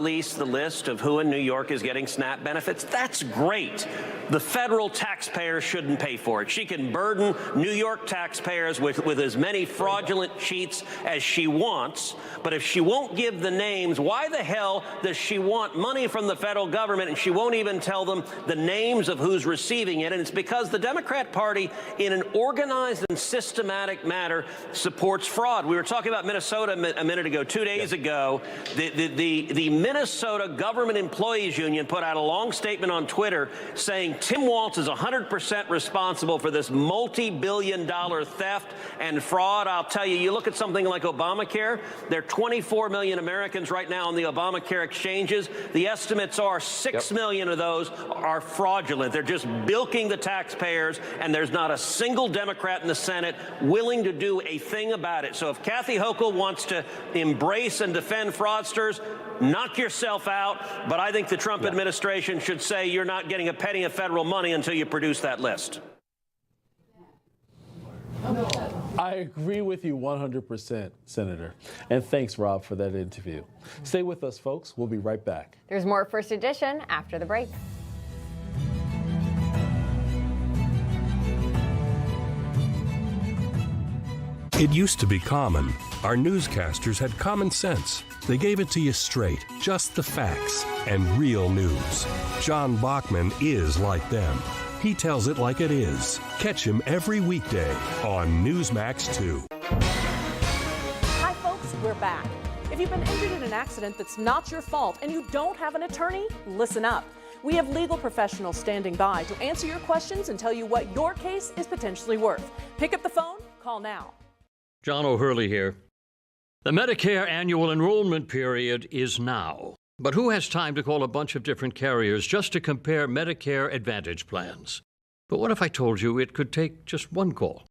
Release the list of who in New York is getting SNAP benefits. That's great. The federal taxpayer shouldn't pay for it. She can burden New York taxpayers with as many fraudulent cheats as she wants. But if she won't give the names, why the hell does she want money from the federal government and she won't even tell them the names of who's receiving it? And it's because the Democrat Party, in an organized and systematic manner, supports fraud. We were talking about Minnesota a minute ago, 2 days ago. The Minnesota Government Employees Union put out a long statement on Twitter saying Tim Walz is 100% responsible for this multi-billion-dollar theft and fraud. I'll tell you, you look at something like Obamacare, there are 24 million Americans right now on the Obamacare exchanges. The estimates are 6 million of those are fraudulent. They're just bilking the taxpayers, and there's not a single Democrat in the Senate willing to do a thing about it. So if Kathy Hochul wants to embrace and defend fraudsters, knock yourself out, but I think the Trump administration should say you're not getting a penny of federal money until you produce that list. I agree with you 100%, Senator. And thanks, Rob, for that interview. Stay with us, folks. We'll be right back. There's more First Edition after the break. It used to be common. Our newscasters had common sense. They gave it to you straight, just the facts, and real news. John Bachman is like them. He tells it like it is. Catch him every weekday on Newsmax 2. Hi, folks, we're back. If you've been injured in an accident that's not your fault and you don't have an attorney, listen up. We have legal professionals standing by to answer your questions and tell you what your case is potentially worth. Pick up the phone, call now. John O'Hurley here. The Medicare annual enrollment period is now. But who has time to call a bunch of different carriers just to compare Medicare Advantage plans? But what if I told you it could take just one call?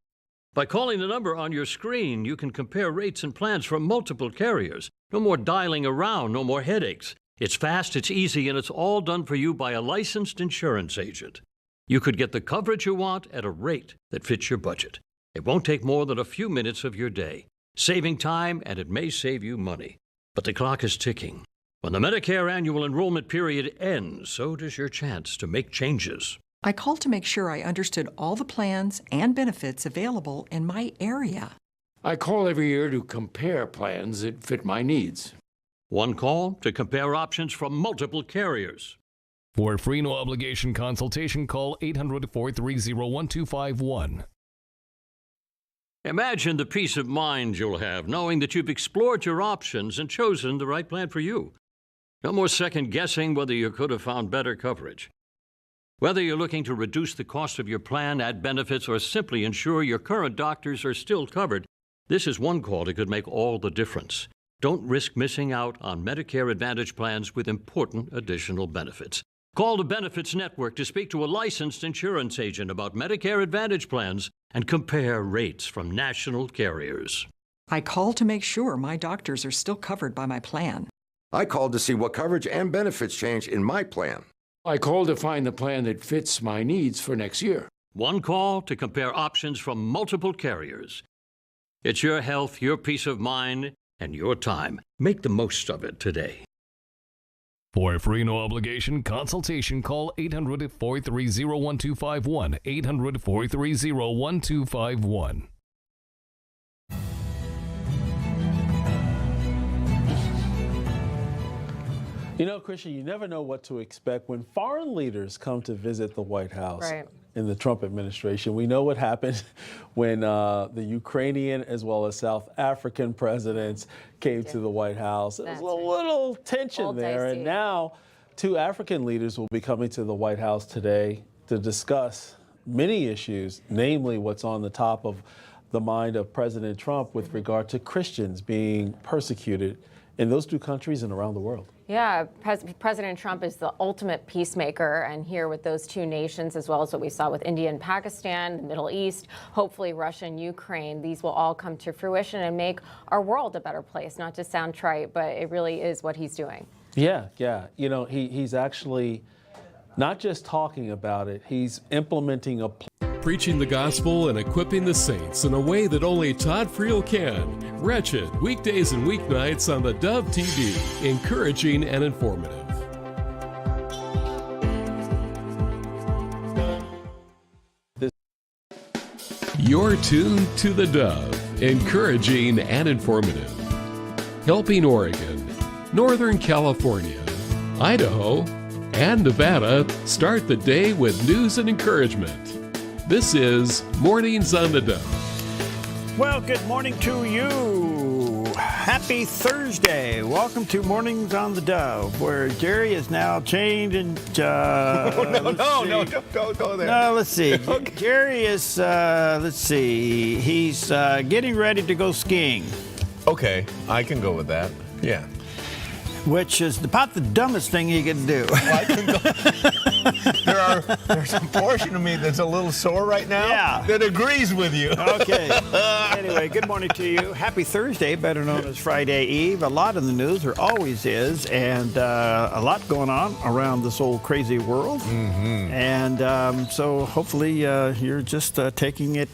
By calling the number on your screen, you can compare rates and plans from multiple carriers. No more dialing around, no more headaches. It's fast, it's easy, and it's all done for you by a licensed insurance agent. You could get the coverage you want at a rate that fits your budget. It won't take more than a few minutes of your day, saving time, and it may save you money. But the clock is ticking. When the Medicare annual enrollment period ends, so does your chance to make changes. I called to make sure I understood all the plans and benefits available in my area. I call every year to compare plans that fit my needs. One call to compare options from multiple carriers. For a free no-obligation consultation, call 800-430-1251. Imagine the peace of mind you'll have knowing that you've explored your options and chosen the right plan for you. No more second-guessing whether you could have found better coverage. Whether you're looking to reduce the cost of your plan, add benefits, or simply ensure your current doctors are still covered, this is one call that could make all the difference. Don't risk missing out on Medicare Advantage plans with important additional benefits. Call the Benefits Network to speak to a licensed insurance agent about Medicare Advantage plans and compare rates from national carriers. I called to make sure my doctors are still covered by my plan. I called to see what coverage and benefits change in my plan. I called to find the plan that fits my needs for next year. One call to compare options from multiple carriers. It's your health, your peace of mind, and your time. Make the most of it today. For a free no-obligation consultation, call 800-430-1251, 800-430-1251. You know, Christian, you never know what to expect when foreign leaders come to visit the White House in the Trump administration. We know what happened when the Ukrainian as well as South African presidents came to the White House. There was a little tension there, and now 2 African leaders will be coming to the White House today to discuss many issues, namely what's on the top of the mind of President Trump with regard to Christians being persecuted in those 2 countries and around the world. Yeah, President Trump is the ultimate peacemaker, and here with those 2 nations, as well as what we saw with India and Pakistan, the Middle East, hopefully Russia and Ukraine, these will all come to fruition and make our world a better place. Not to sound trite, but it really is what he's doing. Yeah. You know, he's actually not just talking about it, he's implementing a plan. preaching the gospel and equipping the saints in a way that only Todd Friel can. Wretched, weekdays and weeknights on the Dove TV, encouraging and informative. You're tuned to the Dove, encouraging and informative. Helping Oregon, Northern California, Idaho, and Nevada start the day with news and encouragement. This is Mornings on the Dove. Well, good morning to you. Happy Thursday. Welcome to Mornings on the Dove, where Jerry is now changing. No, don't go there. No, let's see. Okay. Jerry is, he's getting ready to go skiing. Okay, I can go with that. Yeah. Which is about the dumbest thing you can do. Well, I can go. There's a portion of me that's a little sore right now that agrees with you. Okay. Anyway, good morning to you. Happy Thursday, better known as Friday Eve. A lot in the news, there always is, and a lot going on around this old crazy world. Mm-hmm. And so hopefully you're just taking it,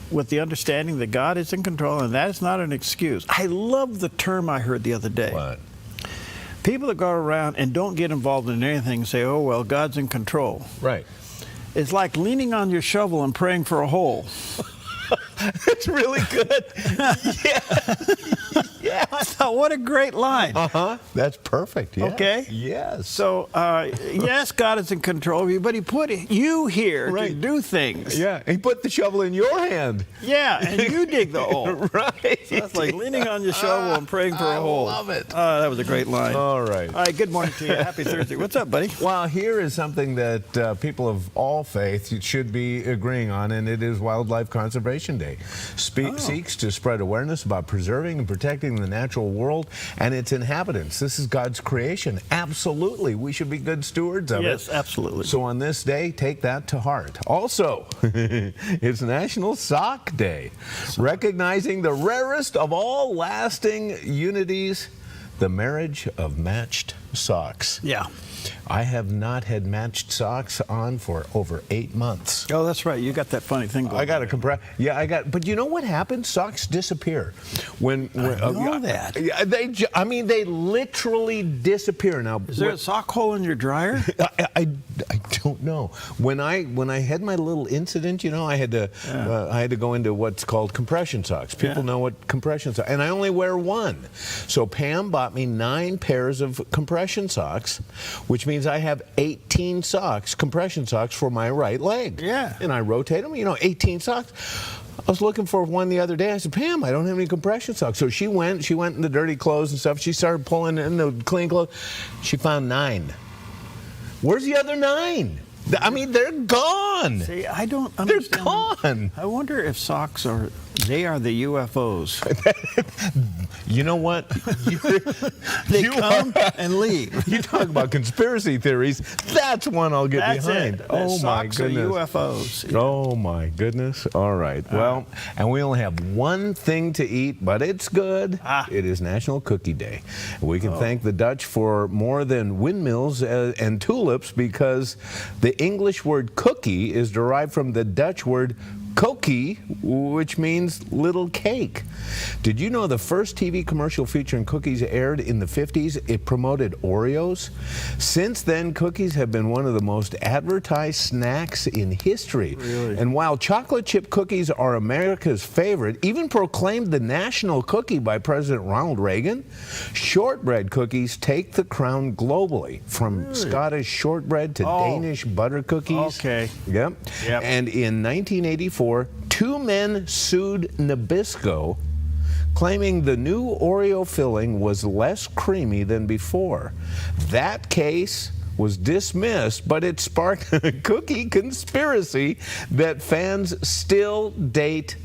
with the understanding that God is in control, and that is not an excuse. I love the term I heard the other day. What? People that go around and don't get involved in anything say, oh, well, God's in control. Right. It's like leaning on your shovel and praying for a hole. That's really good. Yeah. I thought, what a great line. Uh-huh. That's perfect. Yes. Okay. Yes. So, yes, God is in control of you, but he put you here to do things. Yeah. He put the shovel in your hand. Yeah, and you dig the hole. Right. So that's like leaning on your shovel and praying for a hole. I love it. That was a great line. All right. All right, good morning to you. Happy Thursday. What's up, buddy? Well, here is something that people of all faiths should be agreeing on, and it is Wildlife Conservation Day. Seeks to spread awareness about preserving and protecting the natural world and its inhabitants. This is God's creation. Absolutely. We should be good stewards of it. Yes, absolutely. So on this day, take that to heart. Also, it's National Sock Day, recognizing the rarest of all lasting unities, the marriage of matched socks. Yeah. I have not had matched socks on for over 8 months. Oh, that's right. You got that funny thing going on. I got to compress. Yeah, but you know what happens? Socks disappear. I know that. They literally disappear. Now, is there a sock hole in your dryer? I don't know. When I had my little incident, I had to go into what's called compression socks. People know what compression socks, and I only wear one. So Pam bought me 9 pairs of compression socks, which means I have 18 socks, compression socks for my right leg. Yeah. And I rotate them, 18 socks. I was looking for one the other day. I said, Pam, I don't have any compression socks. So she went in the dirty clothes and stuff. She started pulling in the clean clothes. She found 9. Where's the other 9? They're gone. See, I don't understand. They're gone. I wonder if socks are the UFOs. You know what? They come and leave. You talk about conspiracy theories. That's one I'll get behind. It. Oh, my goodness. goodness. UFOs. Oh, my goodness. All right. Well, and we only have one thing to eat, but it's good. It is National Cookie Day. We can thank the Dutch for more than windmills and tulips, because the English word cookie is derived from the Dutch word koekie, which means little cake. Did you know the first TV commercial featuring cookies aired in the 50s? It promoted Oreos. Since then, cookies have been one of the most advertised snacks in history. Really? And while chocolate chip cookies are America's favorite, even proclaimed the national cookie by President Ronald Reagan, shortbread cookies take the crown globally, from Scottish shortbread to Danish butter cookies. Okay. Yep. And in 1984, 2 men sued Nabisco, claiming the new Oreo filling was less creamy than before. That case was dismissed, but it sparked a cookie conspiracy that fans still debate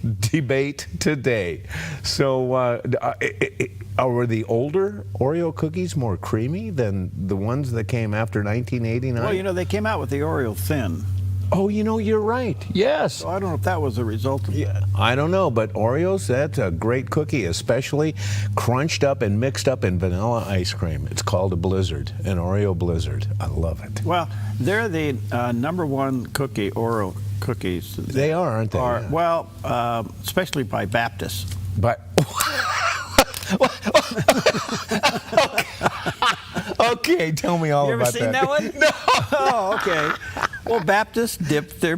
today. So, were the older Oreo cookies more creamy than the ones that came after 1989? Well, they came out with the Oreo Thin. Oh, you know, you're right. Yes. So I don't know if that was a result of that. I don't know, but Oreos, that's a great cookie, especially crunched up and mixed up in vanilla ice cream. It's called a Blizzard, an Oreo Blizzard. I love it. Well, they're the #1 cookie, Oreo cookies. They are, aren't they? Yeah. Well, especially by Baptists. But okay, tell me all about that. You ever seen that one? No. Oh, okay. Well, Baptists dip their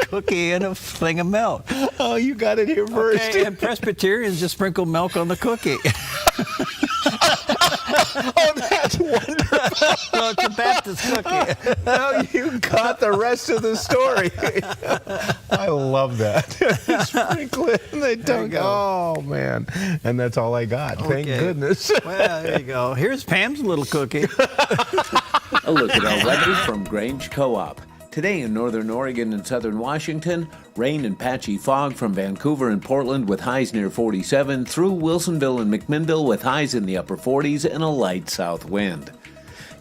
cookie in a thing of milk. Oh, you got it here first. Okay, and Presbyterians just sprinkle milk on the cookie. Oh, that's wonderful. So it's a Baptist cookie. Now you got the rest of the story. I love that. Sprinkle it and they don't. Oh, man. And that's all I got. Okay. Thank goodness. Well, there you go. Here's Pam's little cookie. A look at our weather from Grange Co-op. Today in northern Oregon and southern Washington, rain and patchy fog from Vancouver and Portland with highs near 47 through Wilsonville and McMinnville with highs in the upper 40s and a light south wind.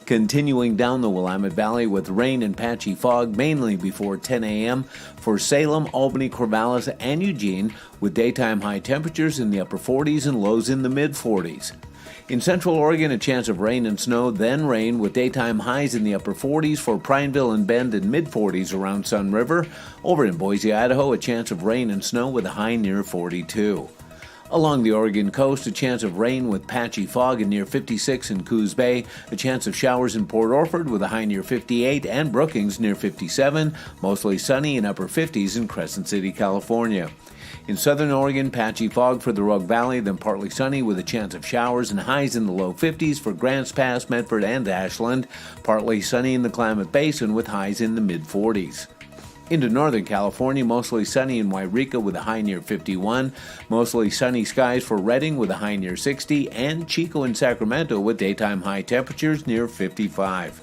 Continuing down the Willamette Valley with rain and patchy fog mainly before 10 a.m. for Salem, Albany, Corvallis, and Eugene with daytime high temperatures in the upper 40s and lows in the mid 40s. In central Oregon, a chance of rain and snow, then rain with daytime highs in the upper 40s for Prineville and Bend and mid 40s around Sun River. Over in Boise, Idaho, a chance of rain and snow with a high near 42. Along the Oregon coast, a chance of rain with patchy fog in near 56 in Coos Bay, a chance of showers in Port Orford with a high near 58 and Brookings near 57, mostly sunny in upper 50s in Crescent City, California. In southern Oregon, patchy fog for the Rogue Valley, then partly sunny with a chance of showers and highs in the low 50s for Grants Pass, Medford, and Ashland. Partly sunny in the Klamath Basin with highs in the mid 40s. Into northern California, mostly sunny in Wairika with a high near 51. Mostly sunny skies for Redding with a high near 60. And Chico and Sacramento with daytime high temperatures near 55.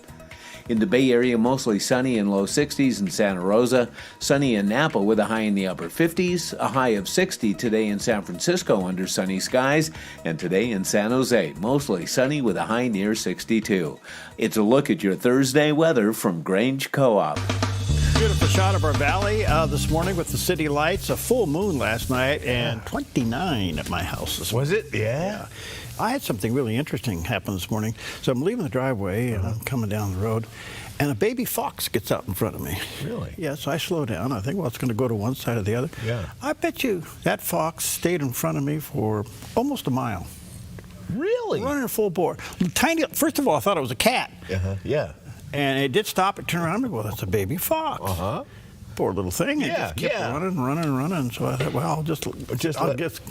In the Bay Area, mostly sunny in low 60s in Santa Rosa. Sunny in Napa with a high in the upper 50s. A high of 60 today in San Francisco under sunny skies. And today in San Jose, mostly sunny with a high near 62. It's a look at your Thursday weather from Grange Co-op. Beautiful shot of our valley this morning with the city lights. A full moon last night and 29 at my house this morning. Was it? Yeah. I had something really interesting happen this morning. So I'm leaving the driveway and I'm coming down the road, and a baby fox gets out in front of me. Really? Yeah, so I slow down. I think, well, it's going to go to one side or the other. Yeah. I bet you that fox stayed in front of me for almost a mile. Really? Running full bore. Tiny. First of all, I thought it was a cat. Yeah. And it did stop. It turned around and go, well, that's a baby fox. Poor little thing. It just kept running. So I thought, well, I'll just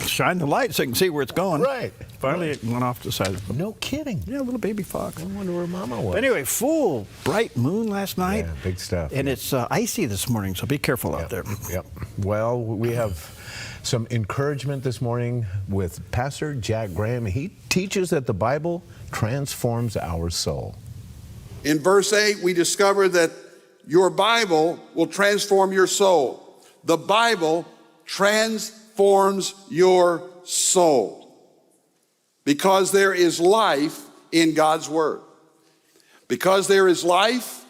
shine the light so I can see where it's going. Right. Finally, it went off the side of the No kidding. Yeah, a little baby fox. I wonder where Mama was. But anyway, full bright moon last night. Yeah, big stuff. And it's icy this morning, so be careful out there. Yep. Well, we have some encouragement this morning with Pastor Jack Graham. He teaches that the Bible transforms our soul. In verse 8, we discover that your Bible will transform your soul. The Bible transforms your soul because there is life in God's Word. Because there is life,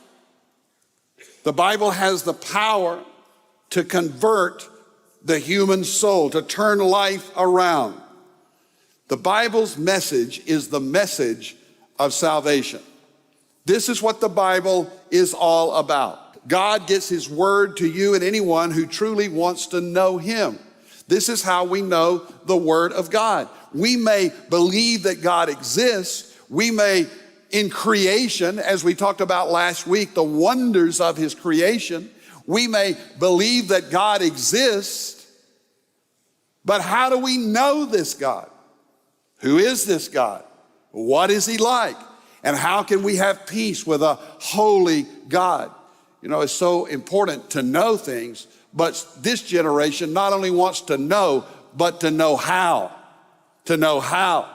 the Bible has the power to convert the human soul, to turn life around. The Bible's message is the message of salvation. This is what the Bible is all about. God gets His Word to you and anyone who truly wants to know Him. This is how we know the Word of God. We may believe that God exists. We may, in creation, as we talked about last week, the wonders of His creation, we may believe that God exists. But how do we know this God? Who is this God? What is He like? And how can we have peace with a holy God? You know, it's so important to know things, but this generation not only wants to know, but to know how. To know how.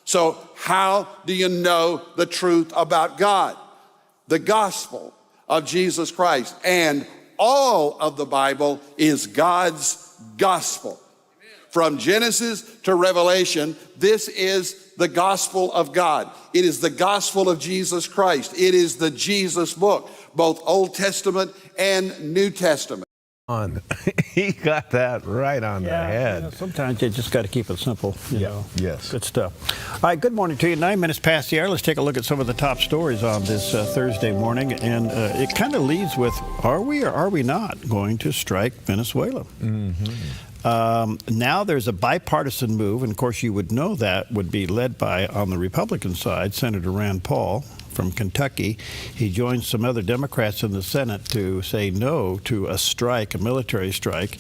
So how do you know the truth about God? The gospel of Jesus Christ. And all of the Bible is God's gospel. From Genesis to Revelation, this is the gospel of God. It is the gospel of Jesus Christ. It is the Jesus book, both Old Testament and New Testament. He got that right on the head. You know, sometimes you just got to keep it simple. You know. Yes. Good stuff. All right, good morning to you. 9 minutes past the hour. Let's take a look at some of the top stories on this Thursday morning. And it kind of leads with, are we or are we not going to strike Venezuela? Now there's a bipartisan move, and of course you would know that would be led by, on the Republican side, Senator Rand Paul from Kentucky. He joined some other Democrats in the Senate to say no to a strike, a military strike,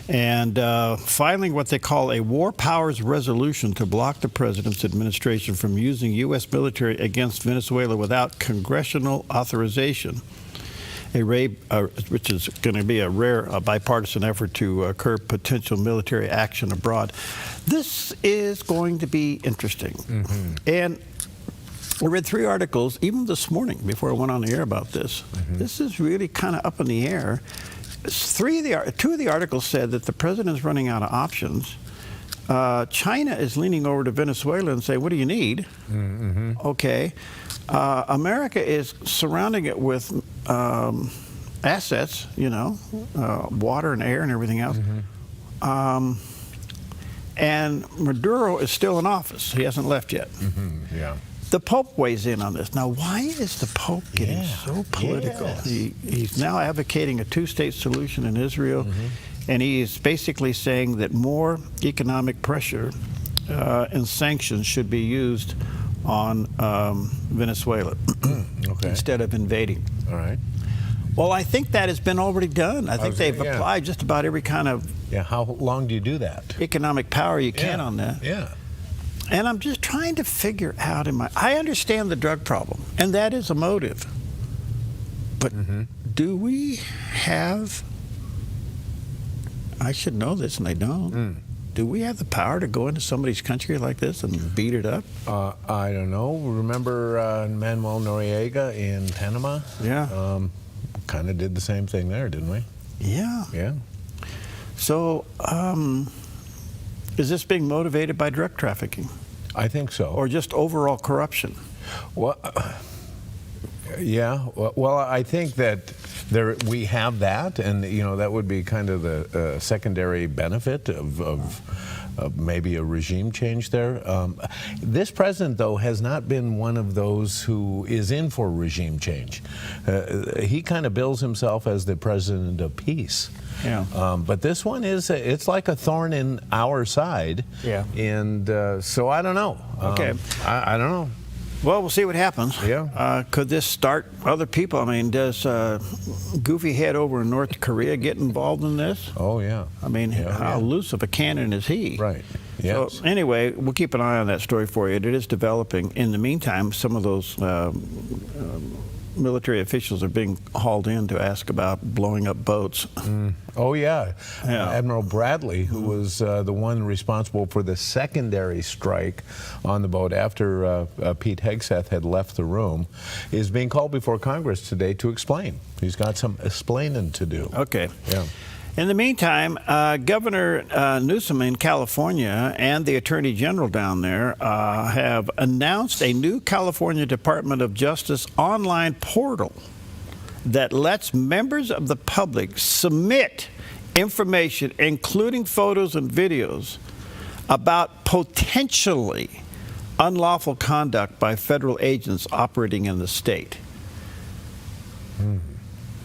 and filing what they call a war powers resolution to block the president's administration from using U.S. military against Venezuela without congressional authorization. Which is going to be a rare bipartisan effort to curb potential military action abroad. This is going to be interesting. And I read 3 articles, even this morning, before I went on the air about this. This is really kind of up in the air. 2 of the articles said that the president's running out of options. China is leaning over to Venezuela and saying, what do you need? Okay. America is surrounding it with assets, you know, water and air and everything else. And Maduro is still in office. He hasn't left yet. The Pope weighs in on this. Now, why is the Pope getting so political? He's now advocating a 2-state solution in Israel, and he is basically saying that more economic pressure and sanctions should be used on Venezuela instead of invading. All right. Well, I think that has been already done. I think they've applied just about every kind of how long do you do that? Economic power you can on that. And I'm just trying to figure out I understand the drug problem, and that is a motive. But do we have, I should know this and I don't, do we have the power to go into somebody's country like this and beat it up? I don't know. Remember Manuel Noriega in Panama? Kind of did the same thing there, didn't we? Yeah. So, is this being motivated by drug trafficking? I think so. Or just overall corruption? Well, well, I think that we have that, and you know that would be kind of the secondary benefit of maybe a regime change there. This president, though, has not been one of those who is in for regime change. He kind of bills himself as the president of peace. But this one it's like a thorn in our side. And so I don't know. I don't know. Well, we'll see what happens. Could this start other people? I mean, does Goofy Head over in North Korea get involved in this? I mean, how loose of a cannon is he? So anyway, we'll keep an eye on that story for you. It is developing. In the meantime, some of those military officials are being hauled in to ask about blowing up boats. Admiral Bradley, who was the one responsible for the secondary strike on the boat after Pete Hegseth had left the room, is being called before Congress today to explain. He's got some explaining to do. In the meantime, Governor Newsom in California and the Attorney General down there have announced a new California Department of Justice online portal that lets members of the public submit information, including photos and videos, about potentially unlawful conduct by federal agents operating in the state.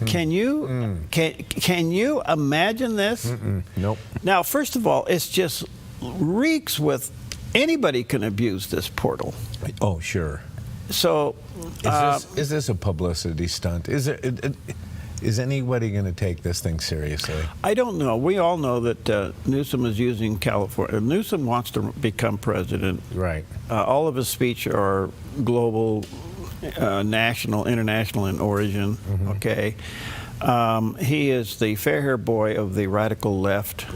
Can you can you imagine this? Nope. Now, first of all, it's just reeks with anybody can abuse this portal. Oh, sure. So, is this a publicity stunt? Is anybody going to take this thing seriously? I don't know. We all know that Newsom is using California. Newsom wants to become president. All of his speech are global, national, international in origin. He is the fair-haired boy of the radical left.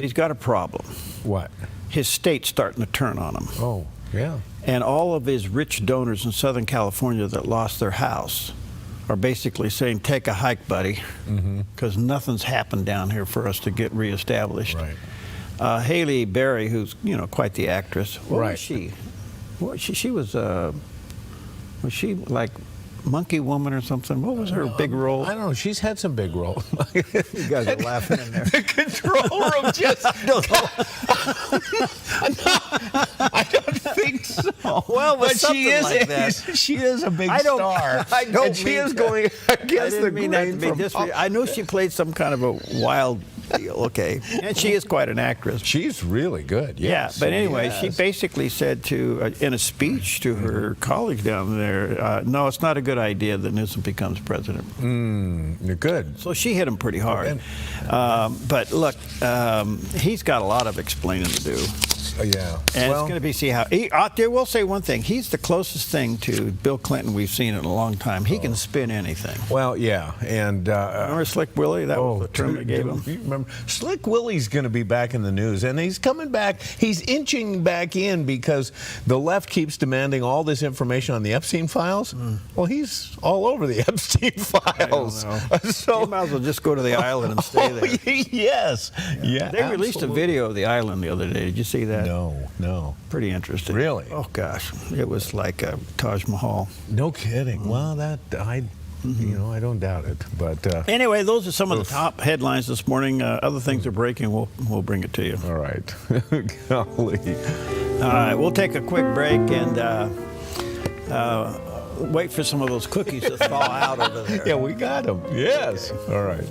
He's got a problem. What? His state's starting to turn on him. And all of his rich donors in Southern California that lost their house are basically saying, take a hike, buddy, because nothing's happened down here for us to get reestablished. Haley Berry, who's quite the actress. What Right. was she? She was she like Monkey Woman or something? What was her big role? I don't know. She's had some big roles. You guys are laughing in there. The control room just. I don't think so. Well, but she is. like that. She is a big star. I don't. And she is going against the grain from. I know she played some kind of a wild deal. Okay, and she is quite an actress. She's really good. Yes. Yeah, but anyway, she basically said in a speech to her colleagues down there, no, it's not a good idea that Newsom becomes president. Good. So she hit him pretty hard. But look, he's got a lot of explaining to do. Yeah. And it's going to be I will say one thing. He's the closest thing to Bill Clinton we've seen in a long time. He can spin anything. Well, yeah. And remember Slick Willie? That was the term they gave him. You remember? Slick Willie's going to be back in the news, and he's coming back. He's inching back in because the left keeps demanding all this information on the Epstein files. Well, he's all over the Epstein files. So you might as well just go to the island and stay there. Yes. Yeah. They released a video of the island the other day. Did you see that? No. Pretty interesting. Really? Oh gosh, it was like a Taj Mahal. No kidding. Well, I don't doubt it. But anyway, those are some of the top headlines this morning. Other things are breaking. We'll bring it to you. All right. Golly. All right. We'll take a quick break and wait for some of those cookies to thaw out over there. Yeah, we got them. Yes. All right.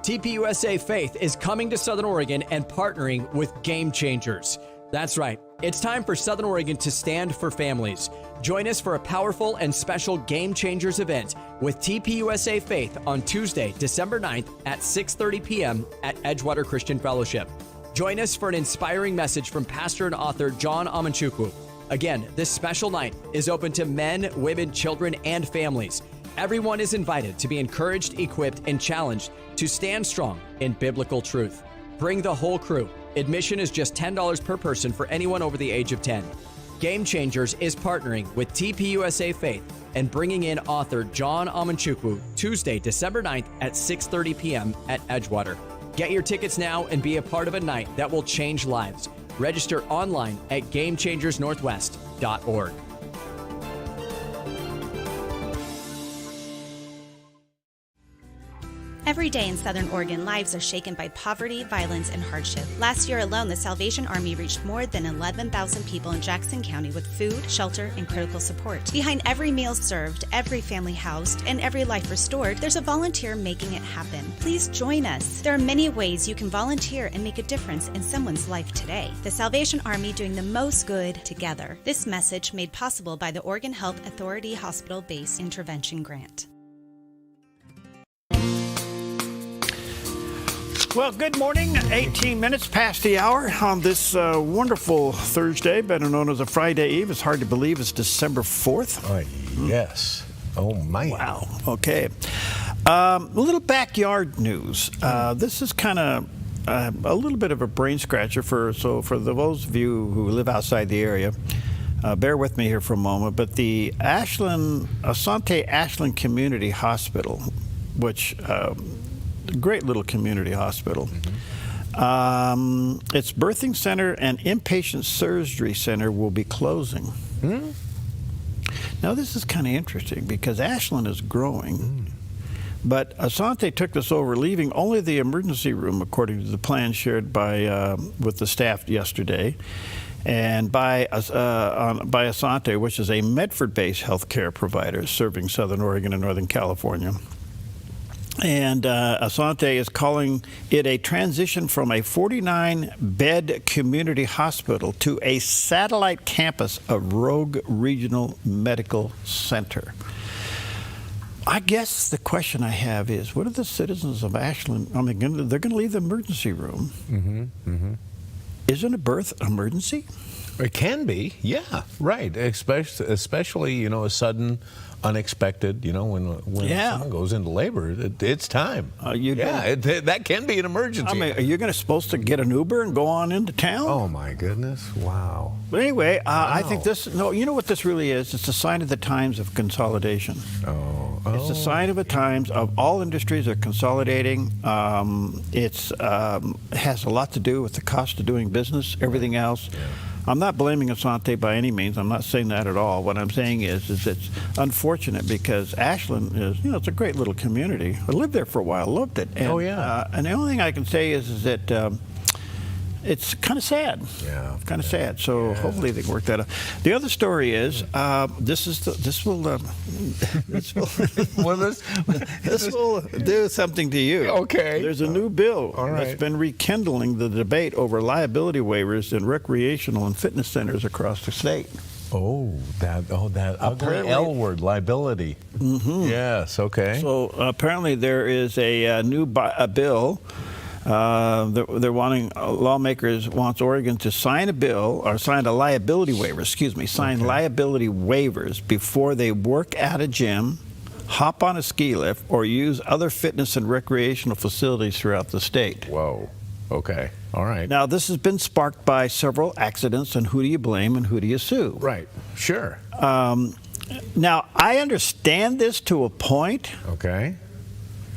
TPUSA Faith is coming to Southern Oregon and partnering with Game Changers. That's right. It's time for Southern Oregon to stand for families. Join us for a powerful and special Game Changers event with TPUSA Faith on Tuesday, December 9th at 6:30 p.m. at Edgewater Christian Fellowship. Join us for an inspiring message from pastor and author John Amanchukwu. Again, this special night is open to men, women, children, and families. Everyone is invited to be encouraged, equipped, and challenged to stand strong in biblical truth. Bring the whole crew. Admission is just $10 per person for anyone over the age of 10. Game Changers is partnering with TPUSA Faith and bringing in author John Amanchukwu Tuesday, December 9th at 6:30 p.m. at Edgewater. Get your tickets now and be a part of a night that will change lives. Register online at GameChangersNorthwest.org. Every day in Southern Oregon, lives are shaken by poverty, violence, and hardship. Last year alone, the Salvation Army reached more than 11,000 people in Jackson County with food, shelter, and critical support. Behind every meal served, every family housed, and every life restored, there's a volunteer making it happen. Please join us. There are many ways you can volunteer and make a difference in someone's life today. The Salvation Army doing the most good together. This message made possible by the Oregon Health Authority Hospital-Based Intervention Grant. Well, good morning. 18 minutes past the hour on this wonderful Thursday, better known as a Friday Eve. It's hard to believe it's December 4th. Yes. Oh, man. Wow. Okay. A little backyard news. This is kind of a little bit of a brain scratcher for those of you who live outside the area. Bear with me here for a moment. But the Asante Ashland Community Hospital, which great little community hospital. Its birthing center and inpatient surgery center will be closing. Now, this is kind of interesting because Ashland is growing, but Asante took this over, leaving only the emergency room, according to the plan shared with the staff yesterday, and by Asante, which is a Medford-based healthcare provider serving Southern Oregon and Northern California. And Asante is calling it a transition from a 49-bed community hospital to a satellite campus of Rogue Regional Medical Center. I guess the question I have is, what are the citizens of Ashland? I mean, they're going to leave the emergency room. Isn't a birth an emergency? It can be, yeah, right. Especially a sudden, unexpected. When someone goes into labor, it's time. That can be an emergency. I mean, are you supposed to get an Uber and go on into town? Oh my goodness! Wow. But anyway, I think this. No, you know what this really is? It's a sign of the times of consolidation. It's a sign of the times of all industries are consolidating. It has a lot to do with the cost of doing business, everything else. Yeah. I'm not blaming Asante by any means. I'm not saying that at all. What I'm saying is it's unfortunate because Ashland is, it's a great little community. I lived there for a while, loved it. And, and the only thing I can say is that it's kind of sad. Yeah. Kind of sad. So hopefully they can work that out. The other story is this will do something to you. Okay. There's a new bill that's been rekindling the debate over liability waivers in recreational and fitness centers across the state. That ugly L word, liability. Yes. Okay. So apparently there is a new bill. They're wanting lawmakers wants Oregon to sign a bill or sign a liability waiver. Sign liability waivers before they work at a gym, hop on a ski lift, or use other fitness and recreational facilities throughout the state. Whoa. Okay. All right. Now this has been sparked by several accidents, and who do you blame and who do you sue? Right. Sure. Now I understand this to a point. Okay.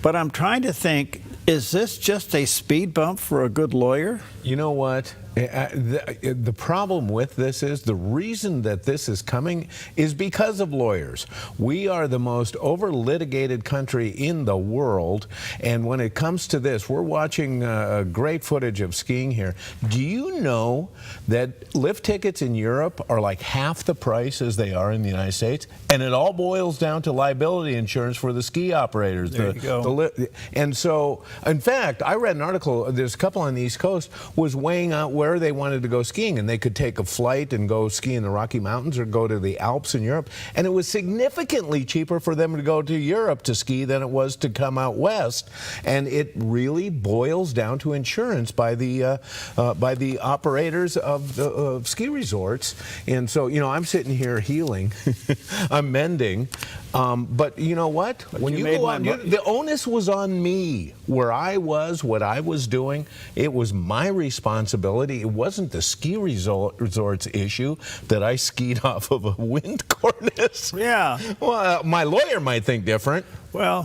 But I'm trying to think. Is this just a speed bump for a good lawyer? You know what? The problem with this is the reason that this is coming is because of lawyers. We are the most over-litigated country in the world, and when it comes to this, we're watching great footage of skiing here. Do you know that lift tickets in Europe are like half the price as they are in the United States? And it all boils down to liability insurance for the ski operators. There you go. And so, in fact, I read an article, there's a couple on the East Coast, was weighing out where they wanted to go skiing, and they could take a flight and go ski in the Rocky Mountains or go to the Alps in Europe, and it was significantly cheaper for them to go to Europe to ski than it was to come out west. And it really boils down to insurance by the operators of ski resorts. And so, I'm sitting here healing, I'm mending. But you know what? When you go on, the onus was on me. Where I was, what I was doing, it was my responsibility. It wasn't the ski resort's issue that I skied off of a wind cornice. Yeah. Well, my lawyer might think different. Well,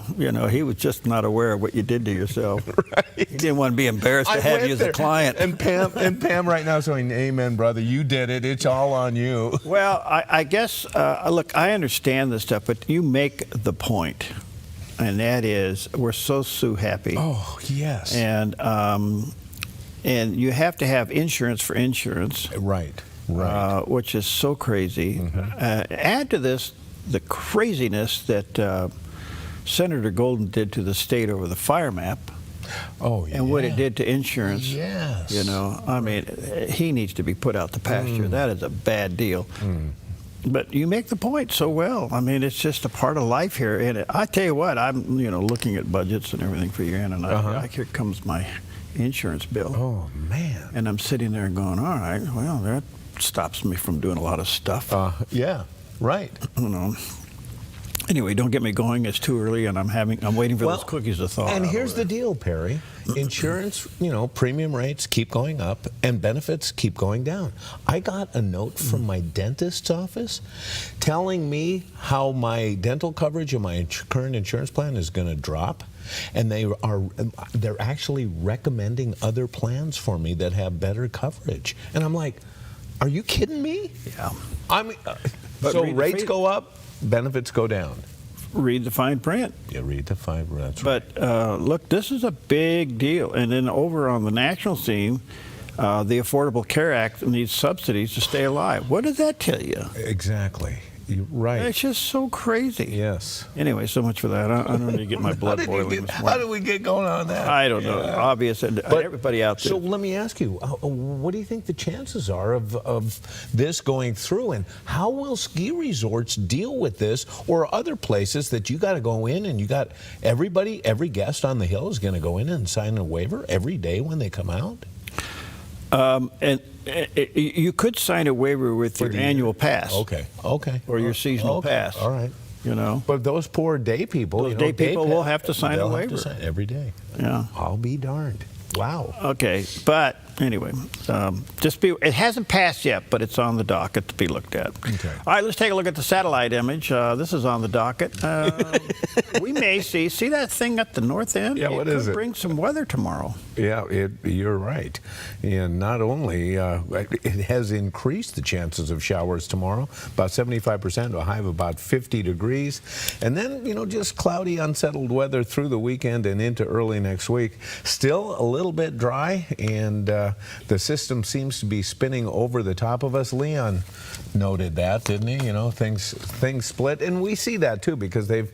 he was just not aware of what you did to yourself. Right. He didn't want to be embarrassed to have you as a client. And Pam right now is saying, amen, brother, you did it. It's all on you. Well, I guess, look, I understand this stuff, but you make the point, and that is we're so happy. Oh, yes. And you have to have insurance for insurance. Right. Which is so crazy. Add to this the craziness that Senator Golden did to the state over the fire map. And what it did to insurance. Yes. I mean, he needs to be put out to pasture. That is a bad deal. But you make the point so well. I mean, it's just a part of life here. And I tell you what, I'm looking at budgets and everything for you, and here comes my insurance bill. Oh man! And I'm sitting there going, all right, well, that stops me from doing a lot of stuff. Yeah. Right. Anyway, don't get me going. It's too early, and I'm waiting for those cookies to thaw. And here's the deal, Perry. Insurance, premium rates keep going up, and benefits keep going down. I got a note from my dentist's office telling me how my dental coverage in my current insurance plan is going to drop, and they're actually recommending other plans for me that have better coverage. And I'm like, are you kidding me? Yeah. So rates go up, benefits go down. Read the fine print. Yeah, read the fine print. That's right. But look, this is a big deal. And then over on the national scene, the Affordable Care Act needs subsidies to stay alive. What does that tell you? Exactly. You're right. It's just so crazy. Yes. Anyway, so much for that. I don't need to get my blood boiling this morning. How did we get going on that? I don't know. Obvious. And everybody out there. So let me ask you, what do you think the chances are of this going through, and how will ski resorts deal with this, or other places that you got to go in and you got everybody, every guest on the hill is going to go in and sign a waiver every day when they come out? And you could sign a waiver with your annual pass. Okay. Or your seasonal pass. All right. You know. But those poor day people, Those day people will have to sign a waiver. They'll have to sign every day. Yeah. I'll be darned. Wow. Okay, but anyway, it hasn't passed yet, but it's on the docket to be looked at. Okay. All right, let's take a look at the satellite image. This is on the docket. We may see that thing at the north end? Yeah, what is it? It could bring some weather tomorrow. Yeah, you're right. And not only, it has increased the chances of showers tomorrow, about 75% to a high of about 50 degrees. And then, just cloudy, unsettled weather through the weekend and into early next week. Still a little bit dry, and the system seems to be spinning over the top of us. Leon noted that, didn't he? Things split. And we see that, too, because they've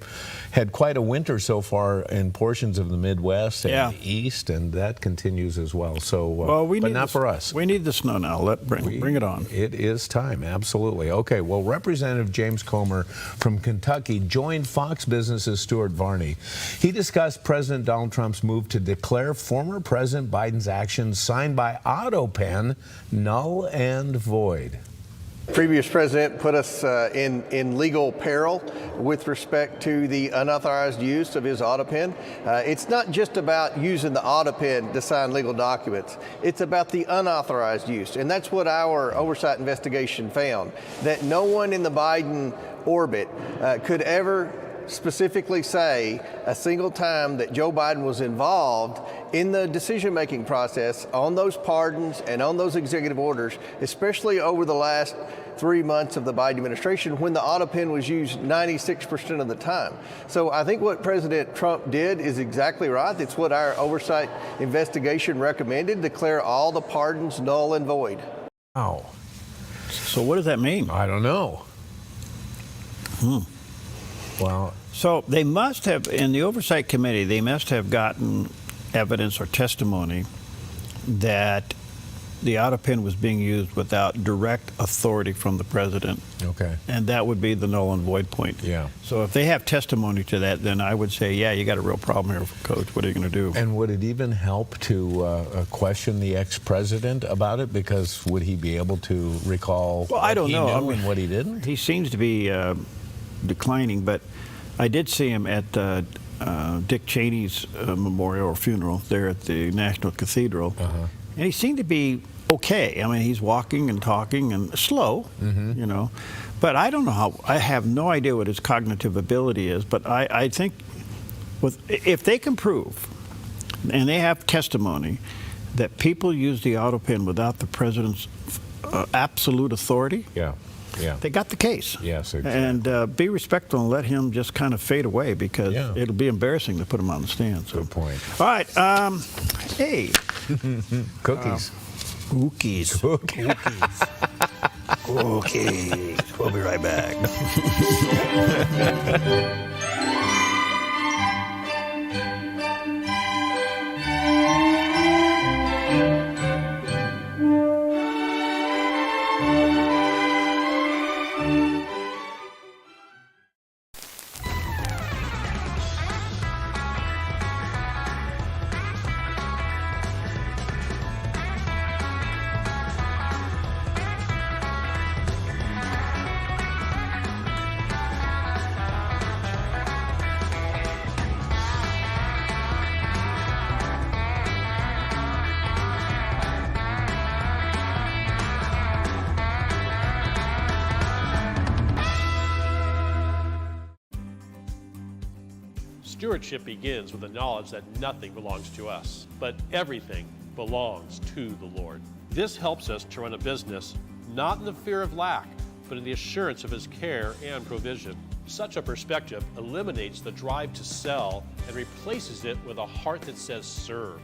had quite a winter so far in portions of the Midwest and the East, and that continues as well. So, but not for us. We need the snow now. Bring it on. It is time, absolutely. Okay, well, Representative James Comer from Kentucky joined Fox Business's Stuart Varney. He discussed President Donald Trump's move to declare former President Biden's actions signed by AutoPen null and void. Previous president put us in legal peril with respect to the unauthorized use of his AutoPen. It's not just about using the AutoPen to sign legal documents. It's about the unauthorized use. And that's what our oversight investigation found, that no one in the Biden orbit could ever specifically say a single time that Joe Biden was involved in the decision-making process on those pardons and on those executive orders, especially over the last 3 months of the Biden administration when the AutoPen was used 96% of the time. So I think what President Trump did is exactly right. It's what our oversight investigation recommended, declare all the pardons null and void. Wow. So what does that mean? I don't know. Well, so they must have, in the Oversight Committee, they must have gotten evidence or testimony that the AutoPen was being used without direct authority from the president. Okay. And that would be the null and void point. Yeah. So if they have testimony to that, then I would say, yeah, you got a real problem here, Coach. What are you going to do? And would it even help to question the ex-president about it? Because would he be able to recall I don't know. Knew and what he didn't? He seems to be declining, but I did see him at Dick Cheney's memorial or funeral there at the National Cathedral. And he seemed to be okay. I mean, he's walking and talking and slow, But I don't know how, I have no idea what his cognitive ability is, but I think if they can prove, and they have testimony, that people use the AutoPen without the president's absolute authority, they got the case. Yes, exactly. And be respectful and let him just kind of fade away, because it'll be embarrassing to put him on the stand. So. Good point. All right. Hey. Cookies. Cookies. Cookies. Cookies. We'll be right back. Stewardship begins with the knowledge that nothing belongs to us, but everything belongs to the Lord. This helps us to run a business not in the fear of lack, but in the assurance of His care and provision. Such a perspective eliminates the drive to sell and replaces it with a heart that says serve.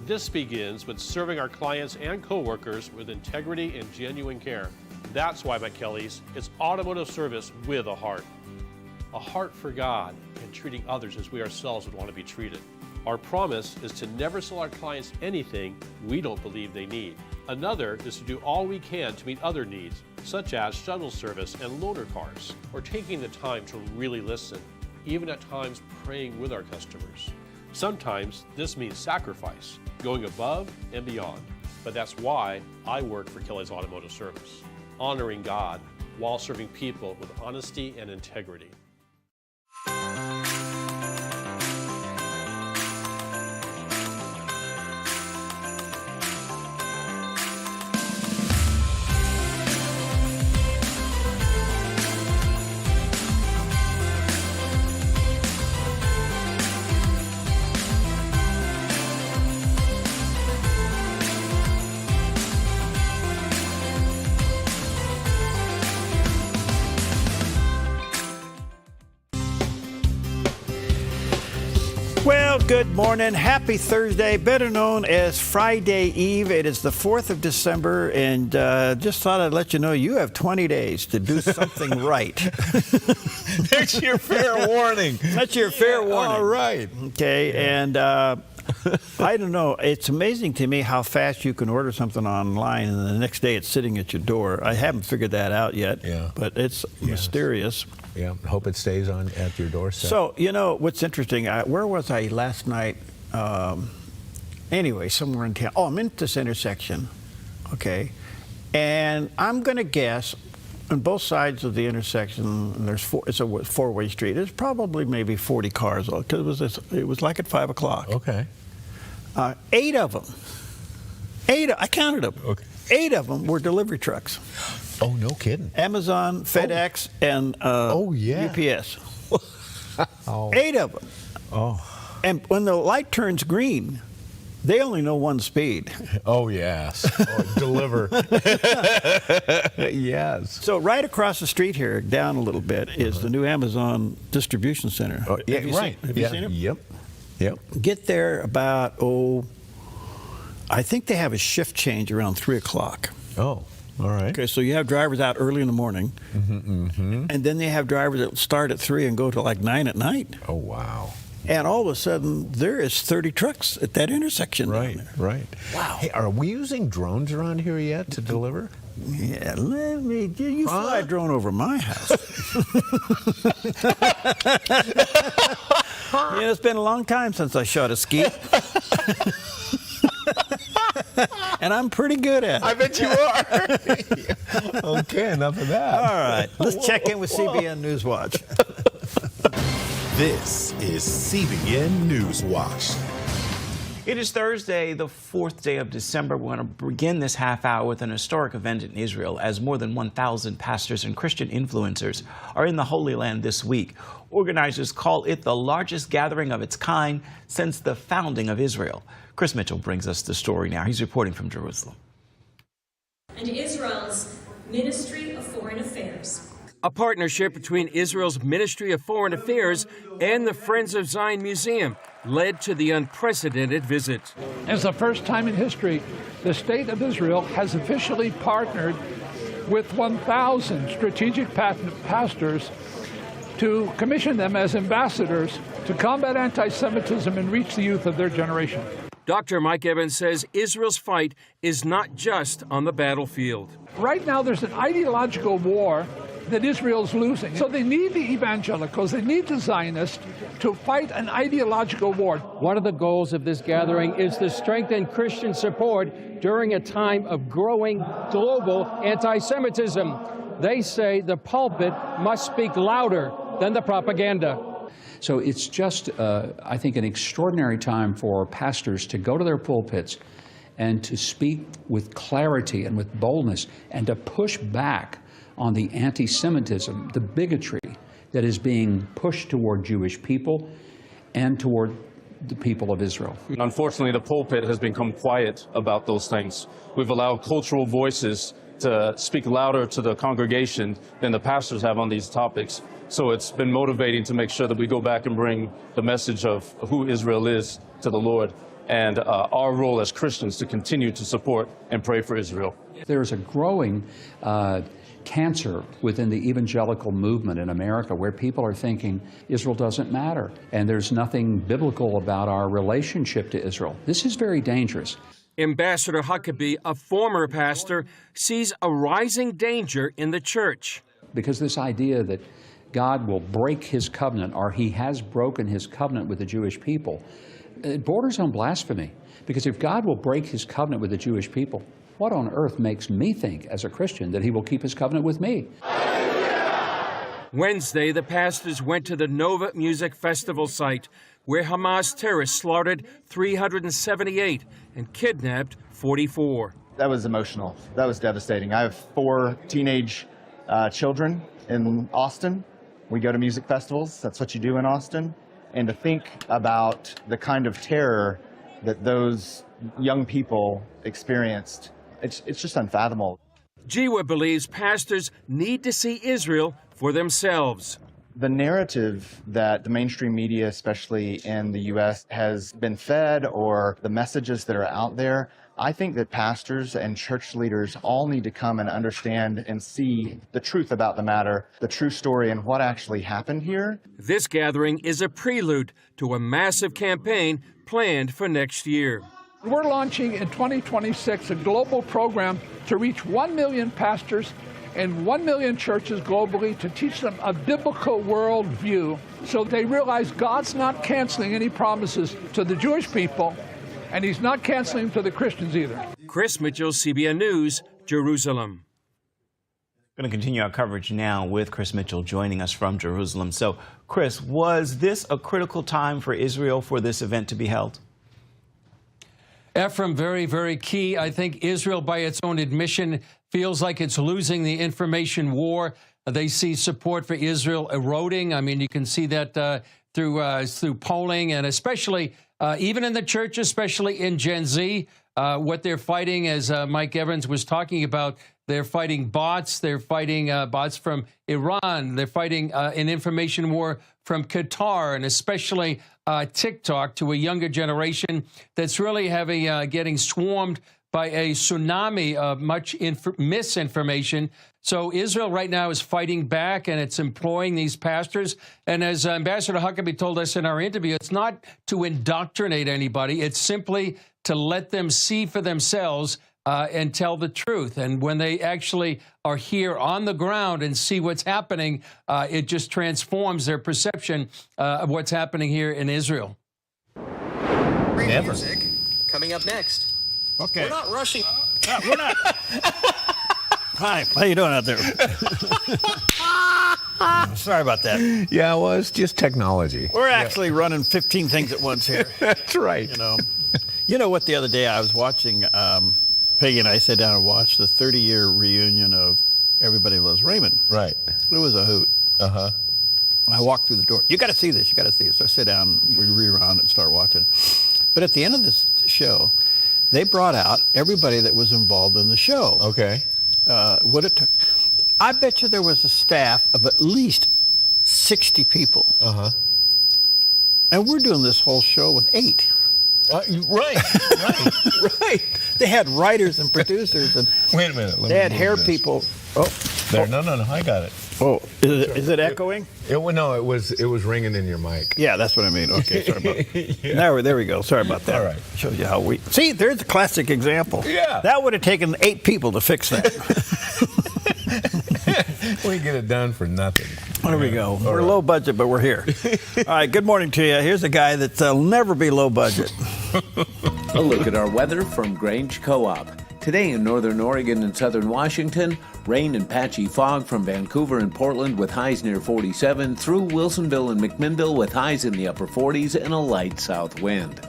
This begins with serving our clients and coworkers with integrity and genuine care. That's why at Kelly's, it's automotive service with a heart for God, and treating others as we ourselves would want to be treated. Our promise is to never sell our clients anything we don't believe they need. Another is to do all we can to meet other needs, such as shuttle service and loaner cars, or taking the time to really listen, even at times praying with our customers. Sometimes this means sacrifice, going above and beyond. But that's why I work for Kelly's Automotive Service, honoring God while serving people with honesty and integrity. Well, good morning. Happy Thursday, better known as Friday Eve. It is the 4th of December, and just thought I'd let you know you have 20 days to do something right. That's your fair warning. That's your fair warning. All right. Okay, and I don't know. It's amazing to me how fast you can order something online, and the next day it's sitting at your door. I haven't figured that out yet, but it's mysterious. Yeah, hope it stays on at your doorstep. So, you know, what's interesting, where was I last night? Anyway, somewhere in town. Oh, I'm in this intersection, okay? And I'm going to guess on both sides of the intersection, it's a four-way street. There's probably maybe 40 cars, because it was like at 5 o'clock. Okay. 8 of them, I counted them. Okay. 8 of them were delivery trucks. Oh, no kidding. Amazon, FedEx, and UPS. 8 of them. Oh. And when the light turns green, they only know one speed. Oh, yes. Deliver. Yes. So right across the street here, down a little bit, is the new Amazon distribution center. Oh, yeah, right. Have you seen it? Yep. Get there about, I think they have a shift change around 3 o'clock. Oh. All right. Okay, so you have drivers out early in the morning, and then they have drivers that start at 3 and go to like 9 at night. Oh, wow. And all of a sudden, there is 30 trucks at that intersection. Right. Wow. Hey, are we using drones around here yet to deliver? Yeah, you fly a drone over my house. It's been a long time since I shot a skeet. And I'm pretty good at it. I bet you are. Okay, enough of that. All right, let's check in with CBN News Watch. This is CBN News Watch. It is Thursday, the 4th day of December. We're going to begin this half hour with an historic event in Israel, as more than 1,000 pastors and Christian influencers are in the Holy Land this week. Organizers call it the largest gathering of its kind since the founding of Israel. Chris Mitchell brings us the story now. He's reporting from Jerusalem. And Israel's Ministry of Foreign Affairs. A partnership between Israel's Ministry of Foreign Affairs and the Friends of Zion Museum led to the unprecedented visit. It's the first time in history the State of Israel has officially partnered with 1,000 strategic pastors to commission them as ambassadors to combat anti-Semitism and reach the youth of their generation. Dr. Mike Evans says Israel's fight is not just on the battlefield. Right now there's an ideological war that Israel's losing. So they need the evangelicals, they need the Zionists to fight an ideological war. One of the goals of this gathering is to strengthen Christian support during a time of growing global anti-Semitism. They say the pulpit must speak louder than the propaganda. So it's just, I think, an extraordinary time for pastors to go to their pulpits and to speak with clarity and with boldness and to push back on the anti-Semitism, the bigotry that is being pushed toward Jewish people and toward the people of Israel. Unfortunately, the pulpit has become quiet about those things. We've allowed cultural voices to speak louder to the congregation than the pastors have on these topics. So it's been motivating to make sure that we go back and bring the message of who Israel is to the Lord and our role as Christians to continue to support and pray for Israel. There's a growing cancer within the evangelical movement in America, where people are thinking Israel doesn't matter and there's nothing biblical about our relationship to Israel. This is very dangerous. Ambassador Huckabee, a former pastor, sees a rising danger in the church. Because this idea that God will break his covenant, or he has broken his covenant with the Jewish people, it borders on blasphemy. Because if God will break his covenant with the Jewish people, what on earth makes me think as a Christian that he will keep his covenant with me? Wednesday, the pastors went to the Nova Music Festival site, where Hamas terrorists slaughtered 378 and kidnapped 44. That was emotional. That was devastating. I have 4 teenage children in Austin. We go to music festivals. That's what you do in Austin. And to think about the kind of terror that those young people experienced, it's just unfathomable. Jiwa believes pastors need to see Israel for themselves. The narrative that the mainstream media, especially in the U.S., has been fed, or the messages that are out there, I think that pastors and church leaders all need to come and understand and see the truth about the matter, the true story, and what actually happened here. This gathering is a prelude to a massive campaign planned for next year. We're launching in 2026 a global program to reach 1 million pastors and 1 million churches globally to teach them a biblical worldview so they realize God's not canceling any promises to the Jewish people, and he's not canceling to the Christians either. Chris Mitchell, CBN News, Jerusalem. Going to continue our coverage now with Chris Mitchell joining us from Jerusalem. So, Chris, was this a critical time for Israel for this event to be held? Ephraim, very, very key. I think Israel, by its own admission, feels like it's losing the information war. They see support for Israel eroding. I mean, you can see that through polling, and especially even in the church, especially in Gen Z, what they're fighting, as Mike Evans was talking about, they're fighting bots. They're fighting bots from Iran. They're fighting an information war from Qatar, and especially TikTok, to a younger generation that's really getting swarmed by a tsunami of much misinformation. So Israel right now is fighting back, and it's employing these pastors. And as Ambassador Huckabee told us in our interview, it's not to indoctrinate anybody. It's simply to let them see for themselves and tell the truth. And when they actually are here on the ground and see what's happening, it just transforms their perception of what's happening here in Israel. Great music coming up next. Okay. We're not rushing. We're not. Hi, how you doing out there? Sorry about that. Yeah, well, it's just technology. We're actually running 15 things at once here. That's right. You know what? The other day I was watching. Peggy and I sat down and watched the 30-year reunion of Everybody Loves Raymond. Right. It was a hoot. Uh-huh. I walked through the door. You got to see this. You got to see this. So I sit down, we rewound and start watching. But at the end of this show, they brought out everybody that was involved in the show. Okay. What it took. I bet you there was a staff of at least 60 people. Uh-huh. And we're doing this whole show with 8. Right. They had writers and producers, and wait a minute. They had hair people. Oh, there. No, I got it. Oh, is it echoing? No, it was ringing in your mic. Yeah, that's what I mean. Okay, sorry about that. Yeah. There we go. Sorry about that. All right. Shows you how we see. There's a classic example. Yeah. That would have taken 8 people to fix that. We get it done for nothing. There we go. We're low budget, but we're here. All right, good morning to you. Here's a guy that'll never be low budget. A look at our weather from Grange Co-op. Today in northern Oregon and southern Washington, rain and patchy fog from Vancouver and Portland with highs near 47, through Wilsonville and McMinnville with highs in the upper 40s and a light south wind.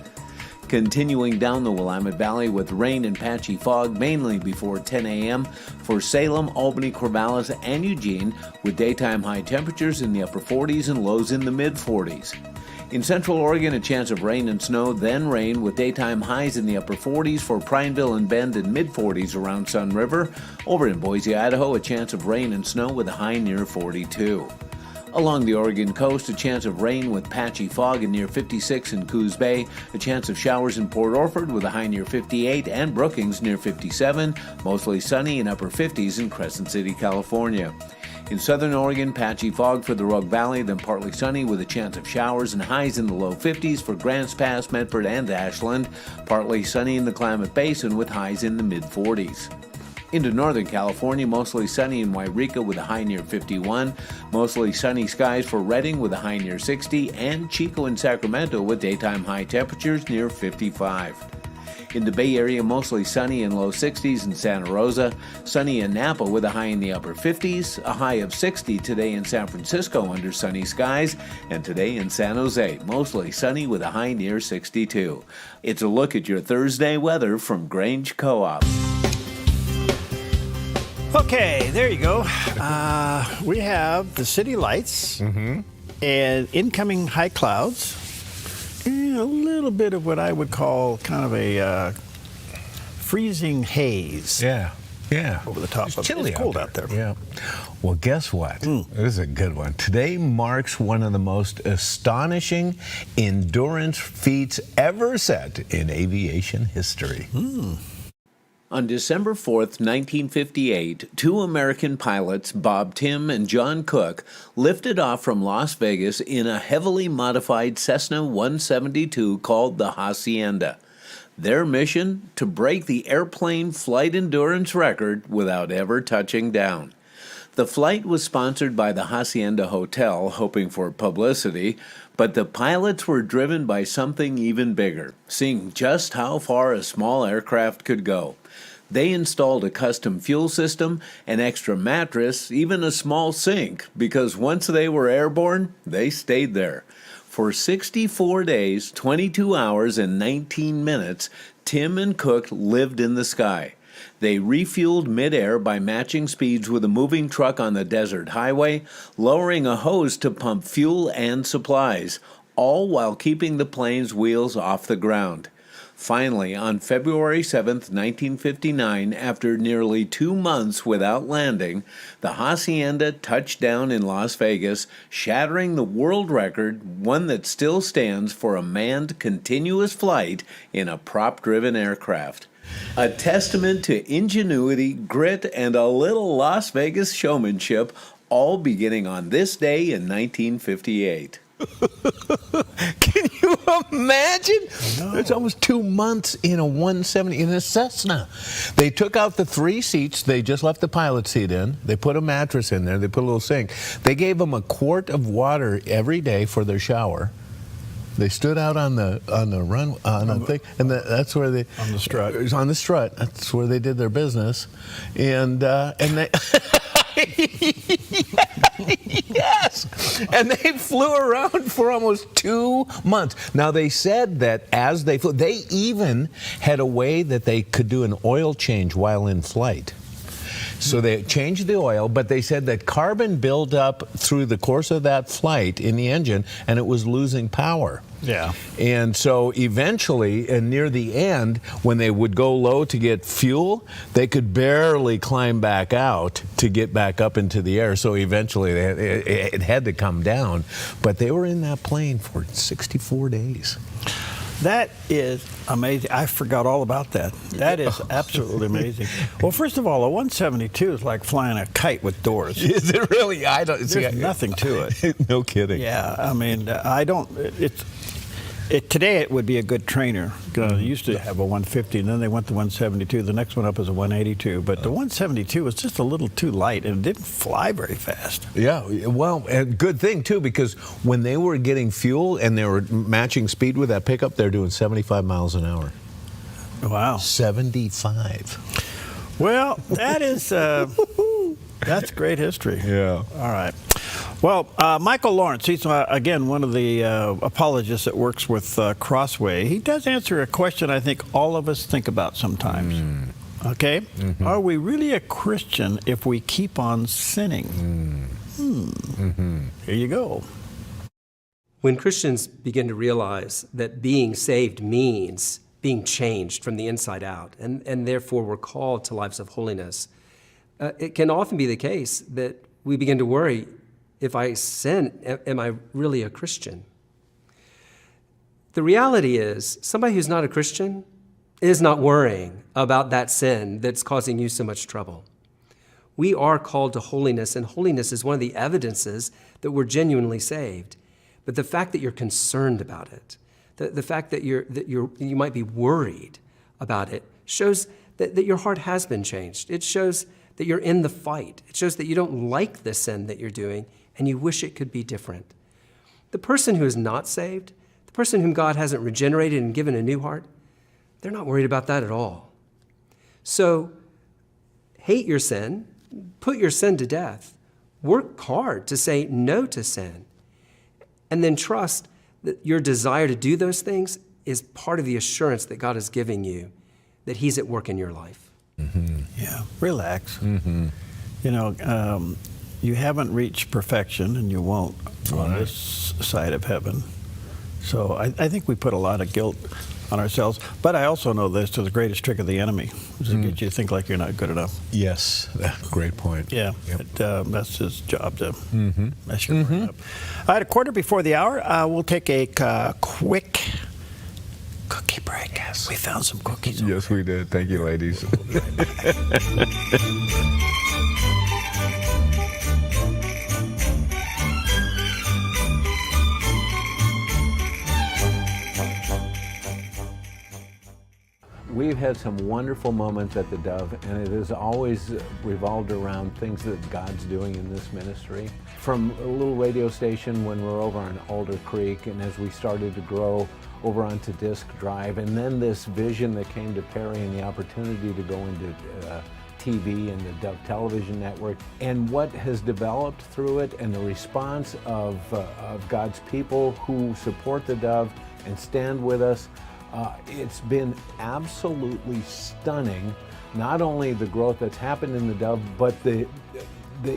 Continuing down the Willamette Valley with rain and patchy fog mainly before 10 a.m. for Salem, Albany, Corvallis, and Eugene, with daytime high temperatures in the upper 40s and lows in the mid-40s. In central Oregon, a chance of rain and snow, then rain with daytime highs in the upper 40s for Prineville and Bend and mid-40s around Sun River. Over in Boise, Idaho, a chance of rain and snow with a high near 42. Along the Oregon coast, a chance of rain with patchy fog and near 56 in Coos Bay, a chance of showers in Port Orford with a high near 58, and Brookings near 57, mostly sunny and upper 50s in Crescent City, California. In southern Oregon, patchy fog for the Rogue Valley, then partly sunny with a chance of showers and highs in the low 50s for Grants Pass, Medford, and Ashland. Partly sunny in the Klamath Basin with highs in the mid-40s. Into Northern California, mostly sunny in Wairika with a high near 51, mostly sunny skies for Redding with a high near 60, and Chico and Sacramento with daytime high temperatures near 55. In the Bay Area, mostly sunny in low 60s in Santa Rosa, sunny in Napa with a high in the upper 50s, a high of 60 today in San Francisco under sunny skies, and today in San Jose, mostly sunny with a high near 62. It's a look at your Thursday weather from Grange Co-op. Okay, there you go. We have the city lights and incoming high clouds. And a little bit of what I would call kind of a freezing haze. Yeah. Over the top It's of it. chilly It's cold out there. Yeah. Well, guess what? This is a good one. Today marks one of the most astonishing endurance feats ever set in aviation history. On December 4th, 1958, two American pilots, Bob Timm and John Cook, lifted off from Las Vegas in a heavily modified Cessna 172 called the Hacienda. Their mission? To break the airplane flight endurance record without ever touching down. The flight was sponsored by the Hacienda Hotel, hoping for publicity, but the pilots were driven by something even bigger, seeing just how far a small aircraft could go. They installed a custom fuel system, an extra mattress, even a small sink, because once they were airborne, they stayed there. For 64 days, 22 hours, and 19 minutes, Timm and Cook lived in the sky. They refueled midair by matching speeds with a moving truck on the desert highway, lowering a hose to pump fuel and supplies, all while keeping the plane's wheels off the ground. Finally, on February 7, 1959, after nearly 2 months without landing, the Hacienda touched down in Las Vegas, shattering the world record, one that still stands for a manned continuous flight in a prop-driven aircraft. A testament to ingenuity, grit, and a little Las Vegas showmanship, all beginning on this day in 1958. Can you imagine? It's almost 2 months in a 170 in a Cessna. They took out the 3 seats. They just left the pilot seat in. They put a mattress in there. They put a little sink. They gave them a quart of water every day for their shower. They stood out on the thing, and that's where they on the strut. It was on the strut. That's where they did their business, and they. Yes, and they flew around for almost 2 months. Now they said that as they flew, they even had a way that they could do an oil change while in flight. So they changed the oil, but they said that carbon built up through the course of that flight in the engine, and it was losing power. Yeah. And so eventually, and near the end, when they would go low to get fuel, they could barely climb back out to get back up into the air. So eventually it had to come down. But they were in that plane for 64 days. That is amazing. I forgot all about that. That is absolutely amazing. Well, first of all, a 172 is like flying a kite with doors. Is it really? I don't see. There's nothing to it. No kidding. Yeah, I mean, I don't. Today it would be a good trainer. They used to have a 150, and then they went to 172. The next one up is a 182. But the 172 was just a little too light, and it didn't fly very fast. Yeah, well, and good thing, too, because when they were getting fuel and they were matching speed with that pickup, they're doing 75 miles an hour. Wow. 75. Well, that is... that's great history. Yeah. All right. Well, Michael Lawrence, he's, again, one of the apologists that works with Crossway. He does answer a question I think all of us think about sometimes. Okay? Mm-hmm. Are we really a Christian if we keep on sinning? Here you go. When Christians begin to realize that being saved means being changed from the inside out, and therefore we're called to lives of holiness, it can often be the case that we begin to worry, If I sin, am I really a Christian? The reality is, somebody who's not a Christian is not worrying about that sin that's causing you so much trouble. We are called to holiness, and holiness is one of the evidences that we're genuinely saved. But the fact that you're concerned about it, the fact that you might be worried about it, shows that your heart has been changed. It shows that you're in the fight. It shows that you don't like the sin that you're doing, and you wish it could be different. The person who is not saved, the person whom God hasn't regenerated and given a new heart, they're not worried about that at all. So hate your sin, put your sin to death, work hard to say no to sin, and then trust that your desire to do those things is part of the assurance that God is giving you that He's at work in your life. Mm-hmm. Yeah, relax. Mm-hmm. You know, you haven't reached perfection, and you won't on this side of heaven. So I think we put a lot of guilt on ourselves. But I also know this, the greatest trick of the enemy is to get you to think like you're not good enough. Yes, great point. Yeah, that's his job to mess your brain up. All right, a quarter before the hour, we'll take a quick cookie break. Yes. We found some cookies. Yes, we did. Thank you, ladies. We've had some wonderful moments at the Dove, and it has always revolved around things that God's doing in this ministry. From a little radio station when we're over on Alder Creek, and as we started to grow over onto Disc Drive, and then this vision that came to Perry and the opportunity to go into TV and the Dove Television Network, and what has developed through it, and the response of God's people who support the Dove and stand with us. It's been absolutely stunning, not only the growth that's happened in the Dove, but the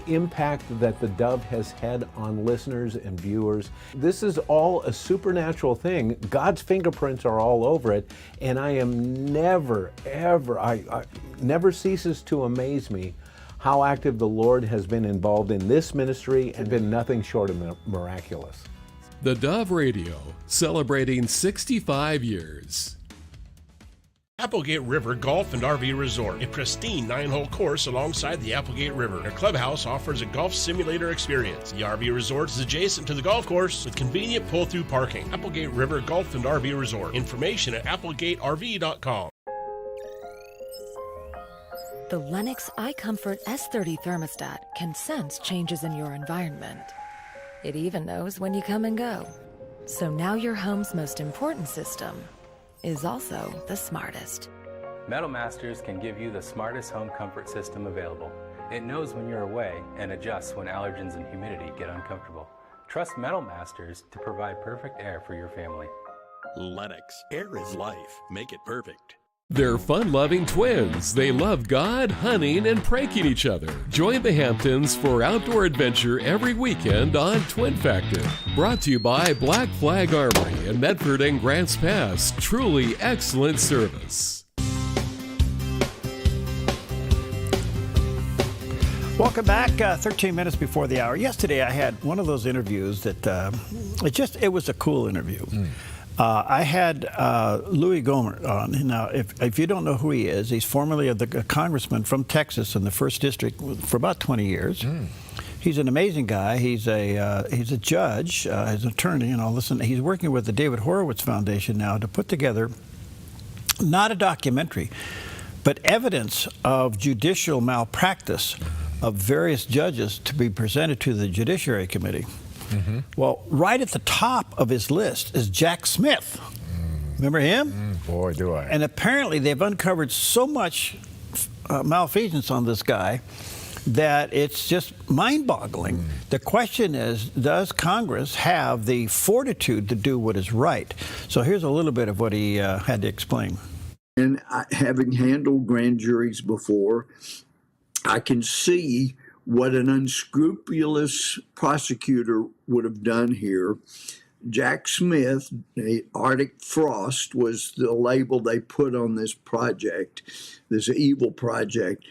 impact that the Dove has had on listeners and viewers. This is all a supernatural thing. God's fingerprints are all over it, and I am never, ever, I never ceases to amaze me how active the Lord has been involved in this ministry and been nothing short of miraculous. The Dove Radio, celebrating 65 years. Applegate River Golf and RV Resort, a pristine 9-hole course alongside the Applegate River. Their clubhouse offers a golf simulator experience. The RV Resort is adjacent to the golf course with convenient pull-through parking. Applegate River Golf and RV Resort. Information at applegaterv.com. The Lennox iComfort S30 thermostat can sense changes in your environment. It even knows when you come and go. So now your home's most important system is also the smartest. Metal Masters can give you the smartest home comfort system available. It knows when you're away and adjusts when allergens and humidity get uncomfortable. Trust Metal Masters to provide perfect air for your family. Lennox, air is life. Make it perfect. They're fun-loving twins. They love God, hunting, and pranking each other. Join the Hamptons for outdoor adventure every weekend on Twin Factor. Brought to you by Black Flag Armory in Medford and Grants Pass. Truly excellent service. Welcome back. 13 minutes before the hour. Yesterday, I had one of those interviews that it was a cool interview. I had Louis Gohmert on. Now, if you don't know who he is, he's formerly a congressman from Texas in the 1st District for about 20 years. He's an amazing guy. He's a judge, he's an attorney, and all this. And he's working with the David Horowitz Foundation now to put together not a documentary, but evidence of judicial malpractice of various judges to be presented to the Judiciary Committee. Well, right at the top of his list is Jack Smith. Remember him? Boy, do I. And apparently they've uncovered so much malfeasance on this guy that it's just mind-boggling. The question is, does Congress have the fortitude to do what is right? So here's a little bit of what he had to explain. And having handled grand juries before, I can see what an unscrupulous prosecutor would have done here. Jack Smith, Arctic Frost, was the label they put on this project, this evil project.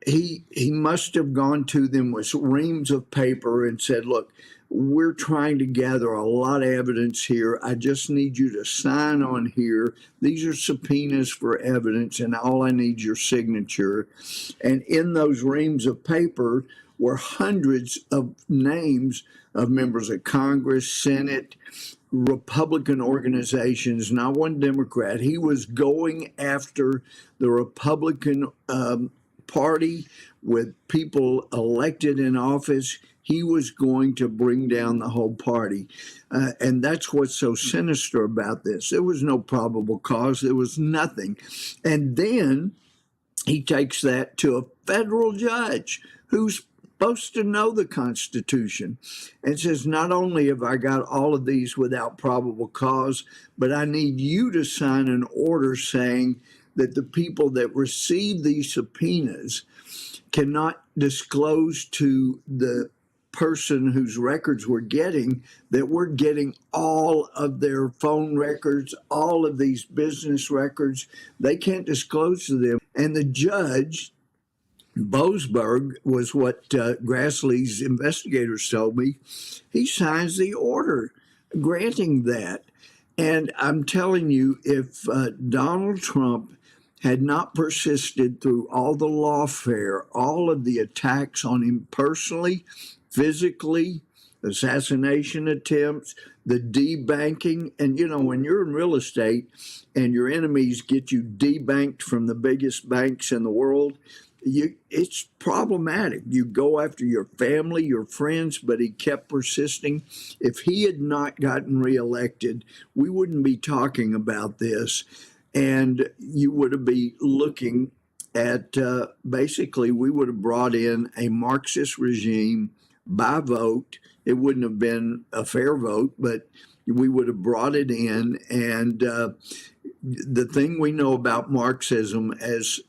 he must have gone to them with reams of paper and said, look, we're trying to gather a lot of evidence here. I just need you to sign on here. These are subpoenas for evidence, and all I need is your signature. And in those reams of paper were hundreds of names of members of Congress, Senate, Republican organizations, not one Democrat. He was going after the Republican Party with people elected in office. He was going to bring down the whole party. And that's what's so sinister about this. There was no probable cause. There was nothing. And then he takes that to a federal judge who's supposed to know the Constitution and says, not only have I got all of these without probable cause, but I need you to sign an order saying that the people that receive these subpoenas cannot disclose to the person whose records we're getting that we're getting all of their phone records, all of these business records. They can't disclose to them. And the judge, Boasberg, was what Grassley's investigators told me, he signs the order granting that. And I'm telling you, if Donald Trump had not persisted through all the lawfare, all of the attacks on him personally, physically, assassination attempts, the debanking. And, you know, when you're in real estate and your enemies get you debanked from the biggest banks in the world, it's problematic. You go after your family, your friends, but he kept persisting. If he had not gotten reelected, we wouldn't be talking about this. And you would have been looking at, basically, we would have brought in a Marxist regime by vote. It wouldn't have been a fair vote, but we would have brought it in. And the thing we know about Marxism, as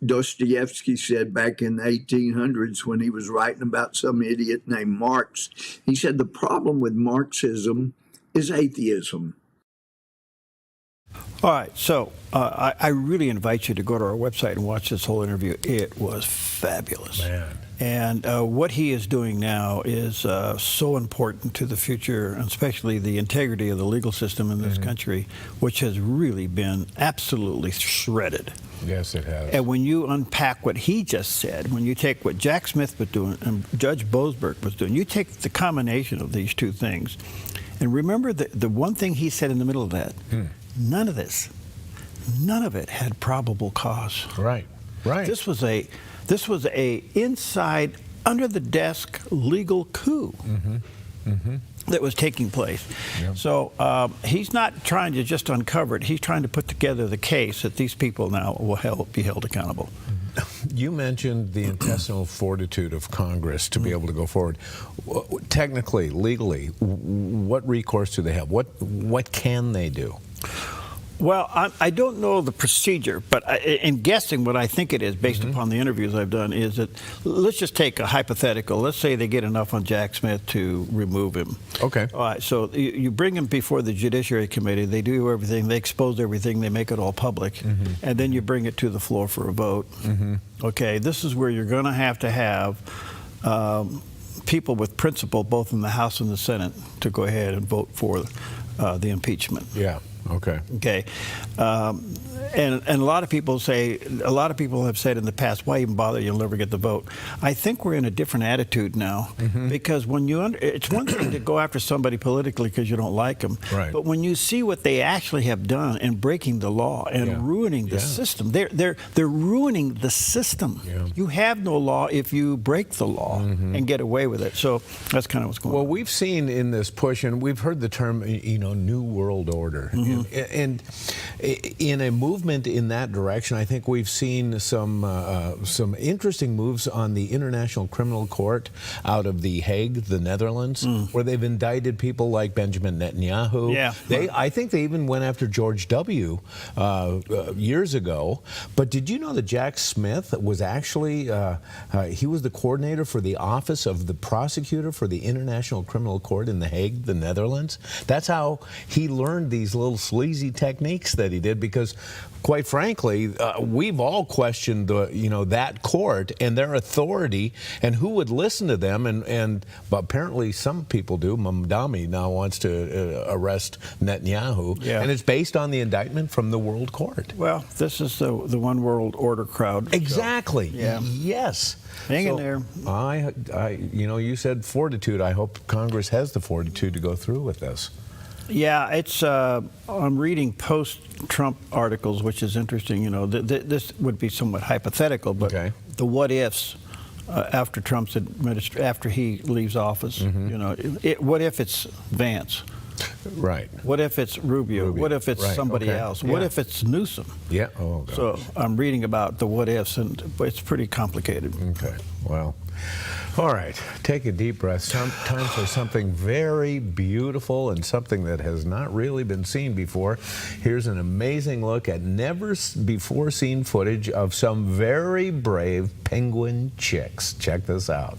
Dostoevsky said back in the 1800s when he was writing about some idiot named Marx, he said the problem with Marxism is atheism. All right, so I really invite you to go to our website and watch this whole interview. It was fabulous. Man. And what he is doing now is so important to the future, especially the integrity of the legal system in this country, which has really been absolutely shredded. Yes, it has. And when you unpack what he just said, when you take what Jack Smith was doing and Judge Boasberg was doing, you take the combination of these two things, and remember the one thing he said in the middle of that, none of it had probable cause. Right, right. This was a inside, under the desk legal coup that was taking place. Yep. So he's not trying to just uncover it. He's trying to put together the case that these people now will be held accountable. You mentioned the intestinal fortitude of Congress to be able to go forward. Technically, legally, what recourse do they have? What can they do? Well, I don't know the procedure, but in guessing what I think it is, based upon the interviews I've done, is that let's just take a hypothetical. Let's say they get enough on Jack Smith to remove him. Okay. All right, so you bring him before the Judiciary Committee. They do everything. They expose everything. They make it all public. And then you bring it to the floor for a vote. Okay, this is where you're going to have people with principle, both in the House and the Senate, to go ahead and vote for the impeachment. Yeah. Okay. Okay. And a lot of people have said in the past, why even bother? You'll never get the vote. I think we're in a different attitude now because when it's one thing to go after somebody politically because you don't like them, right. But when you see what they actually have done in breaking the law and ruining the system, they're ruining the system. Yeah. You have no law if you break the law and get away with it. So that's kind of what's going on. Well, we've seen in this push, and we've heard the term, New World Order. And in a movement in that direction, I think we've seen some interesting moves on the International Criminal Court out of The Hague, the Netherlands, where they've indicted people like Benjamin Netanyahu. Yeah. I think they even went after George W. Years ago. But did you know that Jack Smith was actually, he was the coordinator for the Office of the Prosecutor for the International Criminal Court in The Hague, the Netherlands? That's how he learned these little sleazy techniques that he did, because quite frankly, we've all questioned that court and their authority and who would listen to them, but apparently some people do. Mamdani now wants to arrest Netanyahu, and it's based on the indictment from the World Court. Well, this is the one world order crowd. Exactly. So, yeah. Yes. Hang in there. You said fortitude. I hope Congress has the fortitude to go through with this. Yeah, it's. I'm reading post-Trump articles, which is interesting. This would be somewhat hypothetical, but the what ifs after Trump's after he leaves office. What if it's Vance? Right. What if it's Rubio? What if it's somebody else? What if it's Newsom? Yeah. Oh, gosh. So I'm reading about the what ifs, and it's pretty complicated. Okay. Well. All right, take a deep breath. Time for something very beautiful and something that has not really been seen before. Here's an amazing look at never-before-seen footage of some very brave penguin chicks. Check this out.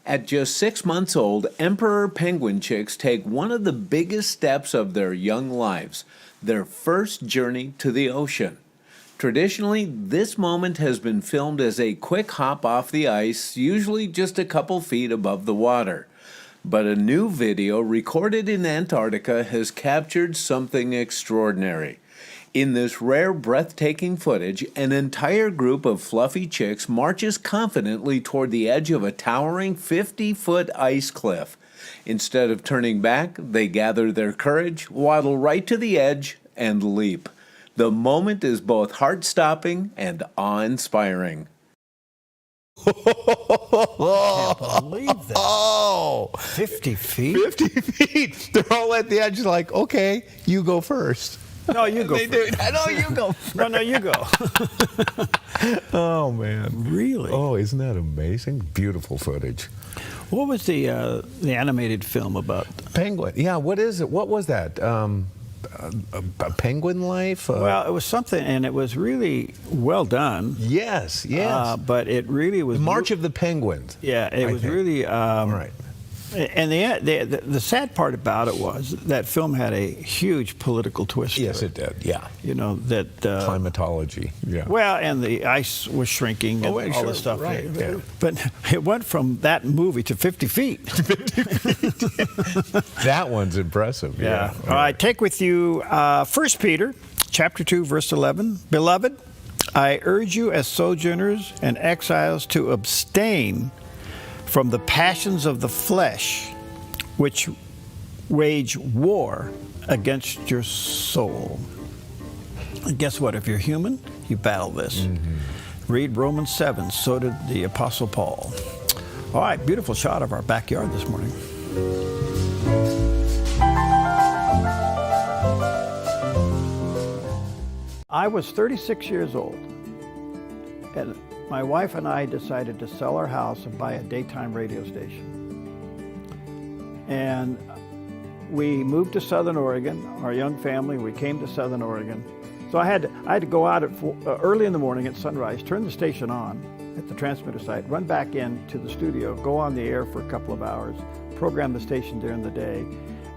At just 6 months old, emperor penguin chicks take one of the biggest steps of their young lives, their first journey to the ocean. Traditionally, this moment has been filmed as a quick hop off the ice, usually just a couple feet above the water. But a new video recorded in Antarctica has captured something extraordinary. In this rare, breathtaking footage, an entire group of fluffy chicks marches confidently toward the edge of a towering 50-foot ice cliff. Instead of turning back, they gather their courage, waddle right to the edge, and leap. The moment is both heart-stopping and awe-inspiring. I can't believe that. Oh! 50 feet? 50 feet! They're all at the edge like, okay, you go first. No, you go first. No, you go first. No, you go. Oh, man. Really? Oh, isn't that amazing? Beautiful footage. What was the animated film about? Penguin. Yeah, what is it? What was that? A penguin life? Well, it was something, and it was really well done. Yes. But it really was... The March of the Penguins. Yeah, it was really... right. And the sad part about it was that film had a huge political twist. Yes, it did. Yeah. That climatology. Yeah. Well, and the ice was shrinking and all this stuff. Right. Yeah. But it went from that movie to 50 feet. 50 feet. That one's impressive. Yeah. All right. Take with you 1 Peter, chapter 2, verse 11. Beloved, I urge you as sojourners and exiles to abstain from the passions of the flesh, which wage war against your soul. And guess what? If you're human, you battle this. Mm-hmm. Read Romans 7. So did the Apostle Paul. All right, beautiful shot of our backyard this morning. I was 36 years old, and my wife and I decided to sell our house and buy a daytime radio station. And we moved to Southern Oregon, our young family. We came to Southern Oregon. So I had to go out early in the morning at sunrise, turn the station on at the transmitter site, run back into the studio, go on the air for a couple of hours, program the station during the day,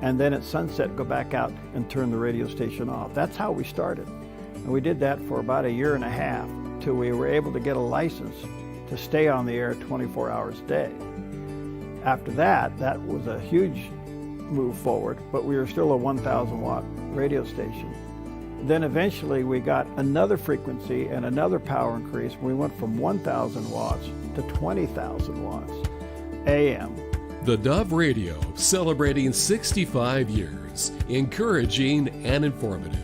and then at sunset go back out and turn the radio station off. That's how we started. And we did that for about a year and a half, till we were able to get a license to stay on the air 24 hours a day. After that, that was a huge move forward, but we were still a 1,000 watt radio station. Then eventually we got another frequency and another power increase. We went from 1,000 watts to 20,000 watts AM. The Dove Radio, celebrating 65 years, encouraging and informative.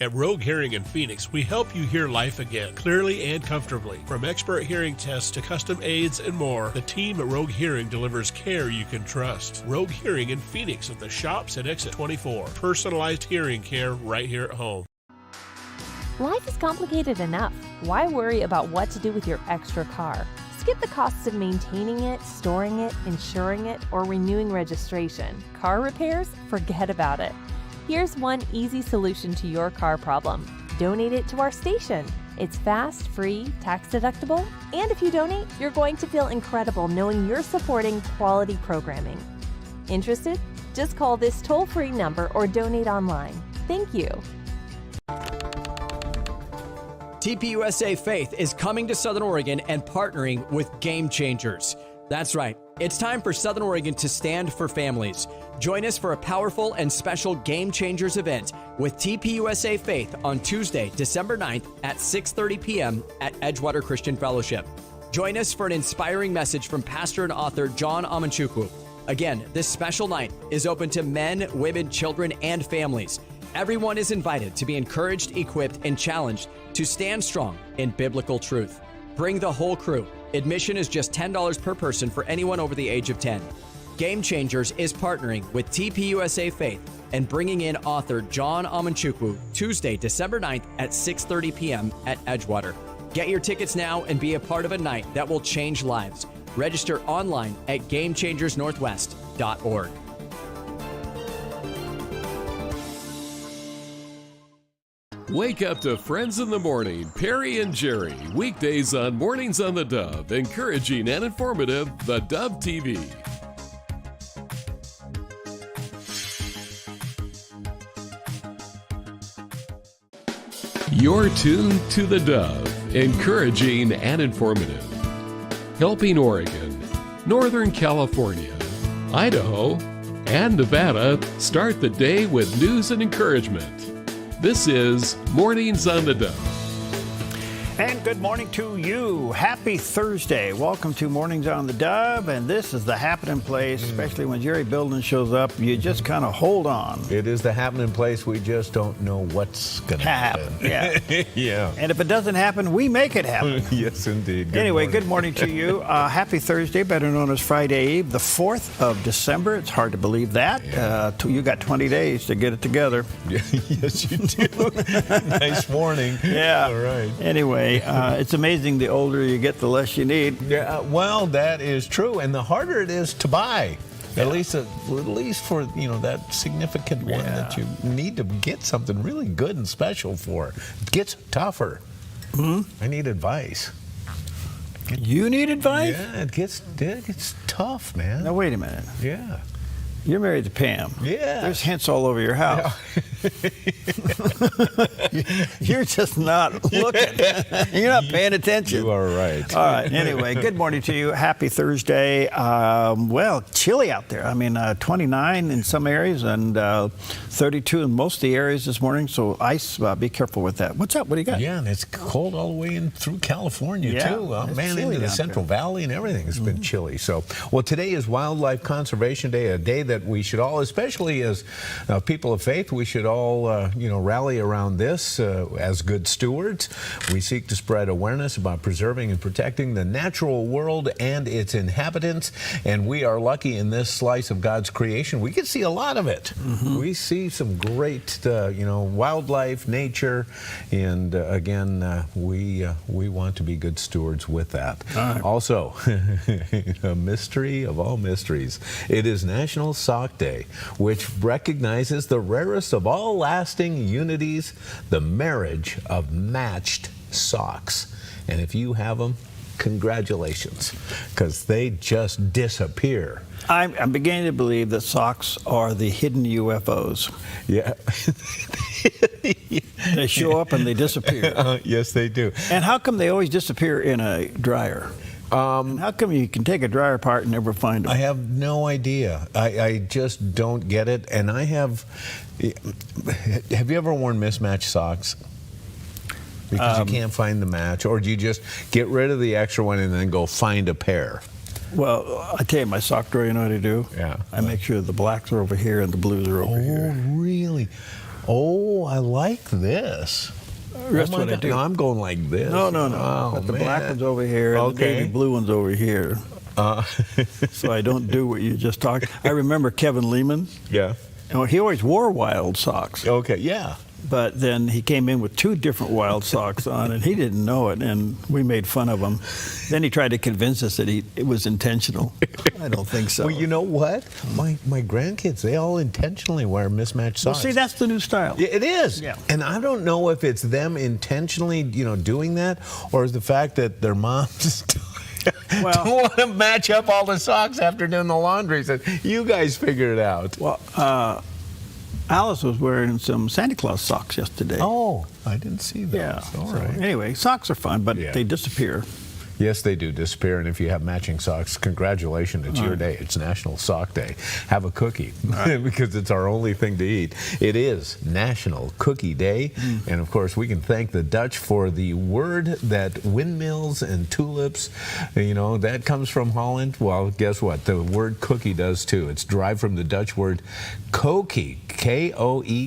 At Rogue Hearing in Phoenix, we help you hear life again, clearly and comfortably. From expert hearing tests to custom aids and more, the team at Rogue Hearing delivers care you can trust. Rogue Hearing in Phoenix at the shops at Exit 24. Personalized hearing care right here at home. Life is complicated enough. Why worry about what to do with your extra car? Skip the costs of maintaining it, storing it, insuring it, or renewing registration. Car repairs? Forget about it. Here's one easy solution to your car problem. Donate it to our station. It's fast, free, tax deductible, and if you donate, you're going to feel incredible knowing you're supporting quality programming. Interested? Just call this toll-free number or donate online. Thank you. TPUSA Faith is coming to Southern Oregon and partnering with Game Changers. That's right. It's time for Southern Oregon to stand for families. Join us for a powerful and special Game Changers event with TPUSA Faith on Tuesday, December 9th at 6:30 p.m. at Edgewater Christian Fellowship. Join us for an inspiring message from pastor and author John Amanchukwu. Again, this special night is open to men, women, children, and families. Everyone is invited to be encouraged, equipped, and challenged to stand strong in biblical truth. Bring the whole crew. Admission is just $10 per person for anyone over the age of 10. Game Changers is partnering with TPUSA Faith and bringing in author John Amanchukwu Tuesday, December 9th at 6:30 p.m. at Edgewater. Get your tickets now and be a part of a night that will change lives. Register online at GameChangersNorthwest.org. Wake up to Friends in the Morning, Perry and Jerry, weekdays on Mornings on the Dove, encouraging and informative, the Dove TV. You're tuned to the Dove, encouraging and informative. Helping Oregon, Northern California, Idaho, and Nevada start the day with news and encouragement. This is Mornings on the Dove. And good morning to you. Happy Thursday. Welcome to Mornings on the Dove. And this is the happening place, especially when Jerry Bilden shows up. You just kind of hold on. It is the happening place. We just don't know what's going to happen. Yeah. Yeah. And if it doesn't happen, we make it happen. Yes, indeed. Good morning to you. Happy Thursday, better known as Friday Eve, the 4th of December. It's hard to believe that. Yeah. You got 20 days to get it together. Yes, you do. Nice morning. Yeah. All right. Anyway, it's amazing the older you get, the less you need. Yeah, well, that is true. And the harder it is to buy. Yeah. At least for, that significant one that you need to get something really good and special for. It gets tougher. I need advice. You need advice? Yeah, it gets tough, man. Now, wait a minute. Yeah. You're married to Pam. Yeah. There's hints all over your house. You're just not looking. You're not paying attention. You are right. All right. Anyway, good morning to you. Happy Thursday. Chilly out there. 29 in some areas and 32 in most of the areas this morning. So ice, be careful with that. What's up? What do you got? Yeah, and it's cold all the way in through California, too. Into the Central Valley and everything. It's been chilly. So, today is Wildlife Conservation Day, a day that we should all, especially as people of faith, we should all, rally around this as good stewards. We seek to spread awareness about preserving and protecting the natural world and its inhabitants. And we are lucky in this slice of God's creation. We can see a lot of it. We see some great, wildlife, nature, and again, we want to be good stewards with that. Right. Also, a mystery of all mysteries. It is National Sock Day, which recognizes the rarest of all lasting unities, the marriage of matched socks. And if you have them, congratulations, because they just disappear. I'm beginning to believe that socks are the hidden UFOs. Yeah. They show up and they disappear. Yes, they do. And how come they always disappear in a dryer? And how come you can take a dryer apart and never find them? I have no idea. I just don't get it. And have you ever worn mismatched socks? Because you can't find the match, or do you just get rid of the extra one and then go find a pair? Well, I tell you, my sock drawer, you know what I do? Yeah. I make sure the blacks are over here and the blues are over here. Oh, really? Oh, I like this. That's what I do. No, I'm going like this. No. Oh, but the black one's over here and the navy blue one's over here. So I don't do what you just talked. I remember Kevin Lehman. Yeah. He always wore wild socks. Okay, yeah. But then he came in with 2 different wild socks on, and he didn't know it, and we made fun of him. Then he tried to convince us that it was intentional. I don't think so. Well, you know what? My grandkids, they all intentionally wear mismatched socks. Well, see, that's the new style. It is. Yeah. And I don't know if it's them intentionally, doing that, or is the fact that their moms don't want to match up all the socks after doing the laundry. Said, you guys figure it out. Well, Alice was wearing some Santa Claus socks yesterday. Oh, I didn't see those. Yeah. All So right. anyway, socks are fun, but they disappear. Yes, they do disappear, and if you have matching socks, congratulations, it's your day. It's National Sock Day. Have a cookie, because it's our only thing to eat. It is National Cookie Day, and of course, we can thank the Dutch for the word that windmills and tulips, that comes from Holland. Well, guess what? The word cookie does too. It's derived from the Dutch word koekie, Koekie,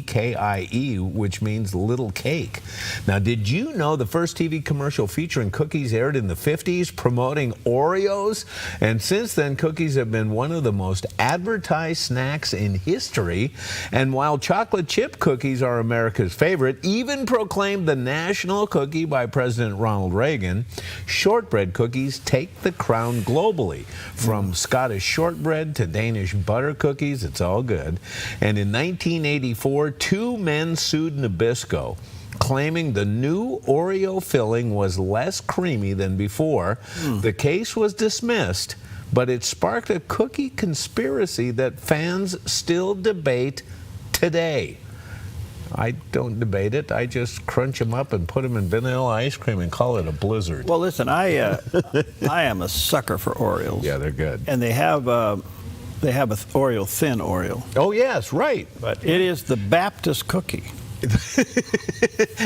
which means little cake. Now, did you know the first TV commercial featuring cookies aired in the 50s promoting Oreos? And since then, cookies have been one of the most advertised snacks in history. And while chocolate chip cookies are America's favorite, even proclaimed the national cookie by President Ronald Reagan, shortbread cookies take the crown globally. From Scottish shortbread to Danish butter cookies, it's all good. And in 1984, 2 men sued Nabisco, claiming the new Oreo filling was less creamy than before. The case was dismissed, but it sparked a cookie conspiracy that fans still debate today. I don't debate it. I just crunch them up and put them in vanilla ice cream and call it a blizzard. Well, listen, I am a sucker for Oreos. Yeah, they're good. And they have a Oreo thin Oreo. Oh yes, right. But it is the Baptist cookie.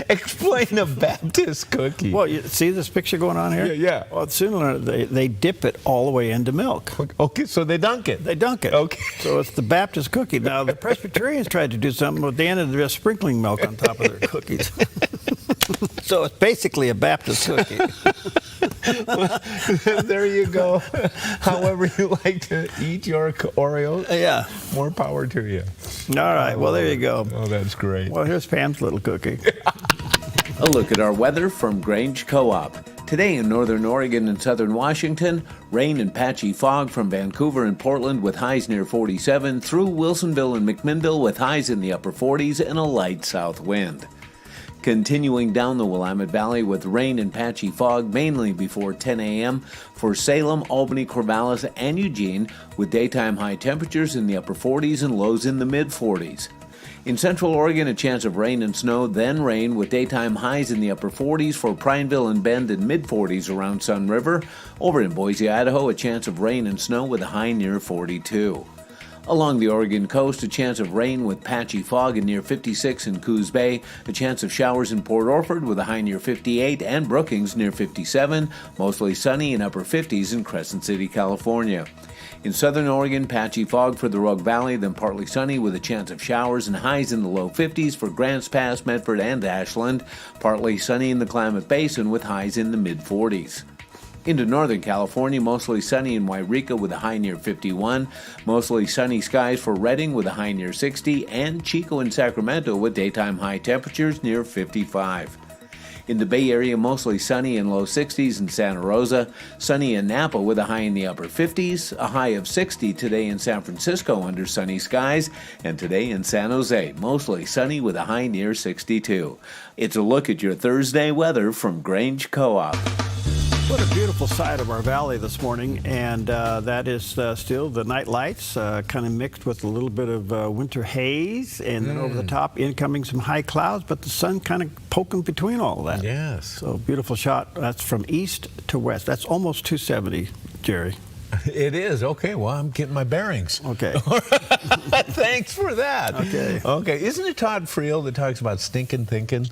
Explain a Baptist cookie. Well, you see this picture going on here? Yeah. Well, sooner they dip it all the way into milk. Okay, so they dunk it. They dunk it. Okay. So it's the Baptist cookie. Now, the Presbyterians tried to do something, but they ended up just sprinkling milk on top of their cookies. So it's basically a Baptist cookie. Well, there you go. However you like to eat your Oreos. Yeah. More power to you. All right. Well, there you go. Oh, that's great. Well, here's Pam's little cookie. A look at our weather from Grange Co-op. Today in northern Oregon and southern Washington, rain and patchy fog from Vancouver and Portland with highs near 47 through Wilsonville and McMinnville with highs in the upper 40s and a light south wind. Continuing down the Willamette Valley with rain and patchy fog mainly before 10 a.m. for Salem, Albany, Corvallis, and Eugene with daytime high temperatures in the upper 40s and lows in the mid 40s. In central Oregon, a chance of rain and snow, then rain with daytime highs in the upper 40s for Prineville and Bend and mid 40s around Sun River. Over in Boise, Idaho, a chance of rain and snow with a high near 42. Along the Oregon coast, a chance of rain with patchy fog in near 56 in Coos Bay, a chance of showers in Port Orford with a high near 58, and Brookings near 57, mostly sunny in upper 50s in Crescent City, California. In southern Oregon, patchy fog for the Rogue Valley, then partly sunny with a chance of showers and highs in the low 50s for Grants Pass, Medford, and Ashland, partly sunny in the Klamath Basin with highs in the mid 40s. Into northern California, mostly sunny in Wairika with a high near 51, mostly sunny skies for Redding with a high near 60, and Chico and Sacramento with daytime high temperatures near 55. In the Bay Area, mostly sunny in low 60s in Santa Rosa, sunny in Napa with a high in the upper 50s, a high of 60 today in San Francisco under sunny skies, and today in San Jose, mostly sunny with a high near 62. It's a look at your Thursday weather from Grange Co-op. What a beautiful side of our valley this morning, and that is still the night lights, kind of mixed with a little bit of winter haze, and then over the top, incoming some high clouds, but the sun kind of poking between all that. Yes. So beautiful shot. That's from east to west. That's almost 270, Jerry. It is. Okay, well, I'm getting my bearings. Okay. Thanks for that. Okay. Okay, isn't it Todd Friel that talks about stinking thinking?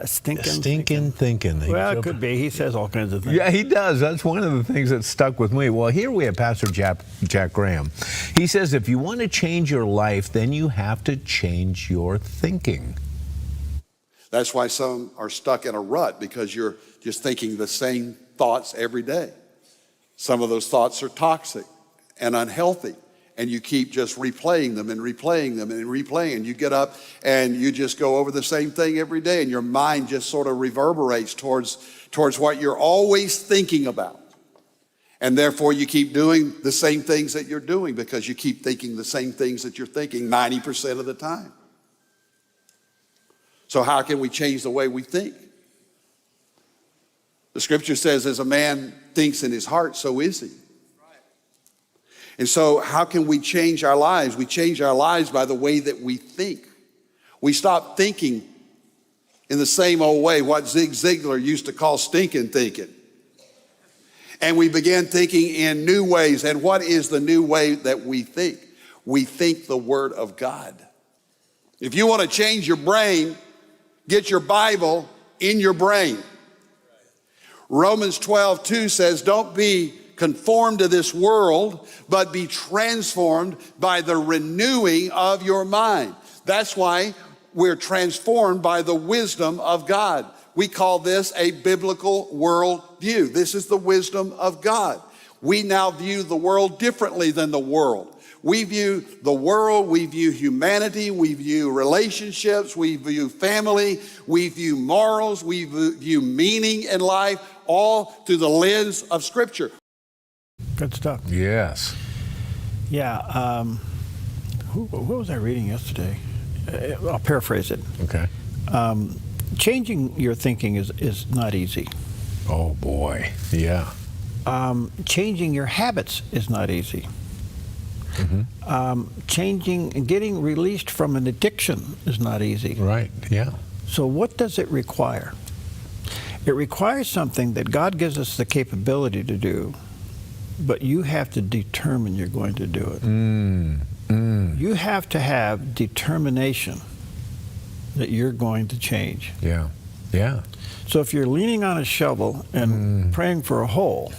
Stinking thinking. Well, it could be. He says all kinds of things. Yeah, he does. That's one of the things that stuck with me. Well, here we have Pastor Jack Graham. He says if you want to change your life, then you have to change your thinking. That's why some are stuck in a rut, because you're just thinking the same thoughts every day. Some of those thoughts are toxic and unhealthy, and you keep just replaying them and replaying them and replaying. You get up and you just go over the same thing every day, and your mind just sort of reverberates towards what you're always thinking about. And therefore you keep doing the same things that you're doing, because you keep thinking the same things that you're thinking 90% of the time. So how can we change the way we think? The scripture says, as a man thinks in his heart, so is he. And so how can we change our lives? We change our lives by the way that we think. We stop thinking in the same old way, what Zig Ziglar used to call stinking thinking. And we began thinking in new ways. And what is the new way that we think? We think the Word of God. If you want to change your brain, get your Bible in your brain. Romans 12:2 says, don't be conformed to this world, but be transformed by the renewing of your mind. That's why we're transformed by the wisdom of God. We call this a biblical worldview. This is the wisdom of God. We now view the world differently than the world. We view the world, we view humanity, we view relationships, we view family, we view morals, we view meaning in life, all through the lens of Scripture. Good stuff. Yes. Yeah. What was I reading yesterday? I'll paraphrase it. Okay. Changing your thinking is not easy. Oh, boy. Yeah. Changing your habits is not easy. Mm-hmm. Getting released from an addiction is not easy. Right, yeah. So what does it require? It requires something that God gives us the capability to do, but you have to determine you're going to do it. You have to have determination that you're going to change. Yeah, yeah. So if you're leaning on a shovel and praying for a hole,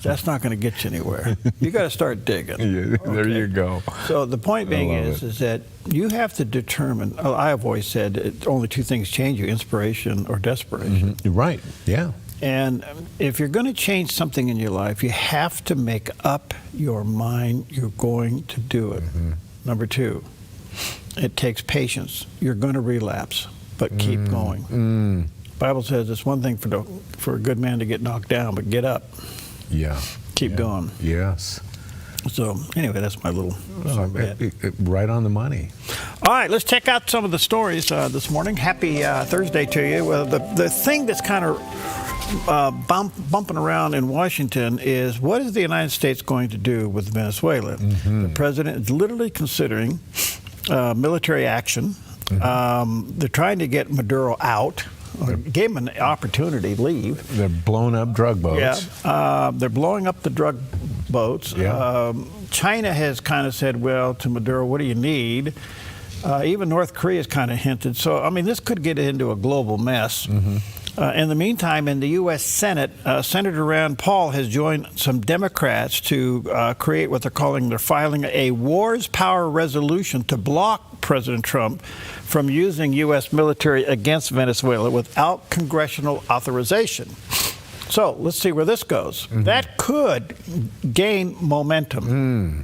that's not going to get you anywhere. You got to start digging. Yeah, there you go. So the point being is that you have to determine. I've always said only two things change you: inspiration or desperation. Right. Yeah. And if you're going to change something in your life, you have to make up your mind you're going to do it. Number two, it takes patience. You're going to relapse, but keep going. Bible says it's one thing for a good man to get knocked down, but get up. Yeah. Keep going. Yes. So anyway, that's my little right on the money. All right, let's check out some of the stories this morning. Happy Thursday to you. Well, the thing that's kind of bumping around in Washington is, what is the United States going to do with Venezuela? The president is literally considering military action. They're trying to get Maduro out. Gave him an opportunity to leave. They're blowing up drug boats. Yeah, they're blowing up the drug boats. Yeah. China has kind of said, well, to Maduro, what do you need? Even North Korea has kind of hinted. So, I mean, this could get into a global mess. In the meantime, in the U.S. Senate, Senator Rand Paul has joined some Democrats to create what they're filing a wars power resolution to block President Trump from using U.S. military against Venezuela without congressional authorization. So let's see where this goes. That could gain momentum.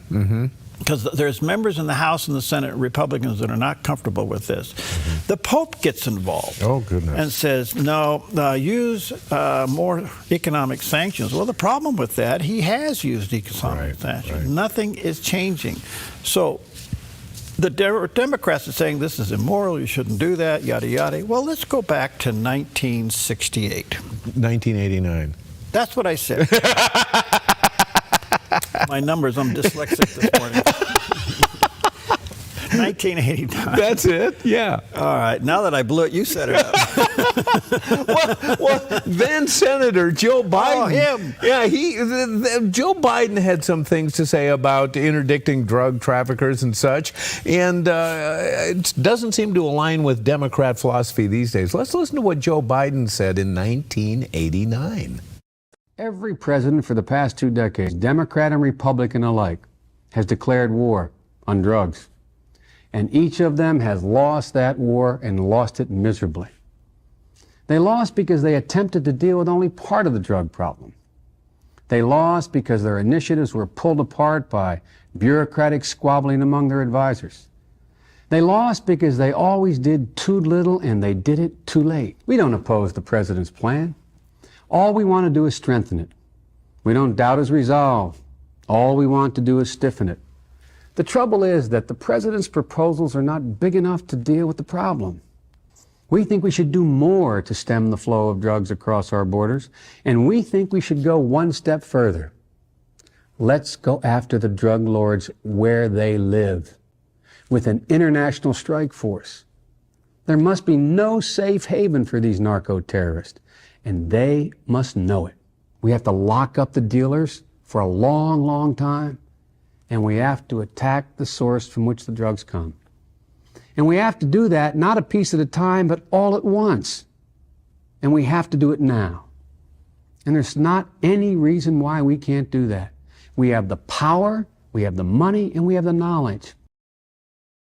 Because there's members in the House and the Senate, Republicans, that are not comfortable with this. The Pope gets involved. Oh, goodness. And says, no, use more economic sanctions. Well, the problem with that, he has used economic sanctions. Nothing is changing. So the Democrats are saying this is immoral, you shouldn't do that, yada, yada. Well, let's go back to 1968. 1989. That's what I said. My numbers, I'm dyslexic this morning. 1989. That's it? Yeah. All right. Now that I blew it, you set it up. well, then Senator Joe Biden. Oh, him. Yeah, Joe Biden had some things to say about interdicting drug traffickers and such, and it doesn't seem to align with Democrat philosophy these days. Let's listen to what Joe Biden said in 1989. Every president for the past 2 decades, Democrat and Republican alike, has declared war on drugs. And each of them has lost that war and lost it miserably. They lost because they attempted to deal with only part of the drug problem. They lost because their initiatives were pulled apart by bureaucratic squabbling among their advisors. They lost because they always did too little and they did it too late. We don't oppose the president's plan. All we want to do is strengthen it. We don't doubt his resolve. All we want to do is stiffen it. The trouble is that the president's proposals are not big enough to deal with the problem. We think we should do more to stem the flow of drugs across our borders, and we think we should go one step further. Let's go after the drug lords where they live, with an international strike force. There must be no safe haven for these narco-terrorists, and they must know it. We have to lock up the dealers for a long, long time, and we have to attack the source from which the drugs come. And we have to do that not a piece at a time, but all at once. And we have to do it now. And there's not any reason why we can't do that. We have the power, we have the money, and we have the knowledge.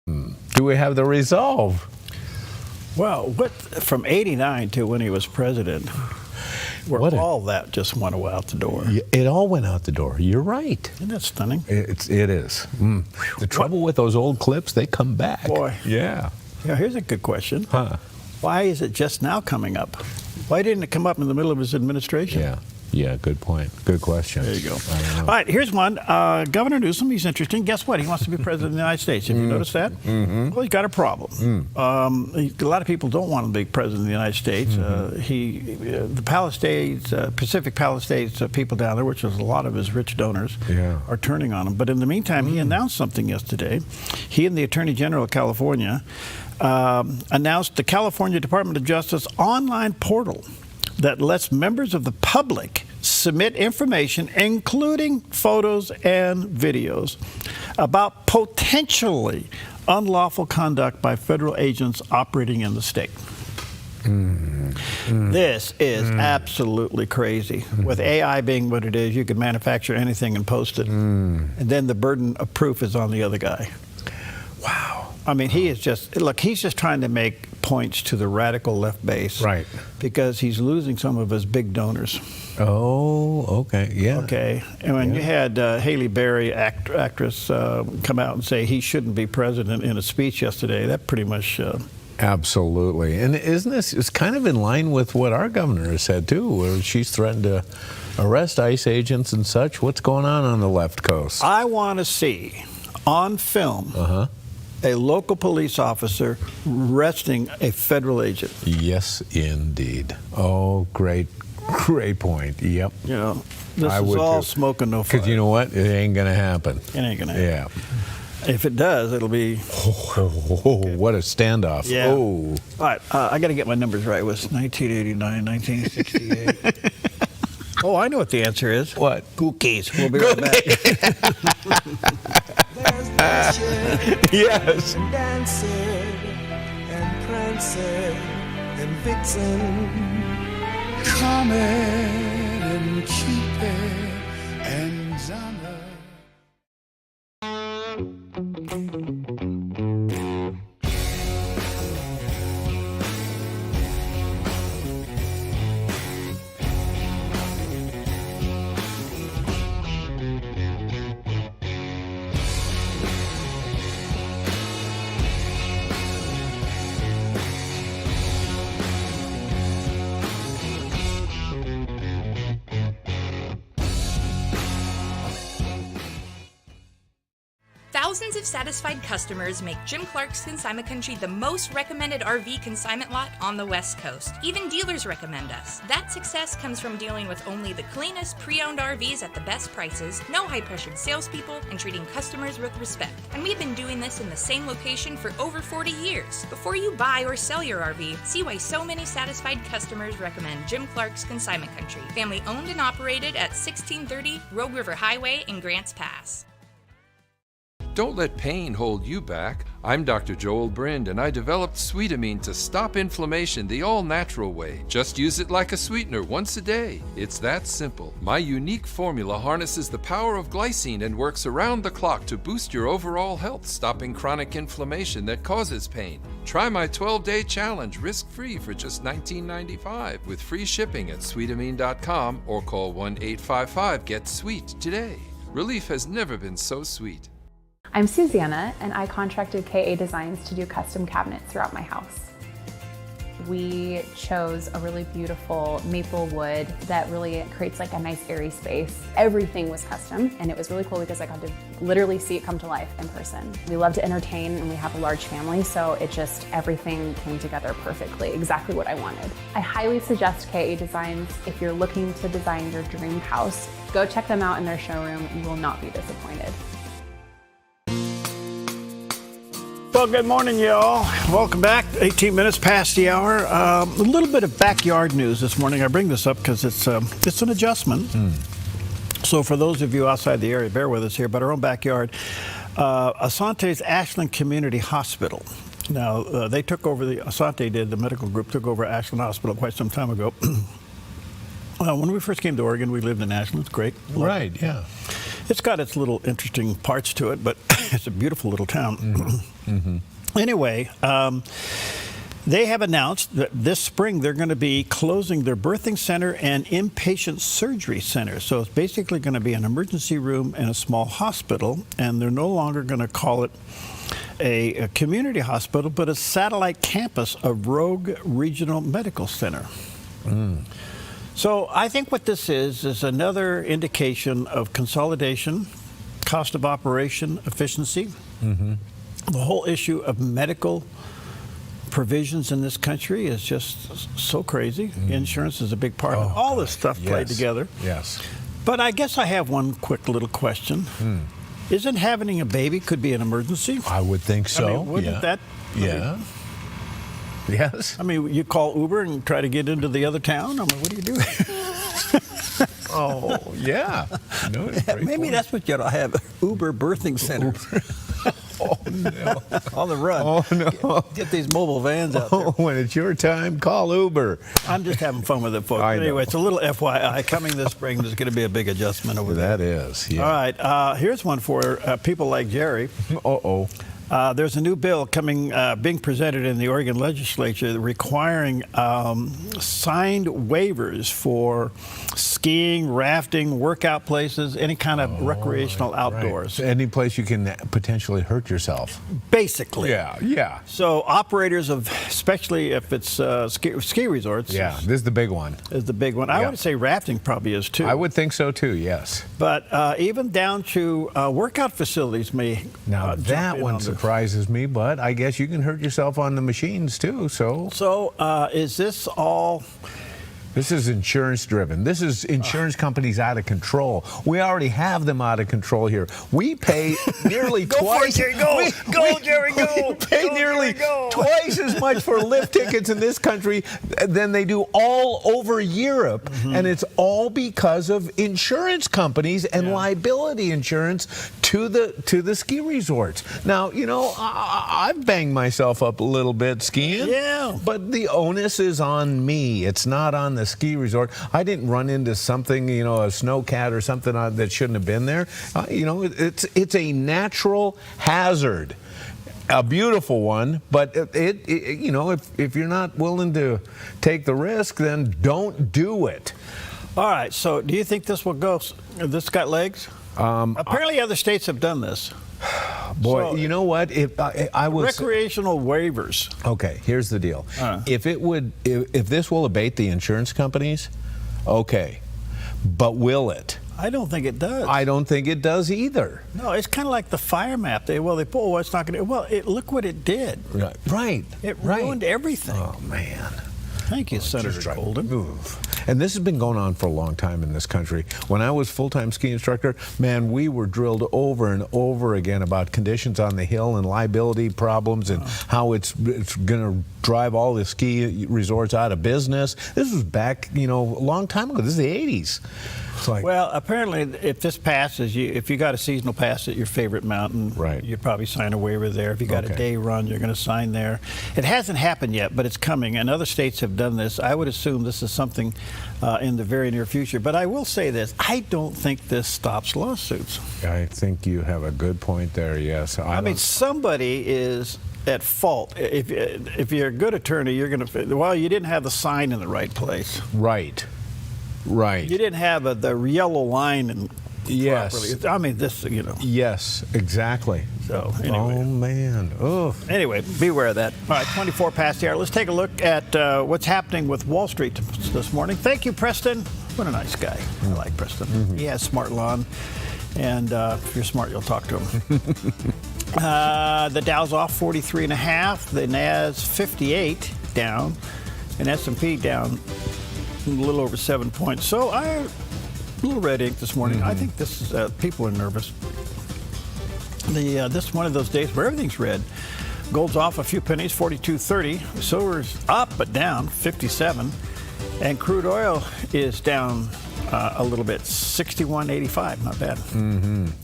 Do we have the resolve? Well, from '89 to when he was president, all that just went out the door. It all went out the door. You're right. Isn't that stunning? It is. The trouble with those old clips, they come back. Boy. Yeah. Yeah, here's a good question. Huh. Why is it just now coming up? Why didn't it come up in the middle of his administration? Yeah, good point. Good question. There you go. All right, here's one. Governor Newsom, he's interesting. Guess what? He wants to be president of the United States. Have you noticed that? Well, he's got a problem. A lot of people don't want him to be president of the United States. The Palisades, Pacific Palisades people down there, which is a lot of his rich donors, are turning on him. But in the meantime, he announced something yesterday. He and the Attorney General of California announced the California Department of Justice online portal that lets members of the public submit information, including photos and videos, about potentially unlawful conduct by federal agents operating in the state. This is absolutely crazy. With AI being what it is, you can manufacture anything and post it. And then the burden of proof is on the other guy. Wow. I mean, he's just trying to make points to the radical left base. Right. Because he's losing some of his big donors. Oh, okay. Yeah. Okay. And when you had Haley Berry, actress, come out and say he shouldn't be president in a speech yesterday, that pretty much... Absolutely. And isn't this, it's kind of in line with what our governor has said, too, where she's threatened to arrest ICE agents and such. What's going on the left coast? I want to see on film a local police officer arresting a federal agent. Yes, indeed. Oh, great point. Yep. You know, this is all smoke and no fire. Because you know what? It ain't going to happen. It ain't going to happen. Yeah. If it does, it'll be... What a standoff. Yeah. Oh. All right, I got to get my numbers right. It was 1989, 1968. Oh, I know what the answer is. What? Cookies. We'll be right back. Yes. And dancing and prancing and vixen, Comet and Cupid and Donner. Thousands of satisfied customers make Jim Clark's Consignment Country the most recommended RV consignment lot on the West Coast. Even dealers recommend us. That success comes from dealing with only the cleanest pre-owned RVs at the best prices, no high-pressured salespeople, and treating customers with respect. And we've been doing this in the same location for over 40 years. Before you buy or sell your RV, see why so many satisfied customers recommend Jim Clark's Consignment Country. Family owned and operated at 1630 Rogue River Highway in Grants Pass. Don't let pain hold you back. I'm Dr. Joel Brind, and I developed Sweetamine to stop inflammation the all-natural way. Just use it like a sweetener once a day. It's that simple. My unique formula harnesses the power of glycine and works around the clock to boost your overall health, stopping chronic inflammation that causes pain. Try my 12-day challenge risk-free for just $19.95 with free shipping at sweetamine.com or call 1-855-GET-SWEET today. Relief has never been so sweet. I'm Susanna, and I contracted KA Designs to do custom cabinets throughout my house. We chose a really beautiful maple wood that really creates like a nice airy space. Everything was custom, and it was really cool because I got to literally see it come to life in person. We love to entertain and we have a large family, so everything came together perfectly, exactly what I wanted. I highly suggest KA Designs if you're looking to design your dream house. Go check them out in their showroom. You will not be disappointed. Well, good morning, y'all. Welcome back. 18 minutes past the hour. A little bit of backyard news this morning. I bring this up because it's an adjustment. So for those of you outside the area, bear with us here, but our own backyard, Asante's Ashland Community Hospital. Now, they took over, Asante did, the medical group took over Ashland Hospital quite some time ago. When we first came to Oregon, we lived in Ashland. It's great. Right, yeah. It's got its little interesting parts to it, but it's a beautiful little town. Anyway, they have announced that this spring they're going to be closing their birthing center and inpatient surgery center. So it's basically going to be an emergency room and a small hospital, and they're no longer going to call it a community hospital, but a satellite campus of Rogue Regional Medical Center. So I think what this is another indication of consolidation, cost of operation, efficiency. The whole issue of medical provisions in this country is just so crazy. Insurance is a big part of all this stuff played together. Yes. But I guess I have one quick little question. Isn't having a baby could be an emergency? I would think so. I mean, wouldn't that? Yes. I mean, you call Uber and try to get into the other town? I mean, what do you do? Yeah. No, maybe point. that's what you ought to have, Uber birthing center. No. On the run. Oh, no. Get these mobile vans out there. When it's your time, call Uber. I'm just having fun with it, folks. I Anyway, know. it's a little FYI. Coming this spring, there's going to be a big adjustment over there. That is, yeah. All right. Here's one for people like Jerry. There's a new bill being presented in the Oregon legislature requiring signed waivers for skiing, rafting, workout places, any kind of recreational outdoors. Right. Any place you can potentially hurt yourself. Basically. Yeah. So operators of, especially if it's ski resorts. Yeah, this is the big one. Is the big one. I would say rafting probably is too. I would think so too, yes. But even down to workout facilities may. Now that one surprises me, but I guess you can hurt yourself on the machines too. So is this all? This is insurance driven. This is insurance companies out of control. We already have them out of control here. We pay nearly twice. Jerry, go! Jerry, go! We pay nearly twice as much for lift tickets in this country than they do all over Europe, and it's all because of insurance companies and liability insurance to the ski resorts. Now, you know, I've banged myself up a little bit skiing. Yeah. But the onus is on me. It's not on the ski resort. I didn't run into something, you know, a snowcat or something that shouldn't have been there. You know, it's a natural hazard. A beautiful one, but it you know, if you're not willing to take the risk, then don't do it. All right. So, do you think this will go? This got legs? Apparently, other states have done this. Boy, you know what? If I was recreational waivers. Okay, here's the deal. If this will abate the insurance companies, okay, but will it? I don't think it does. I don't think it does either. No, it's kind of like the fire map. It's not going to. Well, look what it did. Right. It ruined everything. Oh man. Thank you, Senator Golden. And this has been going on for a long time in this country. When I was full-time ski instructor, man, we were drilled over and over again about conditions on the hill and liability problems and how it's going to drive all the ski resorts out of business. This was back, you know, a long time ago. This is the 80s. Well, apparently, if this passes, if you got a seasonal pass at your favorite mountain, you'd probably sign a waiver there. If you got a day run, you're going to sign there. It hasn't happened yet, but it's coming, and other states have done this. I would assume this is something in the very near future. But I will say this: I don't think this stops lawsuits. I think you have a good point there. Yes, I mean, somebody is at fault. If you're a good attorney, you're going to. Well, you didn't have the sign in the right place. Right. You didn't have the yellow line properly. I mean, this, you know. Yes, exactly. So, anyway. Oh, man. Oh. Anyway, beware of that. All right, 24 past the hour. Let's take a look at what's happening with Wall Street this morning. Thank you, Preston. What a nice guy. I like Preston. He has smart lawn. And if you're smart, you'll talk to them. The Dow's off 43.5. The Nas 58 down. And S&P down a little over 7 points. So a little red ink this morning. I think this is, people are nervous. This is one of those days where everything's red. Gold's off a few pennies, 42.30. Silver's up but down, 57. And crude oil is down a little bit, 61.85. Not bad.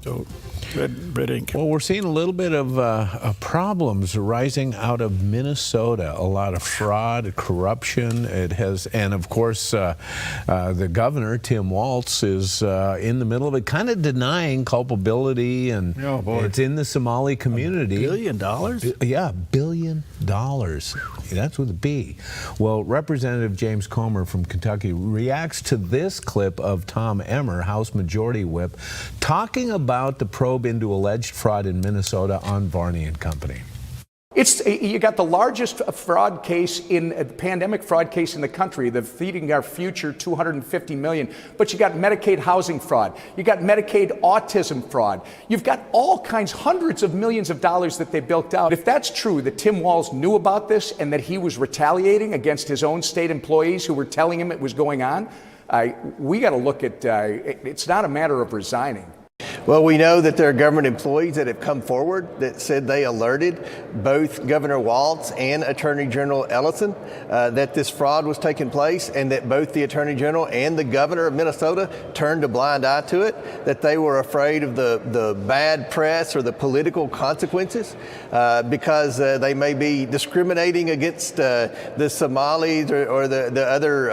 So red ink. Well, we're seeing a little bit of problems arising out of Minnesota. A lot of fraud, corruption. It has, and of course, the governor, Tim Walz, is in the middle of it, kind of denying culpability, and it's in the Somali community. $1 billion? Yeah, $1 billion. That's with a B. Well, Representative James Comer from Kentucky reacts to this clip of Tom Emmer, House Majority Whip, talking about the probe into alleged fraud in Minnesota on Varney and Company. You got the largest fraud case pandemic fraud case in the country, the Feeding Our Future, $250 million. But you got Medicaid housing fraud. You got Medicaid autism fraud. You've got all kinds, hundreds of millions of dollars that they built out. If that's true, that Tim Walz knew about this and that he was retaliating against his own state employees who were telling him it was going on, we got to look at, it's not a matter of resigning. Well, we know that there are government employees that have come forward that said they alerted both Governor Walz and Attorney General Ellison that this fraud was taking place, and that both the Attorney General and the Governor of Minnesota turned a blind eye to it, that they were afraid of the bad press or the political consequences because they may be discriminating against the Somalis or the other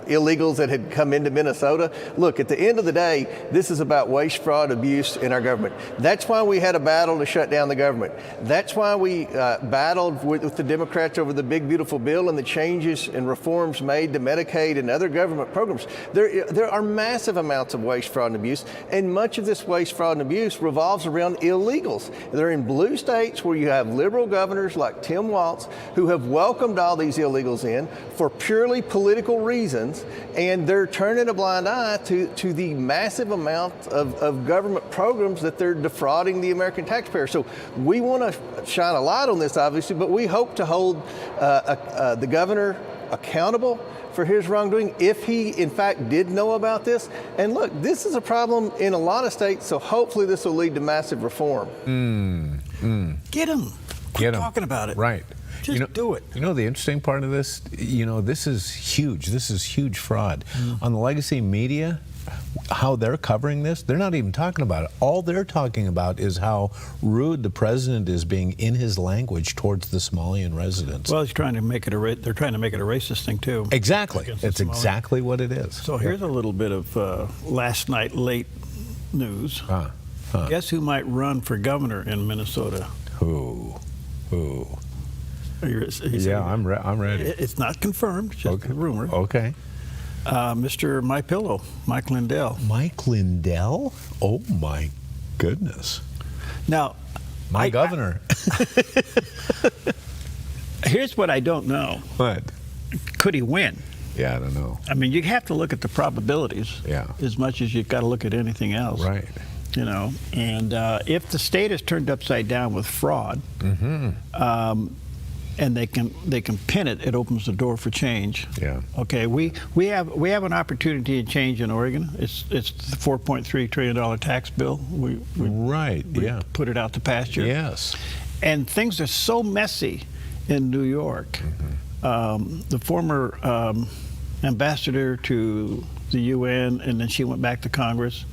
illegals that had come into Minnesota. Look, at the end of the day, this is about waste, fraud, abuse in our government. That's why we had a battle to shut down the government. That's why we battled with the Democrats over the big, beautiful bill and the changes and reforms made to Medicaid and other government programs. There are massive amounts of waste, fraud, and abuse, and much of this waste, fraud, and abuse revolves around illegals. They're in blue states where you have liberal governors like Tim Walz who have welcomed all these illegals in for purely political reasons, and they're turning a blind eye to the massive amount of government programs that they're defrauding the American taxpayer. So we want to shine a light on this, obviously, but we hope to hold the governor accountable for his wrongdoing if he, in fact, did know about this. And look, this is a problem in a lot of states, so hopefully this will lead to massive reform. Get him. Quit talking about it. Right. Just do it. You know the interesting part of this? This is huge. This is huge fraud. On the legacy media, how they're covering this, they're not even talking about it. All they're talking about is how rude the president is being in his language towards the Somalian residents. Well, they're trying to make it a racist thing too. Exactly. It's exactly what it is. So here's a little bit of last night late news. Guess who might run for governor in Minnesota? Who? I'm ready. It's not confirmed, just a rumor. Okay. Mr. My Pillow, Mike Lindell. Mike Lindell? Oh my goodness. Now, my governor. Here's what I don't know. What? Could he win? Yeah, I don't know. I mean, you have to look at the probabilities as much as you've got to look at anything else. Right. And if the state is turned upside down with fraud, and they can pin it, it opens the door for change. Yeah. Okay. We have an opportunity to change in Oregon. It's the $4.3 trillion tax bill. We put it out to pasture. Yes. And things are so messy in New York. The former ambassador to the UN, and then she went back to Congress.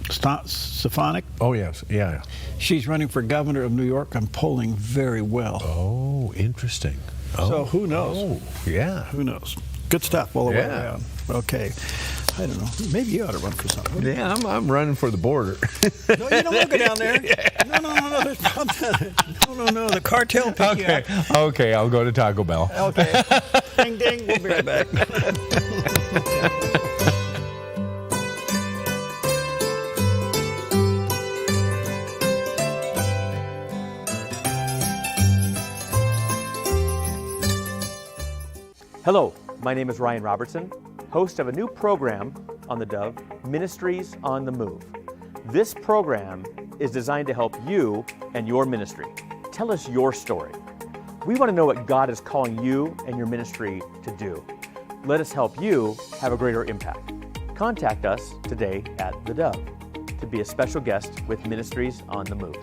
Stefanik. Oh, yes. Yeah. She's running for governor of New York and polling very well. Oh, interesting. So who knows? Oh, yeah. Who knows? Good stuff all the way around. Okay. I don't know. Maybe you ought to run for something. Yeah, I'm running for the border. No, you don't want to go down there. No. There's problems. No. The cartel pick you up. Okay, I'll go to Taco Bell. Okay. Ding, ding. We'll be right back. Hello, my name is Ryan Robertson, host of a new program on the Dove, Ministries on the Move. This program is designed to help you and your ministry. Tell us your story. We want to know what God is calling you and your ministry to do. Let us help you have a greater impact. Contact us today at theDove to be a special guest with Ministries on the Move.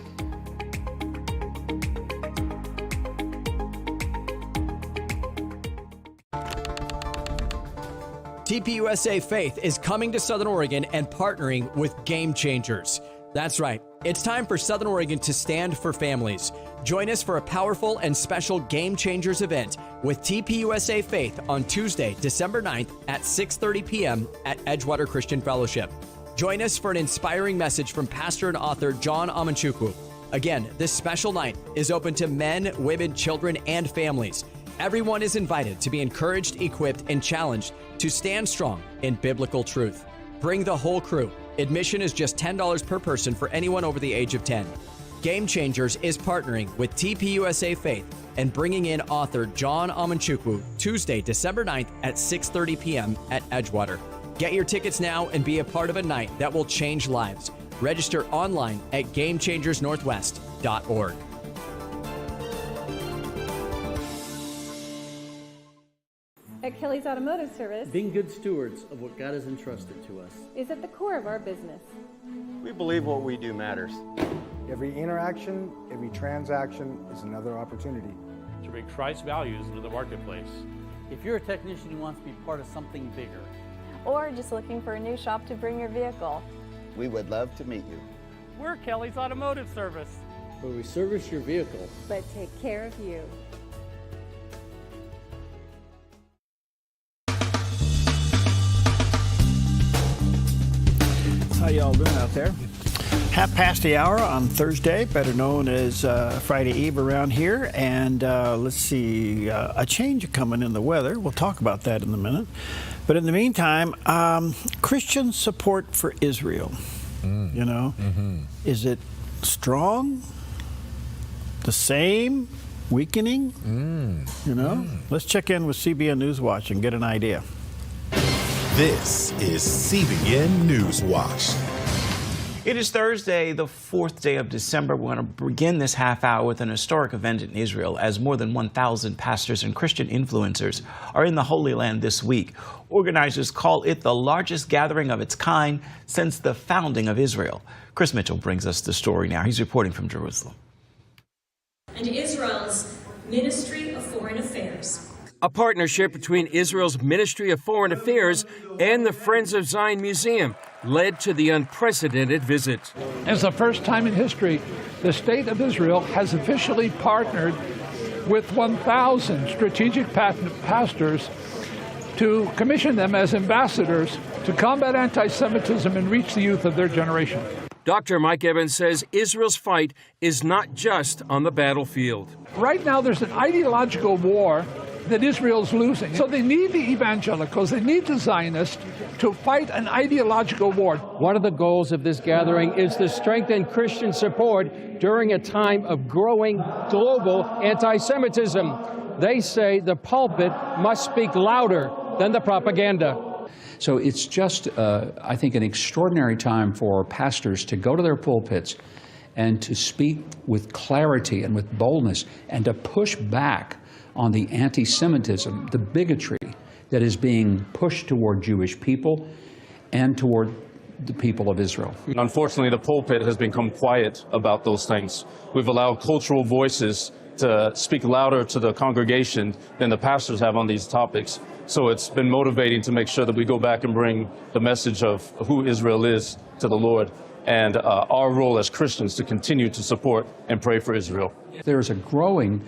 TPUSA Faith is coming to Southern Oregon and partnering with Game Changers. That's right. It's time for Southern Oregon to stand for families. Join us for a powerful and special Game Changers event with TPUSA Faith on Tuesday, December 9th at 6:30 p.m. at Edgewater Christian Fellowship. Join us for an inspiring message from pastor and author John Amanchukwu. Again, this special night is open to men, women, children, and families. Everyone is invited to be encouraged, equipped, and challenged to stand strong in biblical truth. Bring the whole crew. Admission is just $10 per person for anyone over the age of 10. Game Changers is partnering with TPUSA Faith and bringing in author John Amanchukwu Tuesday, December 9th at 6:30 p.m. at Edgewater. Get your tickets now and be a part of a night that will change lives. Register online at GameChangersNorthwest.org. At Kelly's Automotive Service, being good stewards of what God has entrusted to us is at the core of our business. We believe what we do matters. Every interaction, every transaction is another opportunity to bring Christ's values into the marketplace. If you're a technician who wants to be part of something bigger, or just looking for a new shop to bring your vehicle, we would love to meet you. We're Kelly's Automotive Service, where we service your vehicle, but take care of you. How y'all doing out there? 1:30 on Thursday, better known as Friday Eve around here. And let's see, a change coming in the weather. We'll talk about that in a minute. But in the meantime, Christian support for Israel. You know, is it strong? The same? Weakening? You know, let's check in with CBN Newswatch and get an idea. This is CBN Newswatch. It is Thursday, the 4th day of December. We're going to begin this half hour with an historic event in Israel as more than 1,000 pastors and Christian influencers are in the Holy Land this week. Organizers call it the largest gathering of its kind since the founding of Israel. Chris Mitchell brings us the story now. He's reporting from Jerusalem. And Israel's Ministry of Foreign Affairs. A partnership between Israel's Ministry of Foreign Affairs and the Friends of Zion Museum led to the unprecedented visit. It's the first time in history the State of Israel has officially partnered with 1,000 strategic pastors to commission them as ambassadors to combat anti-Semitism and reach the youth of their generation. Dr. Mike Evans says Israel's fight is not just on the battlefield. Right now there's an ideological war that Israel's losing. So they need the evangelicals, they need the Zionists to fight an ideological war. One of the goals of this gathering is to strengthen Christian support during a time of growing global anti-Semitism. They say the pulpit must speak louder than the propaganda. So it's just, I think, an extraordinary time for pastors to go to their pulpits and to speak with clarity and with boldness and to push back on the anti-Semitism, the bigotry that is being pushed toward Jewish people and toward the people of Israel. Unfortunately, the pulpit has become quiet about those things. We've allowed cultural voices to speak louder to the congregation than the pastors have on these topics. So it's been motivating to make sure that we go back and bring the message of who Israel is to the Lord and our role as Christians to continue to support and pray for Israel. There's a growing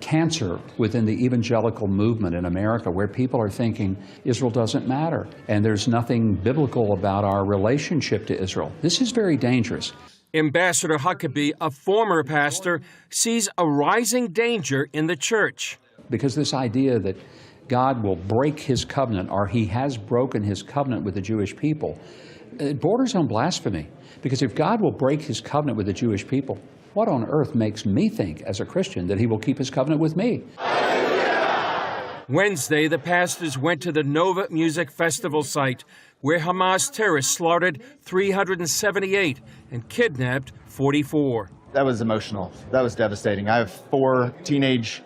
cancer within the evangelical movement in America where people are thinking Israel doesn't matter and there's nothing biblical about our relationship to Israel. This is very dangerous. Ambassador Huckabee, a former pastor, sees a rising danger in the church. Because this idea that God will break his covenant, or he has broken his covenant with the Jewish people, it borders on blasphemy. Because if God will break his covenant with the Jewish people, what on earth makes me think, as a Christian, that he will keep his covenant with me? Wednesday, the pastors went to the Nova Music Festival site where Hamas terrorists slaughtered 378 and kidnapped 44. That was emotional. That was devastating. I have 4 teenage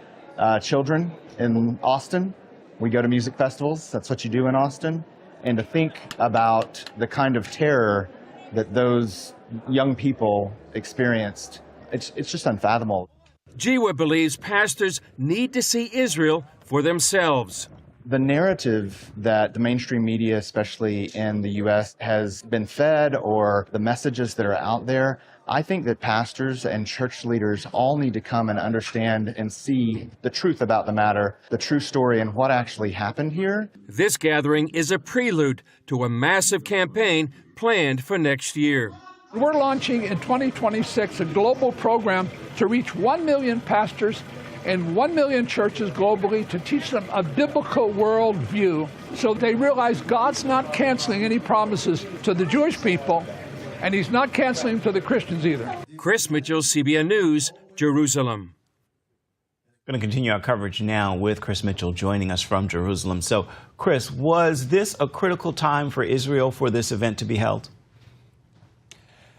children in Austin. We go to music festivals. That's what you do in Austin. And to think about the kind of terror that those young people experienced, it's just unfathomable. Jiwa believes pastors need to see Israel for themselves. The narrative that the mainstream media, especially in the U.S., has been fed, or the messages that are out there, I think that pastors and church leaders all need to come and understand and see the truth about the matter, the true story, and what actually happened here. This gathering is a prelude to a massive campaign planned for next year. We're launching in 2026 a global program to reach 1 million pastors and 1 million churches globally to teach them a biblical worldview so they realize God's not canceling any promises to the Jewish people, and He's not canceling to the Christians either. Chris Mitchell, CBN News, Jerusalem. Going to continue our coverage now with Chris Mitchell joining us from Jerusalem. So, Chris, was this a critical time for Israel for this event to be held?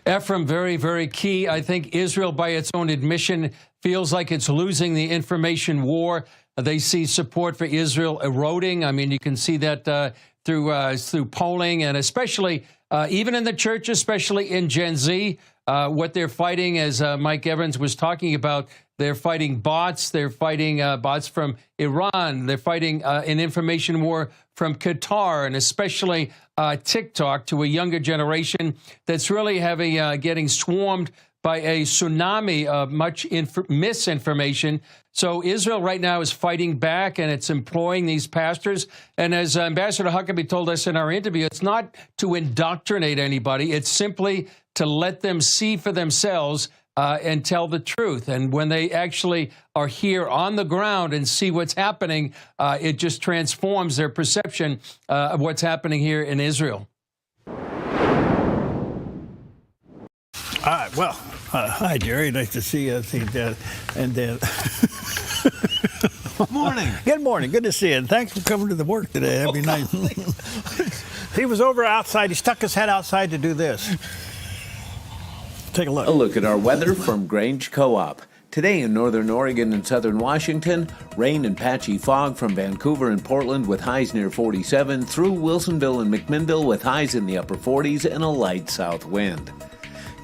Ephraim, very, very key. I think Israel, by its own admission, feels like it's losing the information war. They see support for Israel eroding. I mean, you can see that through polling, and especially even in the church, especially in Gen Z, what they're fighting, as Mike Evans was talking about, they're fighting bots. They're fighting bots from Iran. They're fighting an information war from Qatar, and especially TikTok, to a younger generation that's really getting swarmed by a tsunami of much misinformation. So Israel right now is fighting back, and it's employing these pastors. And as Ambassador Huckabee told us in our interview, it's not to indoctrinate anybody. It's simply to let them see for themselves and tell the truth. And when they actually are here on the ground and see what's happening, it just transforms their perception of what's happening here in Israel. Well, hi, Jerry. Nice to see you. Morning. Good morning. Good to see you. And thanks for coming to the work today. That'd be nice. He was over outside. He stuck his head outside to do this. Take a look. A look at our weather from Grange Co-op. Today in northern Oregon and southern Washington, rain and patchy fog from Vancouver and Portland with highs near 47, through Wilsonville and McMinnville with highs in the upper 40s and a light south wind.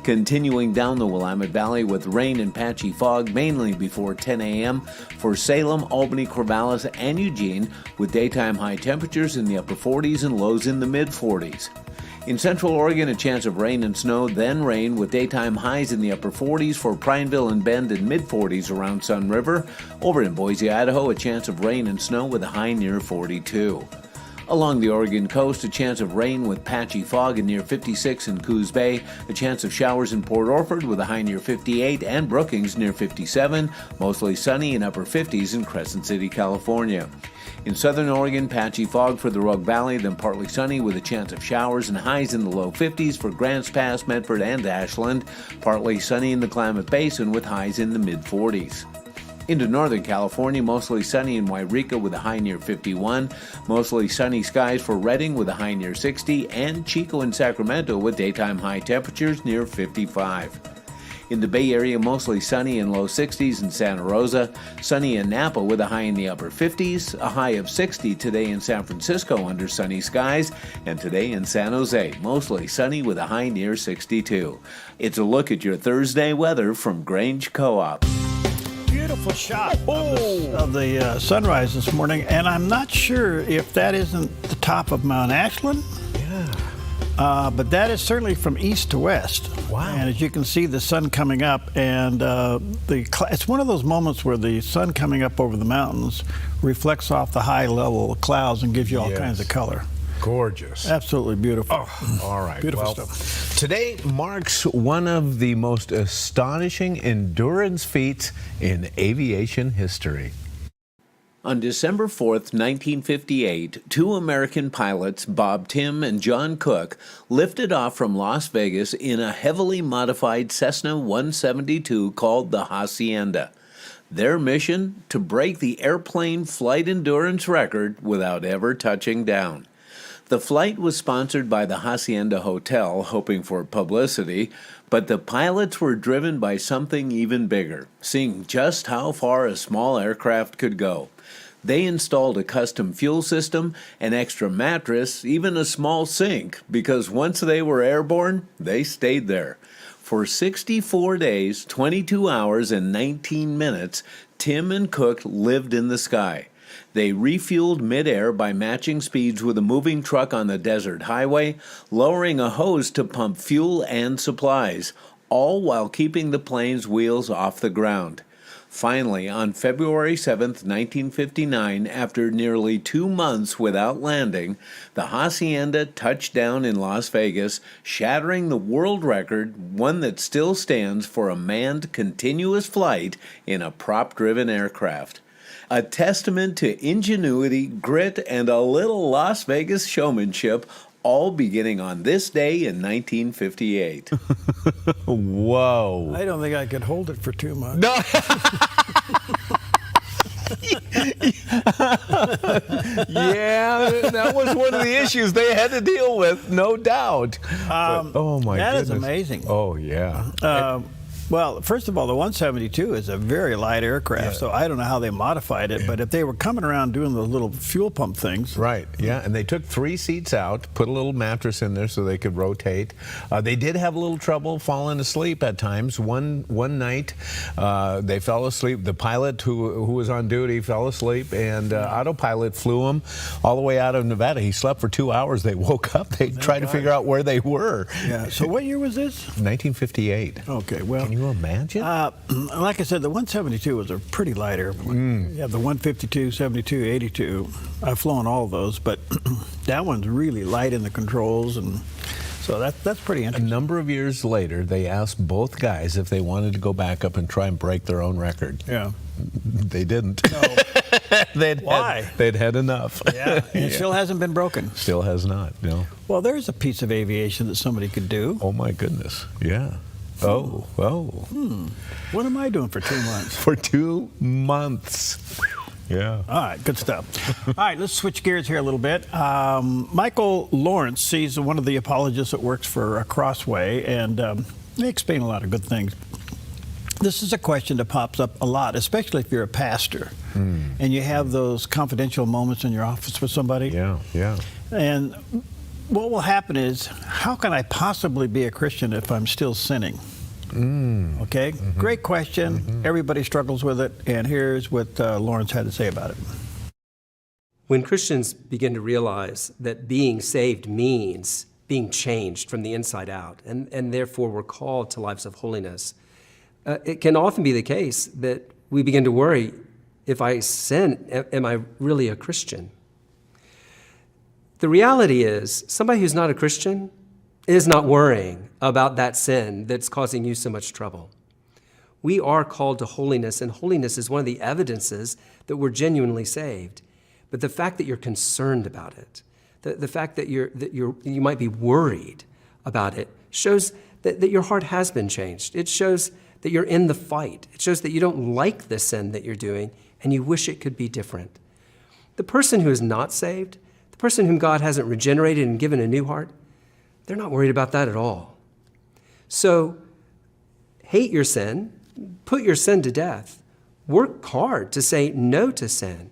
Continuing down the Willamette Valley with rain and patchy fog mainly before 10 a.m. for Salem, Albany, Corvallis, and Eugene with daytime high temperatures in the upper 40s and lows in the mid-40s. In central Oregon, a chance of rain and snow, then rain with daytime highs in the upper 40s for Prineville and Bend and mid-40s around Sun River. Over in Boise, Idaho, a chance of rain and snow with a high near 42. Along the Oregon coast, a chance of rain with patchy fog in near 56 in Coos Bay, a chance of showers in Port Orford with a high near 58, and Brookings near 57, mostly sunny in upper 50s in Crescent City, California. In southern Oregon, patchy fog for the Rogue Valley, then partly sunny with a chance of showers and highs in the low 50s for Grants Pass, Medford, and Ashland, partly sunny in the Klamath Basin with highs in the mid-40s. Into Northern California, mostly sunny in Wairika with a high near 51, mostly sunny skies for Redding with a high near 60, and Chico and Sacramento with daytime high temperatures near 55. In the Bay Area, mostly sunny in low 60s in Santa Rosa, sunny in Napa with a high in the upper 50s, a high of 60 today in San Francisco under sunny skies, and today in San Jose, mostly sunny with a high near 62. It's a look at your Thursday weather from Grange Co-op. Beautiful shot of the sunrise this morning, and I'm not sure if that isn't the top of Mount Ashland. Yeah. But that is certainly from east to west. Wow. And as you can see, the sun coming up, and it's one of those moments where the sun coming up over the mountains reflects off the high level clouds and gives you all kinds of color. Gorgeous. Absolutely beautiful. Oh, all right. Beautiful stuff. Today marks one of the most astonishing endurance feats in aviation history. On December 4th, 1958, two American pilots, Bob Timm and John Cook, lifted off from Las Vegas in a heavily modified Cessna 172 called the Hacienda. Their mission? To break the airplane flight endurance record without ever touching down. The flight was sponsored by the Hacienda Hotel, hoping for publicity, but the pilots were driven by something even bigger, seeing just how far a small aircraft could go. They installed a custom fuel system, an extra mattress, even a small sink, because once they were airborne, they stayed there. For 64 days, 22 hours, and 19 minutes, Tim and Cook lived in the sky. They refueled midair by matching speeds with a moving truck on the desert highway, lowering a hose to pump fuel and supplies, all while keeping the plane's wheels off the ground. Finally, on February 7, 1959, after nearly 2 months without landing, the Hacienda touched down in Las Vegas, shattering the world record, one that still stands for a manned continuous flight in a prop-driven aircraft. A testament to ingenuity, grit, and a little Las Vegas showmanship, all beginning on this day in 1958. Whoa. I don't think I could hold it for 2 months. No. Yeah, that was one of the issues they had to deal with, no doubt. Oh, my goodness. That is amazing. Oh, yeah. Well, first of all, the 172 is a very light aircraft, so I don't know how they modified it, but if they were coming around doing those little fuel pump things. Right, yeah, and they took 3 seats out, put a little mattress in there so they could rotate. They did have a little trouble falling asleep at times. One night, they fell asleep. The pilot who was on duty fell asleep, and autopilot flew him all the way out of Nevada. He slept for 2 hours. They woke up. They tried to figure out where they were. Yeah, so what year was this? 1958. Okay, well. Can you imagine? Like I said, the 172 was a pretty light airplane. You have the 152, 72, 82. I've flown all of those, but that one's really light in the controls, and so that's pretty interesting. A number of years later, they asked both guys if they wanted to go back up and try and break their own record. Yeah. They didn't. No. Why? They'd had enough. Yeah, and it still hasn't been broken. Still has not, no. Well, there's a piece of aviation that somebody could do. Oh, my goodness, yeah. Oh. What am I doing for 2 months? For 2 months. Yeah. All right, good stuff. All right, let's switch gears here a little bit. Michael Lawrence, he's one of the apologists that works for Crossway, and they explain a lot of good things. This is a question that pops up a lot, especially if you're a pastor and you have those confidential moments in your office with somebody. Yeah. And what will happen is, how can I possibly be a Christian if I'm still sinning? Okay, great question. Everybody struggles with it, and here's what Lawrence had to say about it. When Christians begin to realize that being saved means being changed from the inside out, and therefore we're called to lives of holiness, it can often be the case that we begin to worry, if I sin, am I really a Christian? The reality is, somebody who's not a Christian is not worrying about that sin that's causing you so much trouble. We are called to holiness, and holiness is one of the evidences that we're genuinely saved. But the fact that you're concerned about it, the fact that you might be worried about it, shows that your heart has been changed. It shows that you're in the fight. It shows that you don't like the sin that you're doing, and you wish it could be different. The person who is not saved, the person whom God hasn't regenerated and given a new heart, they're not worried about that at all. So hate your sin, put your sin to death, work hard to say no to sin,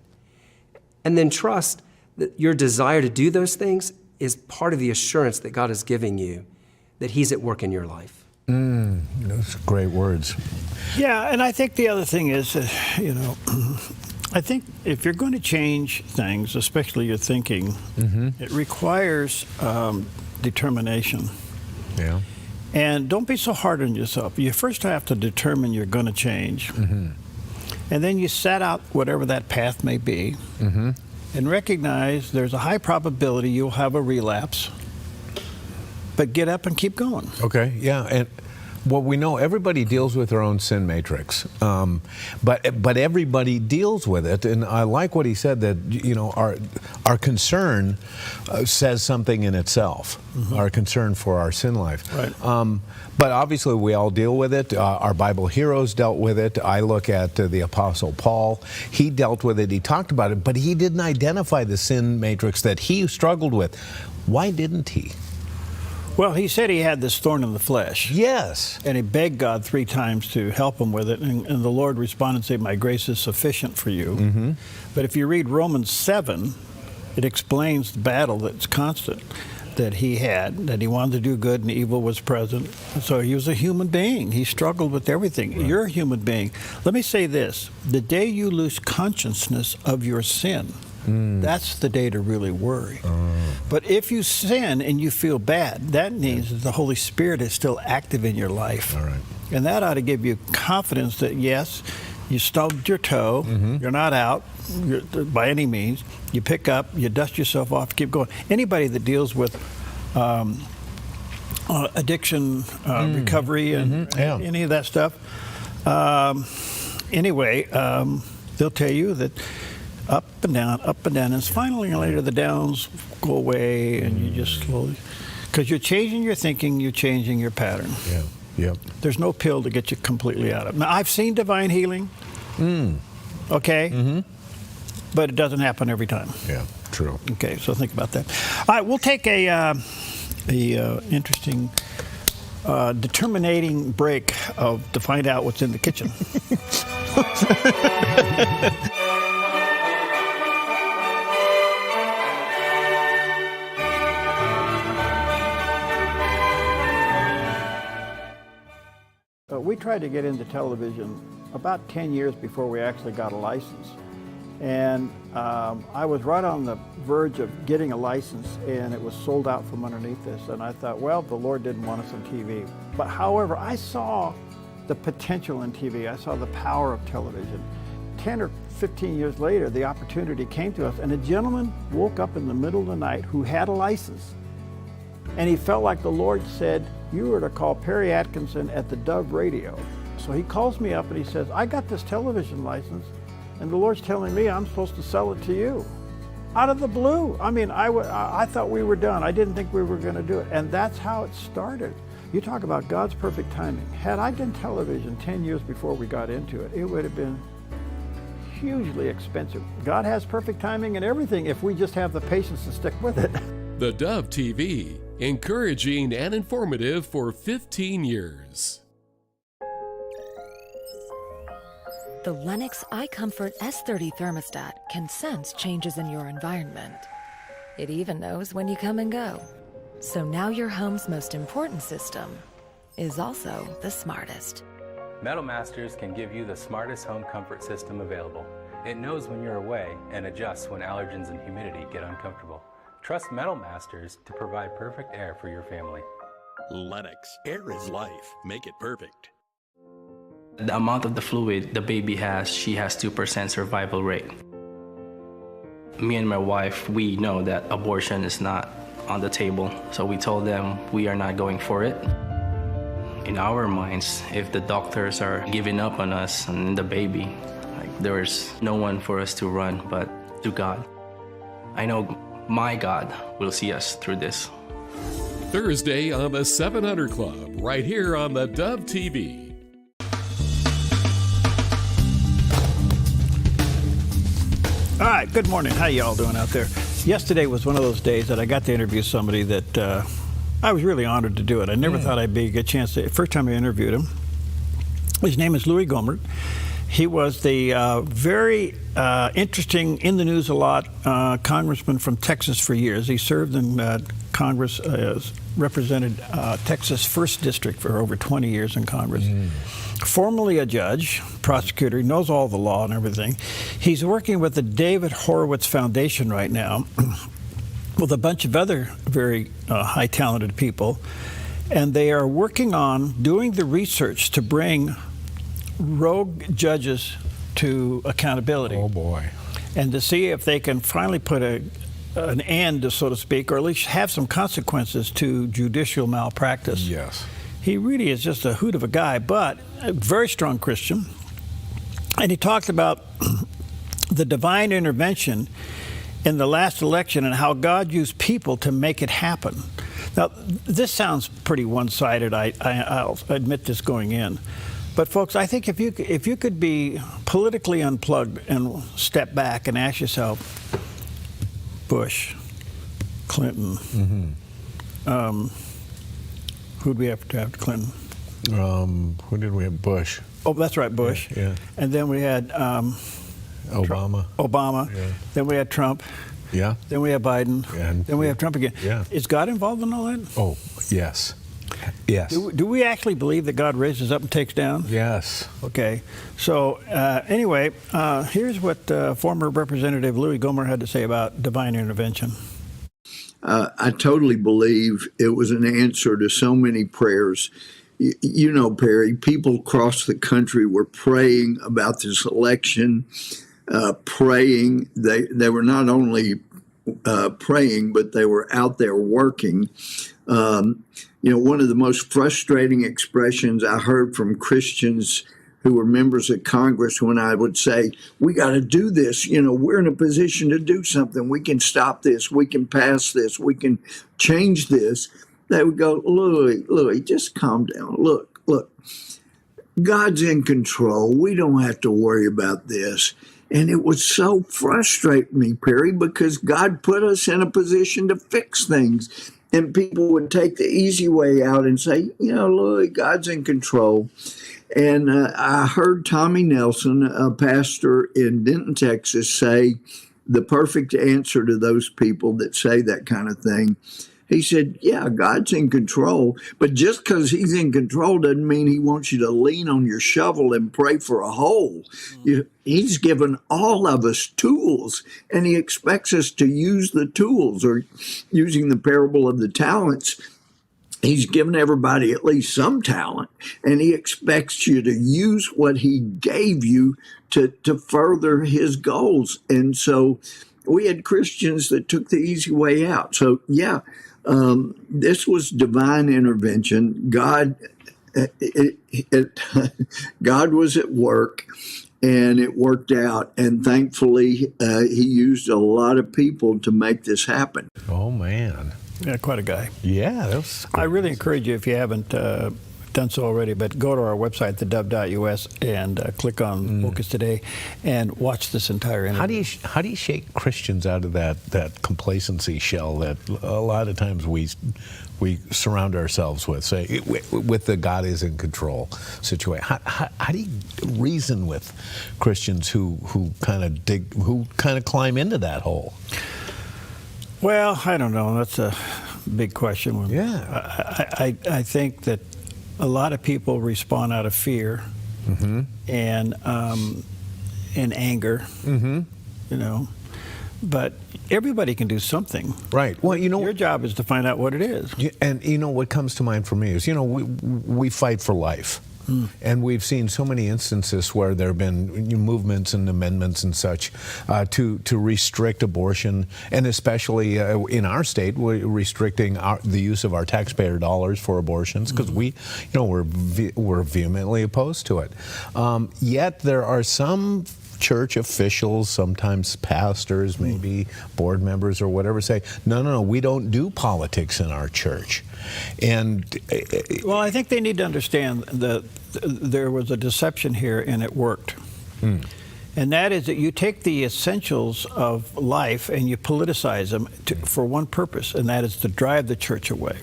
and then trust that your desire to do those things is part of the assurance that God is giving you that He's at work in your life. Those are great words. Yeah, and I think the other thing is, I think if you're going to change things, especially your thinking, it requires determination. Yeah. And don't be so hard on yourself. You first have to determine you're going to change. And then you set out whatever that path may be and recognize there's a high probability you'll have a relapse. But get up and keep going. Okay, yeah. And Well, we know everybody deals with their own sin matrix, but everybody deals with it. And I like what he said, that our concern says something in itself. Our concern for our sin life. Right. But obviously, we all deal with it. Our Bible heroes dealt with it. I look at the Apostle Paul. He dealt with it. He talked about it, but he didn't identify the sin matrix that he struggled with. Why didn't he? Well, he said he had this thorn in the flesh. Yes. And he begged God 3 times to help him with it. And the Lord responded and said, "My grace is sufficient for you." But if you read Romans 7, it explains the battle that's constant that he had, that he wanted to do good and evil was present. So he was a human being. He struggled with everything. Right. You're a human being. Let me say this. The day you lose consciousness of your sin, that's the day to really worry. But if you sin and you feel bad, that means that the Holy Spirit is still active in your life. All right. And that ought to give you confidence that, yes, you stubbed your toe, you're not out by any means. You pick up, you dust yourself off, keep going. Anybody that deals with addiction, recovery, and any of that stuff, they'll tell you that up and down, and finally later the downs go away, and you just slowly, because you're changing your thinking, you're changing your pattern. Yeah. Yep. There's no pill to get you completely out of it. Now, I've seen divine healing, okay, but it doesn't happen every time. Yeah, true. Okay, so think about that. All right, we'll take a interesting, determinating break to find out what's in the kitchen. We tried to get into television about 10 years before we actually got a license. And I was right on the verge of getting a license, and it was sold out from underneath us. And I thought, well, the Lord didn't want us on TV. But however, I saw the potential in TV. I saw the power of television. 10 or 15 years later, the opportunity came to us, and a gentleman woke up in the middle of the night who had a license. And he felt like the Lord said, "You were to call Perry Atkinson at the Dove Radio." So he calls me up and he says, "I got this television license, and the Lord's telling me I'm supposed to sell it to you." Out of the blue. I mean, I thought we were done. I didn't think we were going to do it. And that's how it started. You talk about God's perfect timing. Had I done television 10 years before we got into it, it would have been hugely expensive. God has perfect timing in everything if we just have the patience to stick with it. The Dove TV, encouraging and informative for 15 years. The Lennox iComfort S30 thermostat can sense changes in your environment. It even knows when you come and go. So now your home's most important system is also the smartest. Metal Masters can give you the smartest home comfort system available. It knows when you're away and adjusts when allergens and humidity get uncomfortable. Trust Metal Masters to provide perfect air for your family. Lennox, air is life. Make it perfect. The amount of the fluid the baby has, she has 2% survival rate. Me and my wife, we know that abortion is not on the table, so we told them we are not going for it. In our minds, if the doctors are giving up on us and the baby, there is no one for us to run but to God. I know my God will see us through this. Thursday on the 700 Club, right here on the Dove TV. All right, good morning. How y'all doing out there? Yesterday was one of those days that I got to interview somebody that I was really honored to do it. I never thought I'd be a chance to. First time I interviewed him, his name is Louis Gohmert. He was the very interesting, in the news a lot, congressman from Texas for years. He served in Congress, represented Texas 1st District for over 20 years in Congress. Formerly a judge, prosecutor, he knows all the law and everything. He's working with the David Horowitz Foundation right now with a bunch of other very high talented people, and they are working on doing the research to bring rogue judges to accountability. Oh boy. And to see if they can finally put an end, so to speak, or at least have some consequences to judicial malpractice. Yes. He really is just a hoot of a guy, but a very strong Christian. And he talked about the divine intervention in the last election and how God used people to make it happen. Now, this sounds pretty one-sided. I'll admit this going in. But folks, I think if you could be politically unplugged and step back and ask yourself, Bush, Clinton, who'd we have to have? Clinton. Who did we have? Bush. Oh, that's right, Bush. Yeah. And then we had Obama. Obama. Yeah. Then we had Trump. Yeah. Then we have Biden. And then we have Trump again. Yeah. Is God involved in all that? Oh, yes. Yes. Do we actually believe that God raises up and takes down? Yes. Okay. So anyway, here's what former Representative Louis Gohmert had to say about divine intervention. I totally believe it was an answer to so many prayers. You know, Perry, people across the country were praying about this election, praying. They were not only praying, but they were out there working. You know, one of the most frustrating expressions I heard from Christians who were members of Congress when I would say, we got to do this. You know, we're in a position to do something. We can stop this. We can pass this. We can change this. They would go, Louis, just calm down. Look, God's in control. We don't have to worry about this. And it would so frustrate me, Perry, because God put us in a position to fix things. And people would take the easy way out and say, you know, Louis, God's in control. And I heard Tommy Nelson, a pastor in Denton, Texas, say the perfect answer to those people that say that kind of thing. He said, yeah, God's in control, but just because he's in control doesn't mean he wants you to lean on your shovel and pray for a hole. He's given all of us tools, and he expects us to use the tools, or using the parable of the talents. He's given everybody at least some talent, and he expects you to use what he gave you to further his goals. And so we had Christians that took the easy way out. So, yeah, this was divine intervention. God was at work, and it worked out. And thankfully, he used a lot of people to make this happen. Oh, man. Yeah, quite a guy. Yeah, that was cool. I really encourage you, if you haven't done so already, but go to our website, theDove.us, and click on Focus Today and watch this entire interview. How do you shake Christians out of that complacency shell that a lot of times we surround ourselves with, say, with the God is in control situation? How do you reason with Christians who kind of climb into that hole? Well, I don't know. That's a big question. Yeah. I think that a lot of people respond out of fear and anger, you know. But everybody can do something. Right. Well, you know, your job is to find out what it is. And you know what comes to mind for me is, you know, we fight for life. And we've seen so many instances where there have been movements and amendments and such to restrict abortion, and especially in our state, we're restricting the use of our taxpayer dollars for abortions because we're vehemently opposed to it. Yet there are some church officials, sometimes pastors, maybe board members or whatever, say, no, we don't do politics in our church. And well, I think they need to understand that there was a deception here, and it worked. And that is that you take the essentials of life and you politicize them for one purpose, and that is to drive the church away.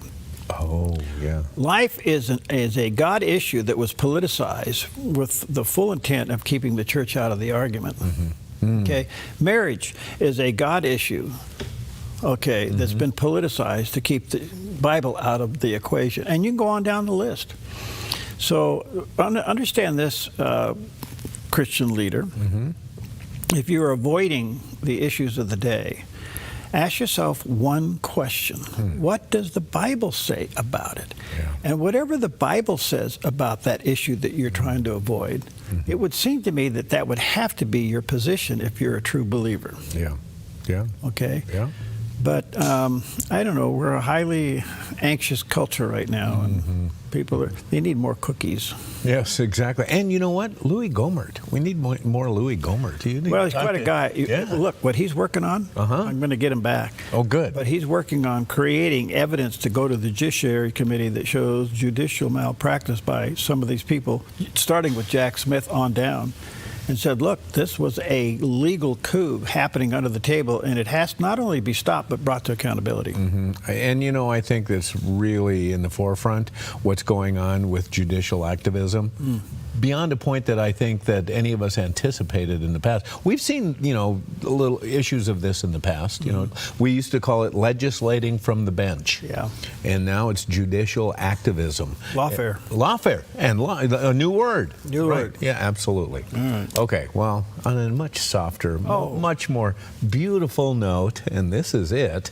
Oh, yeah. Life is a God issue that was politicized with the full intent of keeping the church out of the argument. Okay, marriage is a God issue. Okay, that's been politicized to keep the Bible out of the equation, and you can go on down the list. So understand this, Christian leader. If you're avoiding the issues of the day, ask yourself one question. What does the Bible say about it? And whatever the Bible says about that issue that you're trying to avoid, it would seem to me that would have to be your position if you're a true believer. Yeah. Okay? But I don't know. We're a highly anxious culture right now, and people they need more cookies. Yes, exactly. And you know what? Louis Gohmert. We need more Louis Gohmert. Well, he's quite a guy. Look, what he's working on, I'm going to get him back. Oh, good. But he's working on creating evidence to go to the Judiciary Committee that shows judicial malpractice by some of these people, starting with Jack Smith on down, and said, look, this was a legal coup happening under the table, and it has to not only be stopped, but brought to accountability. And, you know, I think that's really in the forefront, what's going on with judicial activism. Beyond a point that I think that any of us anticipated in the past. We've seen, you know, little issues of this in the past. You know, we used to call it legislating from the bench. Yeah. And now it's judicial activism. Lawfare. Lawfare. And a new word. New word. Yeah, absolutely. Okay, well, on a much softer, much more beautiful note, and this is it,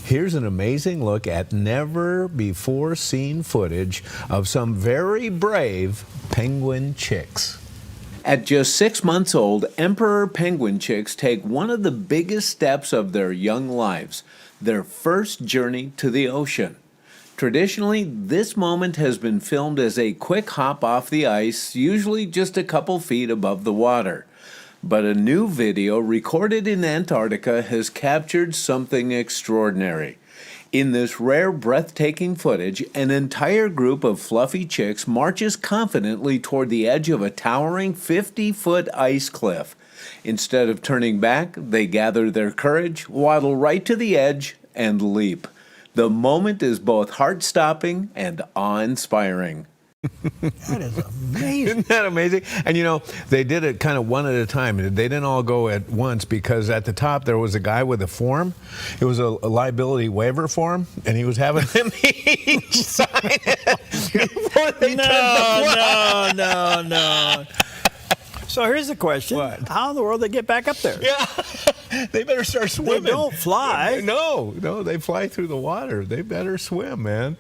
here's an amazing look at never-before-seen footage of some very brave penguin chicks. At just 6 months old, emperor penguin chicks take one of the biggest steps of their young lives, their first journey to the ocean. Traditionally, this moment has been filmed as a quick hop off the ice, usually just a couple feet above the water. But a new video recorded in Antarctica has captured something extraordinary. In this rare, breathtaking footage, an entire group of fluffy chicks marches confidently toward the edge of a towering 50-foot ice cliff. Instead of turning back, they gather their courage, waddle right to the edge, and leap. The moment is both heart-stopping and awe-inspiring. That is amazing. Isn't that amazing? And you know, they did it kind of one at a time. They didn't all go at once because at the top there was a guy with a form. It was a liability waiver form, and he was having them each sign it before they took the flag. No. So here's the question. What? How in the world they get back up there? Yeah. They better start swimming. They don't fly. No, they fly through the water. They better swim, man.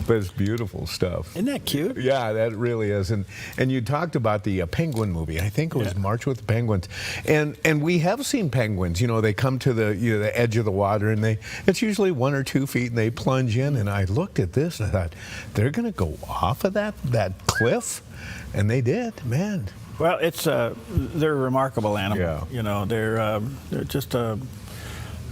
But it's beautiful stuff. Isn't that cute? Yeah, that really is. And you talked about the penguin movie. I think it was March with the Penguins. And we have seen penguins. You know, they come to the edge of the water, and it's usually 1 or 2 feet, and they plunge in. And I looked at this, and I thought, they're going to go off of that cliff? And they did, man. Well, they're a remarkable animal. Yeah. You know, they're just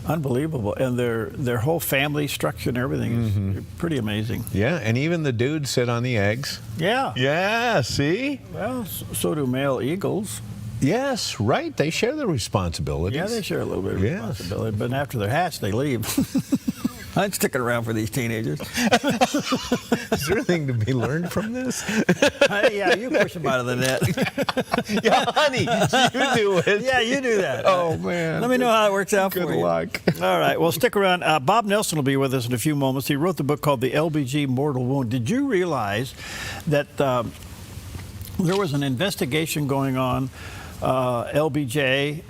unbelievable, and their whole family structure and everything is pretty amazing. Yeah, and even the dudes sit on the eggs. Yeah. Yeah, see? Well, so do male eagles. Yes, right. They share the responsibilities. Yeah, they share a little bit of responsibility, but after they're hatched, they leave. I'm sticking around for these teenagers. Is there anything to be learned from this? Yeah, you push them out of the net. Yeah, honey, you do it. Yeah, you do that. Oh, man. Let me know how it works out for you. Good luck. All right, well, stick around. Bob Nelson will be with us in a few moments. He wrote the book called The LBG Mortal Wound. Did you realize that there was an investigation going on, LBJ,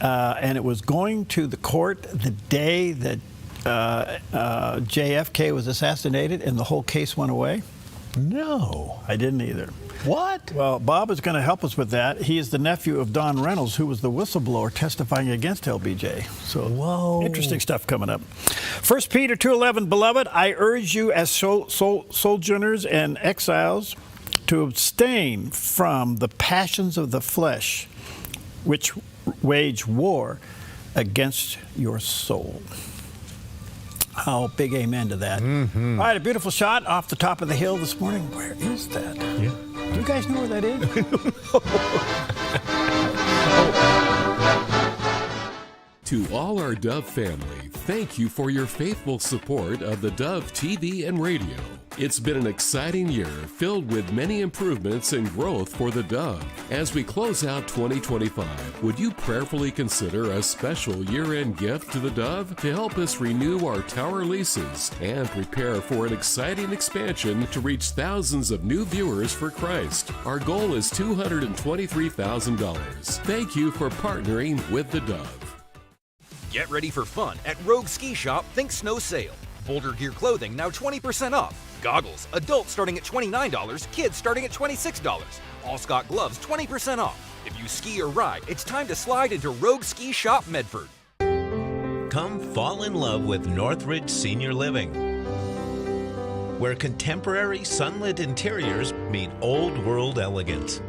and it was going to the court the day that JFK was assassinated, and the whole case went away? No. I didn't either. What? Well, Bob is going to help us with that. He is the nephew of Don Reynolds, who was the whistleblower testifying against LBJ. So, interesting stuff coming up. 1 Peter 2:11, beloved, I urge you as sojourners and exiles to abstain from the passions of the flesh, which wage war against your soul. How big amen to that. All right, a beautiful shot off the top of the hill this morning. Where is that? Yeah. Do you guys know where that is? To all our Dove family, thank you for your faithful support of the Dove TV and radio. It's been an exciting year filled with many improvements and growth for the Dove. As we close out 2025, would you prayerfully consider a special year-end gift to the Dove to help us renew our tower leases and prepare for an exciting expansion to reach thousands of new viewers for Christ? Our goal is $223,000. Thank you for partnering with the Dove. Get ready for fun at Rogue Ski Shop Think Snow Sale. Boulder Gear clothing now 20% off. Goggles, adults starting at $29, kids starting at $26. All Scott gloves 20% off. If you ski or ride, it's time to slide into Rogue Ski Shop Medford. Come fall in love with Northridge Senior Living, where contemporary sunlit interiors meet old world elegance.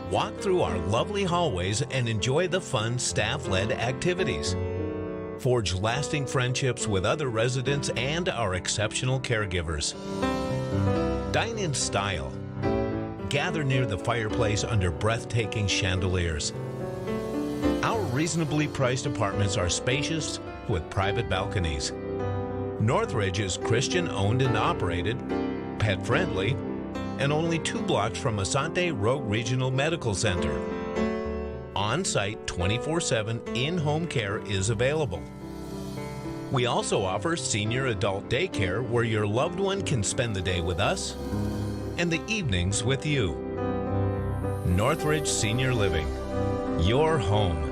Walk through our lovely hallways and enjoy the fun staff-led activities. Forge lasting friendships with other residents and our exceptional caregivers. Dine in style. Gather near the fireplace under breathtaking chandeliers. Our reasonably priced apartments are spacious with private balconies. Northridge is Christian owned and operated, pet friendly, and only 2 blocks from Asante Rogue Regional Medical Center. On-site 24/7 in-home care is available. We also offer senior adult daycare where your loved one can spend the day with us and the evenings with you. Northridge Senior Living, your home.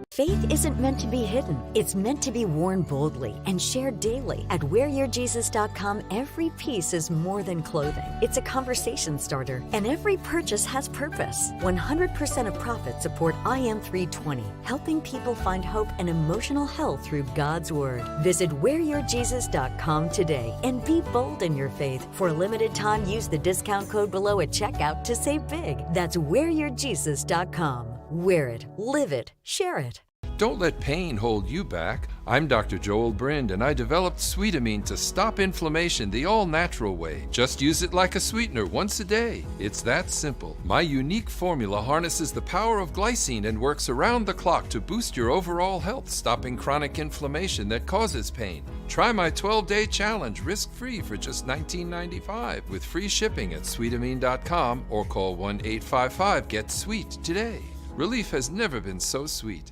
Faith isn't meant to be hidden. It's meant to be worn boldly and shared daily. At wearyourjesus.com, every piece is more than clothing. It's a conversation starter, and every purchase has purpose. 100% of profits support IM 320, helping people find hope and emotional health through God's Word. Visit wearyourjesus.com today and be bold in your faith. For a limited time, use the discount code below at checkout to save big. That's wearyourjesus.com. Wear it, live it, share it. Don't let pain hold you back. I'm Dr. Joel Brind, and I developed Sweetamine to stop inflammation the all-natural way. Just use it like a sweetener once a day. It's that simple. My unique formula harnesses the power of glycine and works around the clock to boost your overall health, stopping chronic inflammation that causes pain. Try my 12-day challenge risk-free for just $19.95 with free shipping at sweetamine.com or call 1-855-GET-SWEET today. Relief has never been so sweet.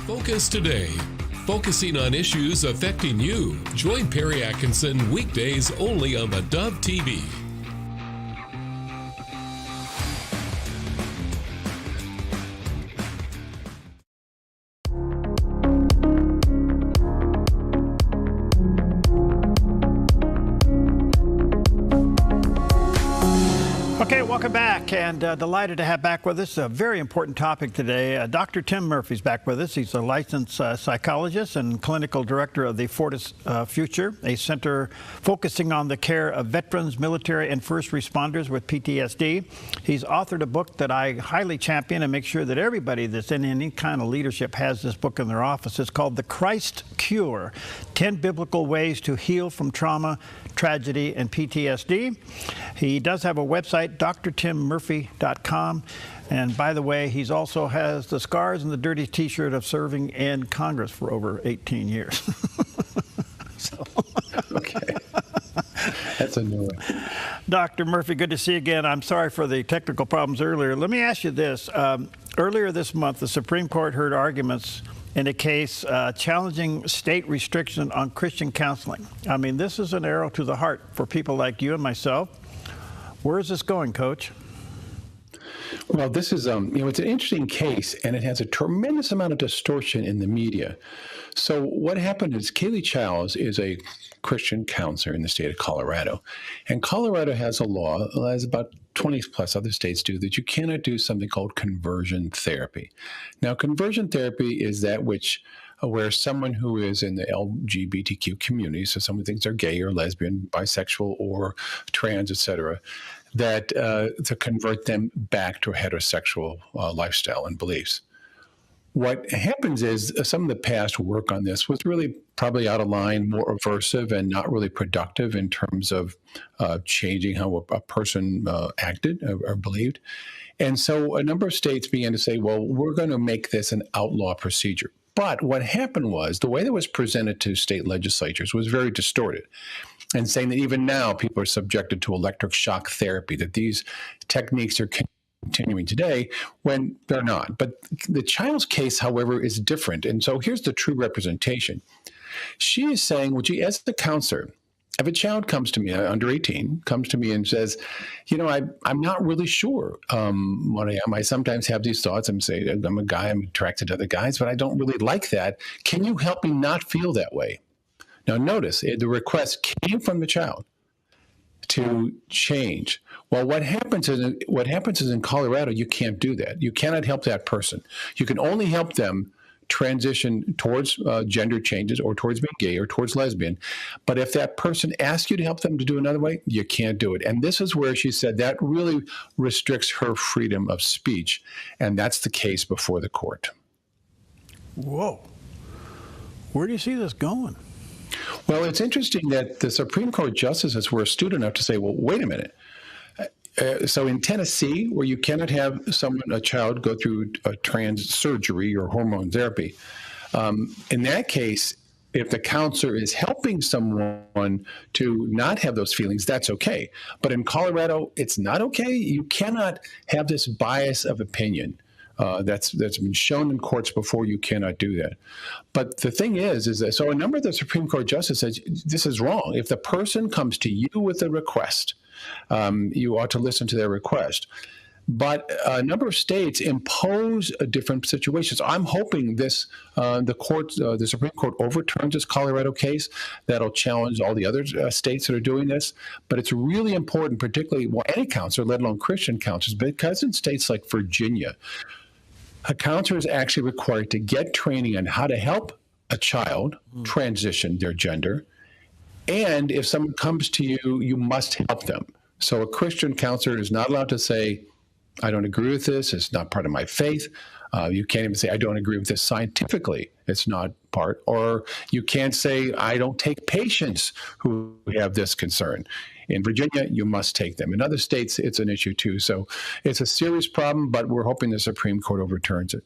Focus Today, focusing on issues affecting you. Join Perry Atkinson weekdays only on the Dove TV. Okay, welcome back, and delighted to have back with us a very important topic today. Dr. Tim Murphy's back with us. He's a licensed psychologist and clinical director of the Fortis Future, a center focusing on the care of veterans, military, and first responders with PTSD. He's authored a book that I highly champion and make sure that everybody that's in any kind of leadership has this book in their office. It's called The Christ Cure, 10 Biblical Ways to Heal from Trauma, Tragedy, and PTSD. He does have a website, drtimmurphy.com. And by the way, he also has the scars and the dirty T-shirt of serving in Congress for over 18 years. So. Okay. That's a new one. Dr. Murphy, good to see you again. I'm sorry for the technical problems earlier. Let me ask you this. Earlier this month, the Supreme Court heard arguments in a case challenging state restriction on Christian counseling. I mean, this is an arrow to the heart for people like you and myself. Where is this going, Coach? Well, this is, it's an interesting case, and it has a tremendous amount of distortion in the media. So what happened is Kaylee Childs is a Christian counselor in the state of Colorado. And Colorado has a law, as about 20 plus other states do, that you cannot do something called conversion therapy. Now, conversion therapy is that which where someone who is in the LGBTQ community, so someone thinks they're gay or lesbian, bisexual, or trans, etc., that to convert them back to a heterosexual lifestyle and beliefs. What happens is some of the past work on this was really probably out of line, more aversive, and not really productive in terms of changing how a person acted or believed. And so a number of states began to say, well, we're going to make this an outlaw procedure. But what happened was the way that was presented to state legislatures was very distorted, and saying that even now people are subjected to electric shock therapy, that these techniques are continuing today when they're not. But the child's case, however, is different. And so here's the true representation. She is saying, well, gee, as the counselor, if a child comes to me, under 18, comes to me and says, I'm not really sure what I am. I sometimes have these thoughts. I'm saying, I'm a guy, I'm attracted to other guys, but I don't really like that. Can you help me not feel that way? Now, notice the request came from the child to change. Well, what happens is in Colorado, you can't do that. You cannot help that person. You can only help them transition towards gender changes or towards being gay or towards lesbian. But if that person asks you to help them to do another way, you can't do it. And this is where she said that really restricts her freedom of speech. And that's the case before the court. Whoa. Where do you see this going? Well, it's interesting that the Supreme Court justices were astute enough to say, well, wait a minute. So in Tennessee, where you cannot have a child go through a trans surgery or hormone therapy, in that case, if the counselor is helping someone to not have those feelings, that's okay. But in Colorado, it's not okay. You cannot have this bias of opinion. That's been shown in courts before. You cannot do that. But the thing is that so a number of the Supreme Court justices said this is wrong. If the person comes to you with a request, you ought to listen to their request. But a number of states impose different situations. I'm hoping the Supreme Court overturns this Colorado case. That'll challenge all the other states that are doing this. But it's really important, particularly any counselor, let alone Christian counselors, because in states like Virginia, a counselor is actually required to get training on how to help a child transition their gender. And if someone comes to you, you must help them. So a Christian counselor is not allowed to say, I don't agree with this. It's not part of my faith. You can't even say, I don't agree with this scientifically. It's not part. Or you can't say, I don't take patients who have this concern. In Virginia, you must take them. In other states, it's an issue too. So it's a serious problem, but we're hoping the Supreme Court overturns it.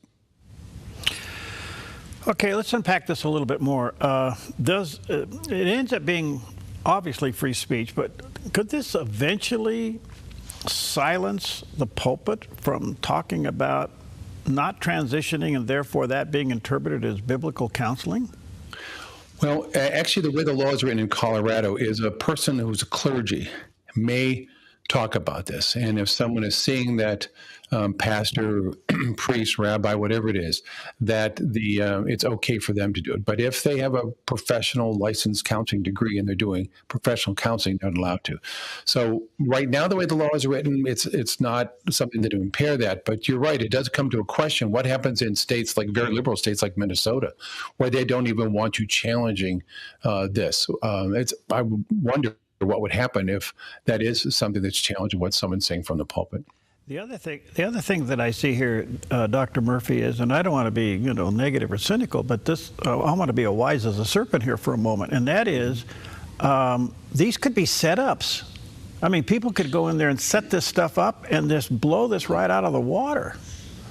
Okay, let's unpack this a little bit more. It ends up being obviously free speech, but could this eventually silence the pulpit from talking about not transitioning and therefore that being interpreted as biblical counseling? Well, actually, the way the law is written in Colorado is a person who's a clergy may talk about this. And if someone is seeing that pastor, priest, rabbi, whatever it is, that it's okay for them to do it. But if they have a professional licensed counseling degree and they're doing professional counseling, they're not allowed to. So right now, the way the law is written, it's not something that would impair that. But you're right, it does come to a question. What happens in states like very liberal states like Minnesota, where they don't even want you challenging this? I would wonder what would happen if that is something that's challenging what someone's saying from the pulpit. The other thing that I see here, Dr. Murphy, is, and I don't want to be, negative or cynical, but this, I want to be wise as a serpent here for a moment, and that is, these could be setups. I mean, people could go in there and set this stuff up and just blow this right out of the water.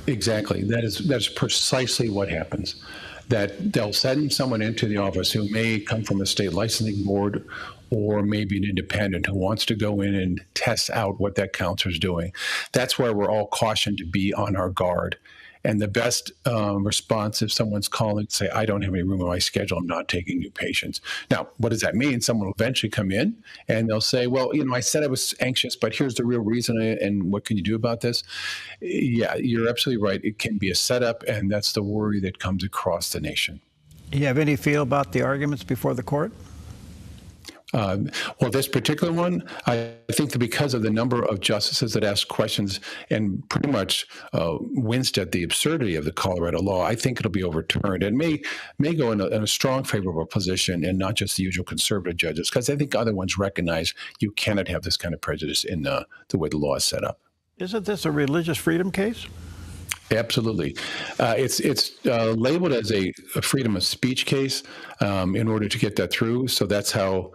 Exactly. That's precisely what happens. That they'll send someone into the office who may come from a state licensing board or maybe an independent who wants to go in and test out what that counselor's doing. That's where we're all cautioned to be on our guard. And the best response if someone's calling, say, I don't have any room in my schedule, I'm not taking new patients. Now, what does that mean? Someone will eventually come in and they'll say, well, I said I was anxious, but here's the real reason, and what can you do about this? Yeah, you're absolutely right. It can be a setup, and that's the worry that comes across the nation. You have any feel about the arguments before the court? Well, this particular one, I think that because of the number of justices that asked questions and pretty much winced at the absurdity of the Colorado law, I think it'll be overturned and may go in a strong favorable position and not just the usual conservative judges, because I think other ones recognize you cannot have this kind of prejudice in the way the law is set up. Isn't this a religious freedom case? Absolutely. It's labeled as a freedom of speech case in order to get that through. So that's how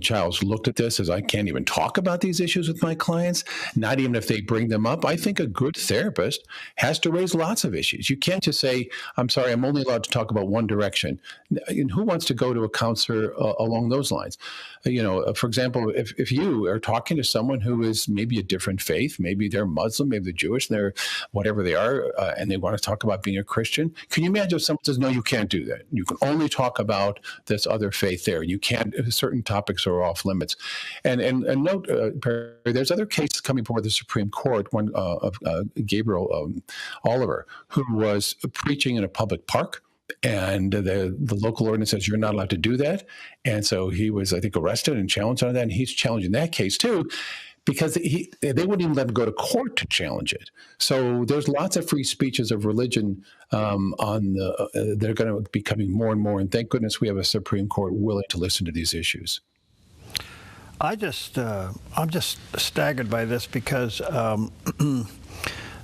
Childs looked at this, as I can't even talk about these issues with my clients, not even if they bring them up. I think a good therapist has to raise lots of issues. You can't just say, I'm sorry, I'm only allowed to talk about one direction. And who wants to go to a counselor along those lines? For example, if you are talking to someone who is maybe a different faith, maybe they're Muslim, maybe they're Jewish, they're whatever they are, and they want to talk about being a Christian, can you imagine if someone says, no, you can't do that. You can only talk about this other faith there. You can't, certain topics are off limits. And note, Perry, there's other cases coming before the Supreme Court, one of Gabriel Oliver, who was preaching in a public park. And the local ordinance says you're not allowed to do that. And so he was, I think, arrested and challenged on that. And he's challenging that case, too, because they wouldn't even let him go to court to challenge it. So there's lots of free speeches of religion they're going to be coming more and more. And thank goodness we have a Supreme Court willing to listen to these issues. I'm just staggered by this because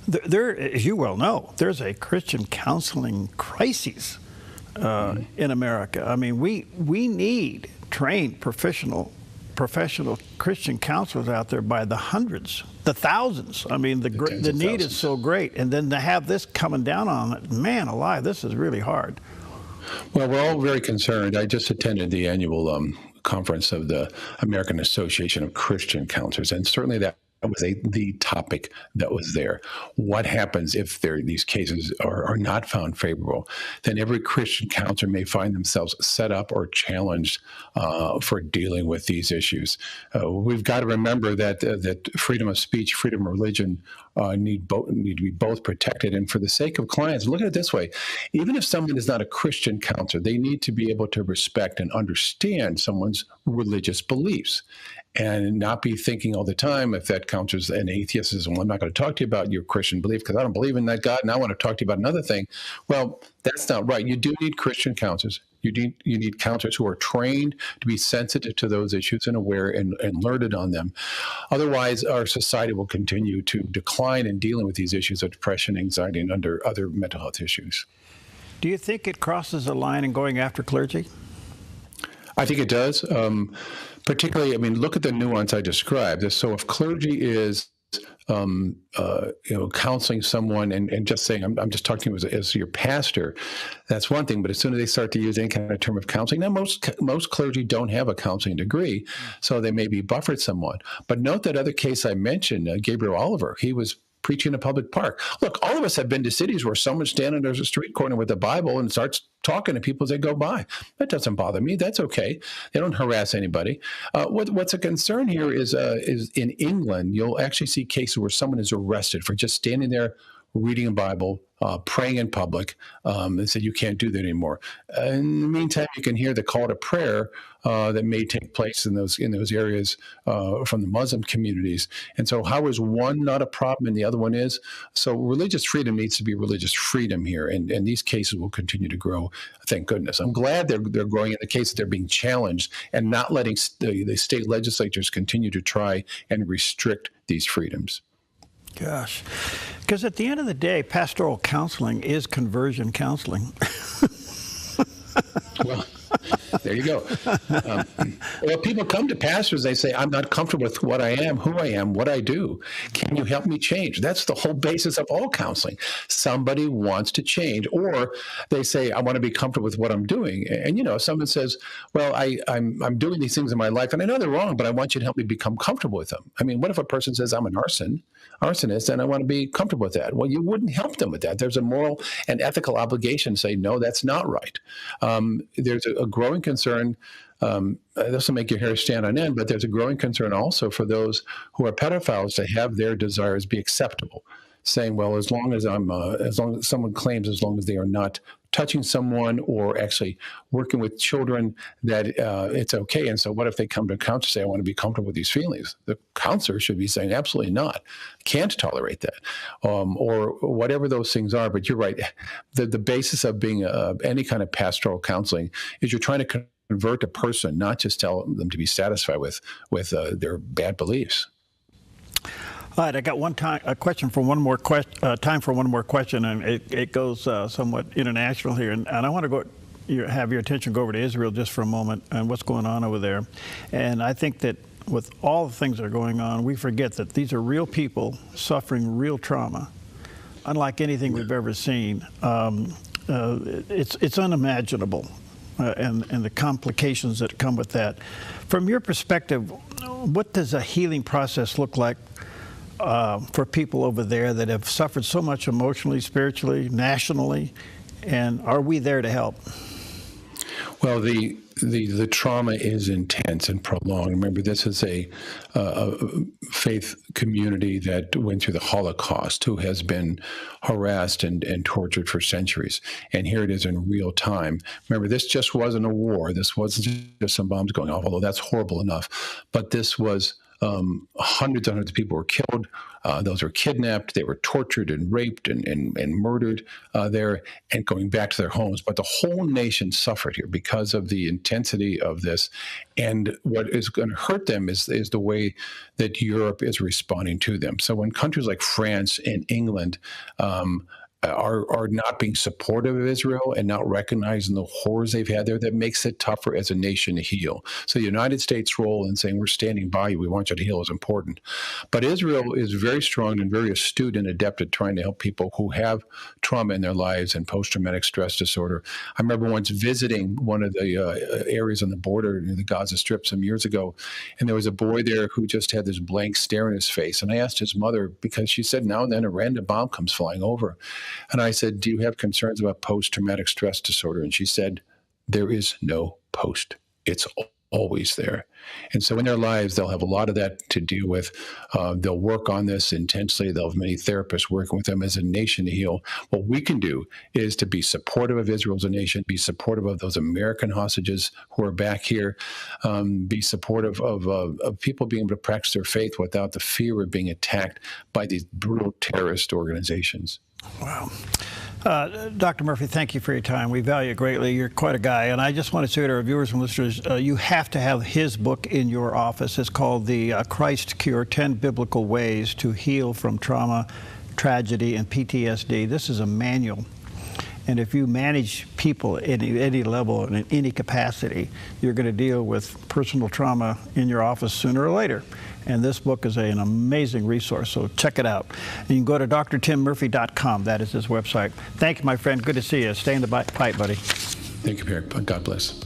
there, as you well know, there's a Christian counseling crisis in America. I mean, we need trained professional Christian counselors out there by the hundreds, the thousands. I mean, the need is so great, and then to have this coming down on it, man alive, this is really hard. Well, we're all very concerned. I just attended the annual conference of the American Association of Christian Counselors, and certainly that was the topic that was there. What happens if these cases are not found favorable? Then every Christian counselor may find themselves set up or challenged for dealing with these issues. We've got to remember that freedom of speech, freedom of religion need to be both protected. And for the sake of clients, look at it this way: even if someone is not a Christian counselor, they need to be able to respect and understand someone's religious beliefs, and not be thinking all the time, if that counselor's an atheist, says, well, I'm not going to talk to you about your Christian belief because I don't believe in that God, and I want to talk to you about another thing. Well, that's not right. You do need Christian counselors. You need counselors who are trained to be sensitive to those issues and aware and learned on them. Otherwise, our society will continue to decline in dealing with these issues of depression, anxiety, and other mental health issues. Do you think it crosses a line in going after clergy? I think it does. Particularly, I mean, look at the nuance I described. So if clergy is, counseling someone and just saying, I'm just talking to you as your pastor, that's one thing. But as soon as they start to use any kind of term of counseling, now most clergy don't have a counseling degree, so they may be buffered somewhat. But note that other case I mentioned, Gabriel Oliver, he was preaching in a public park. Look, all of us have been to cities where someone's standing there's a street corner with a Bible and starts talking to people as they go by. That doesn't bother me. That's okay. They don't harass anybody. What's a concern here is in England, you'll actually see cases where someone is arrested for just standing there reading a Bible, praying in public. They said you can't do that anymore. In the meantime, you can hear the call to prayer that may take place in those areas from the Muslim communities. And so how is one not a problem and the other one is? So religious freedom needs to be religious freedom here, and these cases will continue to grow, thank goodness. I'm glad they're growing in the case that they're being challenged and not letting the state legislatures continue to try and restrict these freedoms. Gosh, because at the end of the day, pastoral counseling is conversion counseling. Well, there you go. Well, people come to pastors, they say, I'm not comfortable with what I am, who I am, what I do. Can you help me change? That's the whole basis of all counseling. Somebody wants to change, or they say, I want to be comfortable with what I'm doing. And, if someone says, well, I'm doing these things in my life, and I know they're wrong, but I want you to help me become comfortable with them. I mean, what if a person says, I'm an arsonist, and I want to be comfortable with that? Well, you wouldn't help them with that. There's a moral and ethical obligation to say, no, that's not right. There's a growing concern. This will make your hair stand on end, but there's a growing concern also for those who are pedophiles to have their desires be acceptable. Saying, well, as long as someone claims, as long as they are not touching someone or actually working with children, that it's okay. And so what if they come to a counselor and say, I want to be comfortable with these feelings? The counselor should be saying, absolutely not. Can't tolerate that. Or whatever those things are. But you're right. The basis of being any kind of pastoral counseling is you're trying to convert a person, not just tell them to be satisfied with their bad beliefs. All right, I got time for one more question, and it goes somewhat international here, and I want to have your attention go over to Israel just for a moment and what's going on over there. And I think that with all the things that are going on, we forget that these are real people suffering real trauma, unlike anything we've ever seen. It's unimaginable, and the complications that come with that. From your perspective, what does a healing process look like for people over there that have suffered so much emotionally, spiritually, nationally, and are we there to help? Well, the trauma is intense and prolonged. Remember, this is a faith community that went through the Holocaust, who has been harassed and tortured for centuries. And here it is in real time. Remember, this just wasn't a war. This wasn't just some bombs going off, although that's horrible enough. But this was hundreds and hundreds of people were killed. Those were kidnapped. They were tortured and raped and murdered there and going back to their homes. But the whole nation suffered here because of the intensity of this. And what is going to hurt them is the way that Europe is responding to them. So when countries like France and England are not being supportive of Israel and not recognizing the horrors they've had there, that makes it tougher as a nation to heal. So the United States' role in saying we're standing by you, we want you to heal, is important. But Israel is very strong and very astute and adept at trying to help people who have trauma in their lives and post-traumatic stress disorder. I remember once visiting one of the areas on the border near the Gaza Strip some years ago, and there was a boy there who just had this blank stare in his face. And I asked his mother, because she said now and then a random bomb comes flying over. And I said, do you have concerns about post-traumatic stress disorder? And she said, there is no post. It's always there. And so in their lives, they'll have a lot of that to deal with. They'll work on this intensely. They'll have many therapists working with them as a nation to heal. What we can do is to be supportive of Israel as a nation, be supportive of those American hostages who are back here, be supportive of people being able to practice their faith without the fear of being attacked by these brutal terrorist organizations. Wow. Dr. Murphy, thank you for your time. We value it greatly. You're quite a guy. And I just want to say to our viewers and listeners, you have to have his book in your office. It's called The Christ Cure, 10 Biblical Ways to Heal from Trauma, Tragedy, and PTSD. This is a manual. And if you manage people at any level and in any capacity, you're going to deal with personal trauma in your office sooner or later. And this book is an amazing resource, so check it out. You can go to drtimmurphy.com. That is his website. Thank you, my friend. Good to see you. Stay in the fight, buddy. Thank you, Pierre. God bless.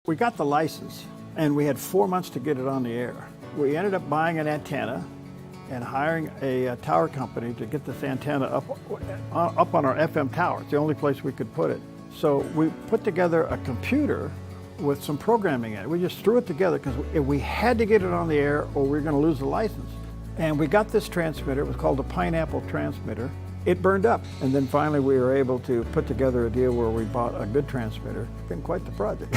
We got the license, and we had 4 months to get it on the air. We ended up buying an antenna and hiring a tower company to get this antenna up on our FM tower. It's the only place we could put it. So we put together a computer with some programming in it. We just threw it together because we had to get it on the air or we were going to lose the license. And we got this transmitter. It was called the Pineapple transmitter. It burned up. And then finally we were able to put together a deal where we bought a good transmitter. It's been quite the project.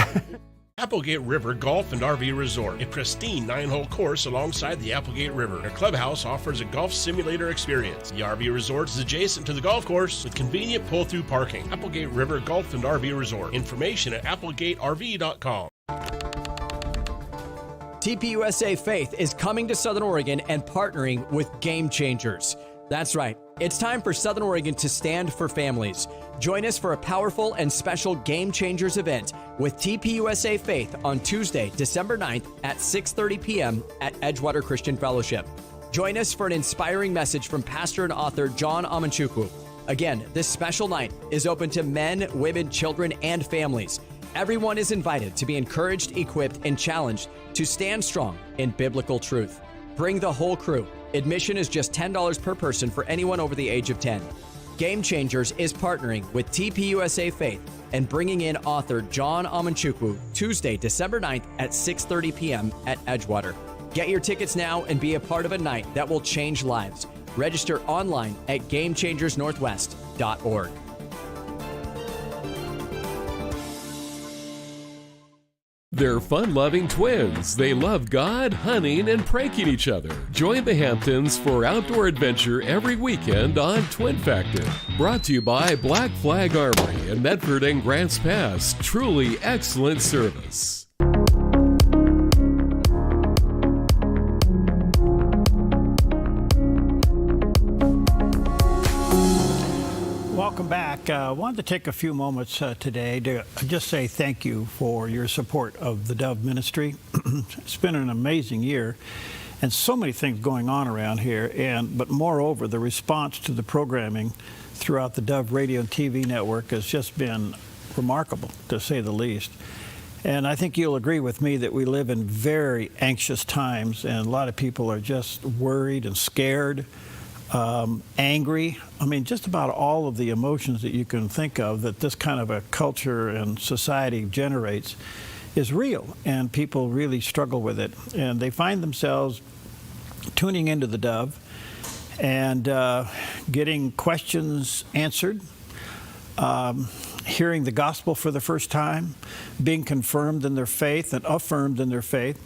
Applegate River Golf and RV Resort, a pristine 9-hole course alongside the Applegate River. Their clubhouse offers a golf simulator experience. The RV Resort is adjacent to the golf course with convenient pull-through parking. Applegate River Golf and RV Resort. Information at applegateRV.com. TPUSA Faith is coming to Southern Oregon and partnering with Game Changers. That's right. It's time for Southern Oregon to stand for families. Join us for a powerful and special Game Changers event with TPUSA Faith on Tuesday, December 9th at 6:30 p.m. at Edgewater Christian Fellowship. Join us for an inspiring message from pastor and author John Amanchukwu. Again, this special night is open to men, women, children, and families. Everyone is invited to be encouraged, equipped, and challenged to stand strong in biblical truth. Bring the whole crew. Admission is just $10 per person for anyone over the age of 10. Game Changers is partnering with TPUSA Faith and bringing in author John Amanchukwu Tuesday, December 9th at 6:30 p.m. at Edgewater. Get your tickets now and be a part of a night that will change lives. Register online at GameChangersNorthwest.org. They're fun-loving twins. They love God, hunting, and pranking each other. Join the Hamptons for outdoor adventure every weekend on Twin Factor. Brought to you by Black Flag Armory in Medford and Grants Pass. Truly excellent service. Welcome back. I wanted to take a few moments today to just say thank you for your support of the Dove Ministry. It's been an amazing year and so many things going on around here. But moreover, the response to the programming throughout the Dove Radio and TV network has just been remarkable, to say the least. And I think you'll agree with me that we live in very anxious times, and a lot of people are just worried and scared. Angry. I mean, just about all of the emotions that you can think of that this kind of a culture and society generates is real, and people really struggle with it. And they find themselves tuning into the Dove and getting questions answered, hearing the gospel for the first time, being confirmed in their faith and affirmed in their faith.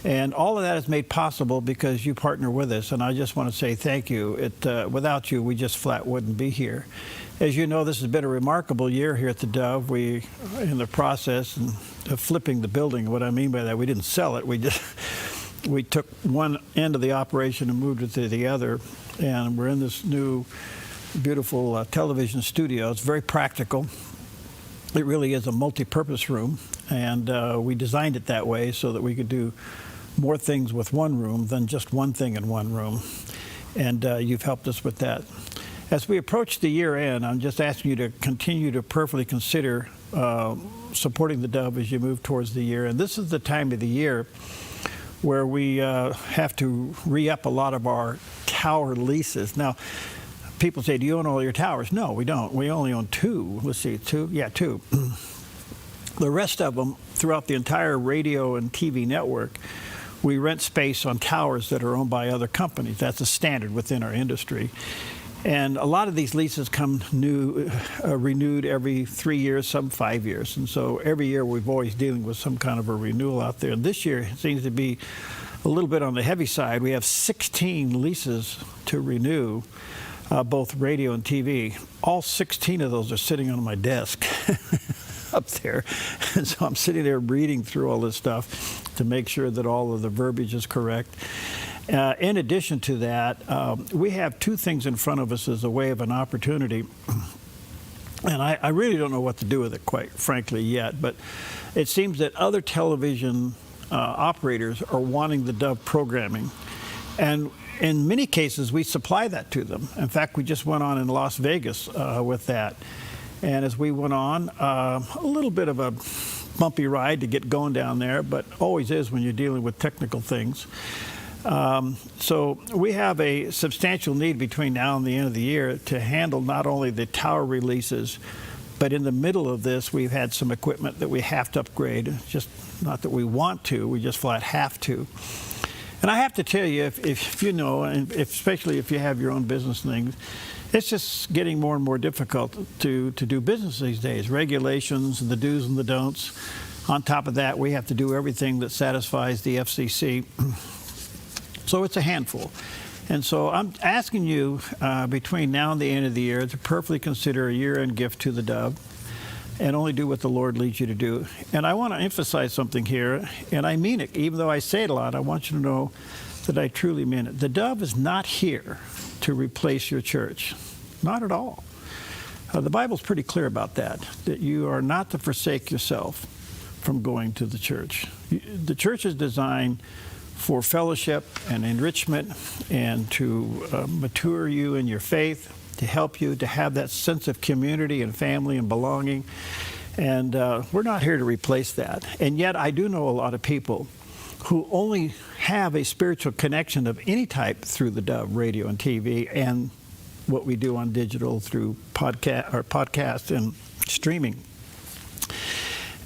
And all of that is made possible because you partner with us, and I just want to say thank you. Without you, we just flat wouldn't be here. As you know, this has been a remarkable year here at the Dove. We, in the process of flipping the building, what I mean by that, we didn't sell it. We took one end of the operation and moved it to the other, and we're in this new, beautiful television studio. It's very practical. It really is a multi-purpose room, and we designed it that way so that we could do more things with one room than just one thing in one room. And you've helped us with that. As we approach the year end, I'm just asking you to continue to prayerfully consider supporting the Dove as you move towards the year. And this is the time of the year where we have to re-up a lot of our tower leases. Now, people say, do you own all your towers? No, we don't. We only own 2. Let's see, 2? Yeah, 2. The rest of them, throughout the entire radio and TV network, we rent space on towers that are owned by other companies. That's a standard within our industry. And a lot of these leases come renewed every 3 years, some 5 years. And so every year we've always dealing with some kind of a renewal out there. And this year it seems to be a little bit on the heavy side. We have 16 leases to renew, both radio and TV. All 16 of those are sitting on my desk up there. And so I'm sitting there reading through all this stuff to make sure that all of the verbiage is correct. In addition to that, we have 2 things in front of us as a way of an opportunity. And I really don't know what to do with it, quite frankly, yet. But it seems that other television operators are wanting the Dove programming. And in many cases, we supply that to them. In fact, we just went on in Las Vegas with that. And as we went on, a little bit of a bumpy ride to get going down there, but always is when you're dealing with technical things. So we have a substantial need between now and the end of the year to handle not only the tower releases, but in the middle of this, we've had some equipment that we have to upgrade. Just not that we want to, we just flat have to. And I have to tell you, if you know, and especially if you have your own business things, it's just getting more and more difficult to do business these days. Regulations and the do's and the don'ts. On top of that, we have to do everything that satisfies the FCC. So it's a handful. And so I'm asking you between now and the end of the year to prayerfully consider a year-end gift to the Dove and only do what the Lord leads you to do. And I want to emphasize something here, and I mean it. Even though I say it a lot, I want you to know that I truly mean it. The Dove is not here to replace your church. Not at all. The Bible's pretty clear about that you are not to forsake yourself from going to the church. The church is designed for fellowship and enrichment and to mature you in your faith, to help you to have that sense of community and family and belonging. And we're not here to replace that. And yet I do know a lot of people who only have a spiritual connection of any type through the Dove radio and TV and what we do on digital through podcast and streaming.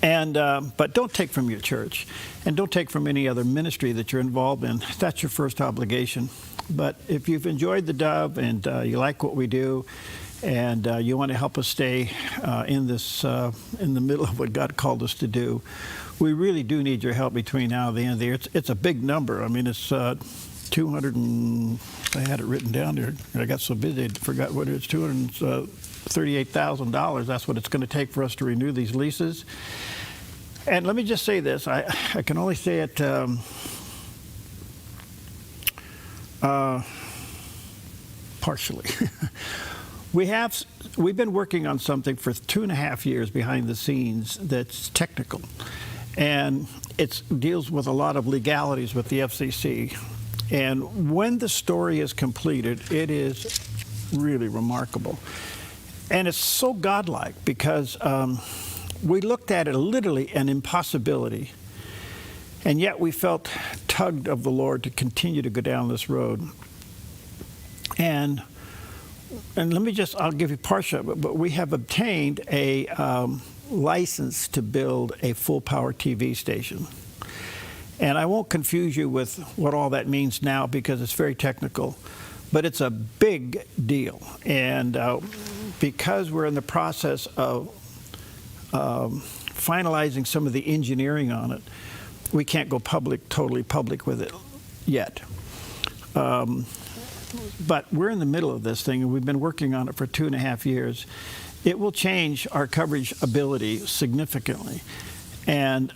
And but don't take from your church, and don't take from any other ministry that you're involved in. That's your first obligation. But if you've enjoyed the Dove and you like what we do, and you want to help us stay in the middle of what God called us to do, we really do need your help between now and the end of the year. It's a big number. I mean, it's 200 and I had it written down there. I got so busy I forgot what it is. $238,000. That's what it's going to take for us to renew these leases. And let me just say this. I can only say it partially. We've been working on something for 2.5 years behind the scenes that's technical. And it deals with a lot of legalities with the FCC. And when the story is completed, it is really remarkable. And it's so godlike because we looked at it literally an impossibility. And yet we felt tugged of the Lord to continue to go down this road. And let me I'll give you partial of it, but we have obtained a license to build a full power TV station. And I won't confuse you with what all that means now because it's very technical, but it's a big deal. And because we're in the process of finalizing some of the engineering on it. We can't go totally public with it yet. But we're in the middle of this thing, and we've been working on it for 2.5 years. It will change our coverage ability significantly. And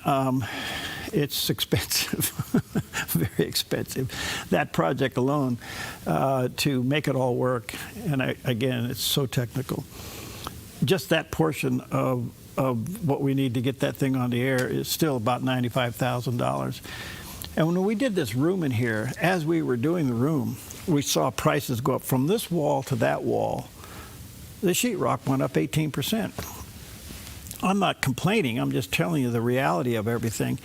it's expensive, very expensive. That project alone, to make it all work, and again, it's so technical. Just that portion of what we need to get that thing on the air is still about $95,000. And when we did this room in here, as we were doing the room, we saw prices go up from this wall to that wall. The sheetrock went up 18%. I'm not complaining, I'm just telling you the reality of everything.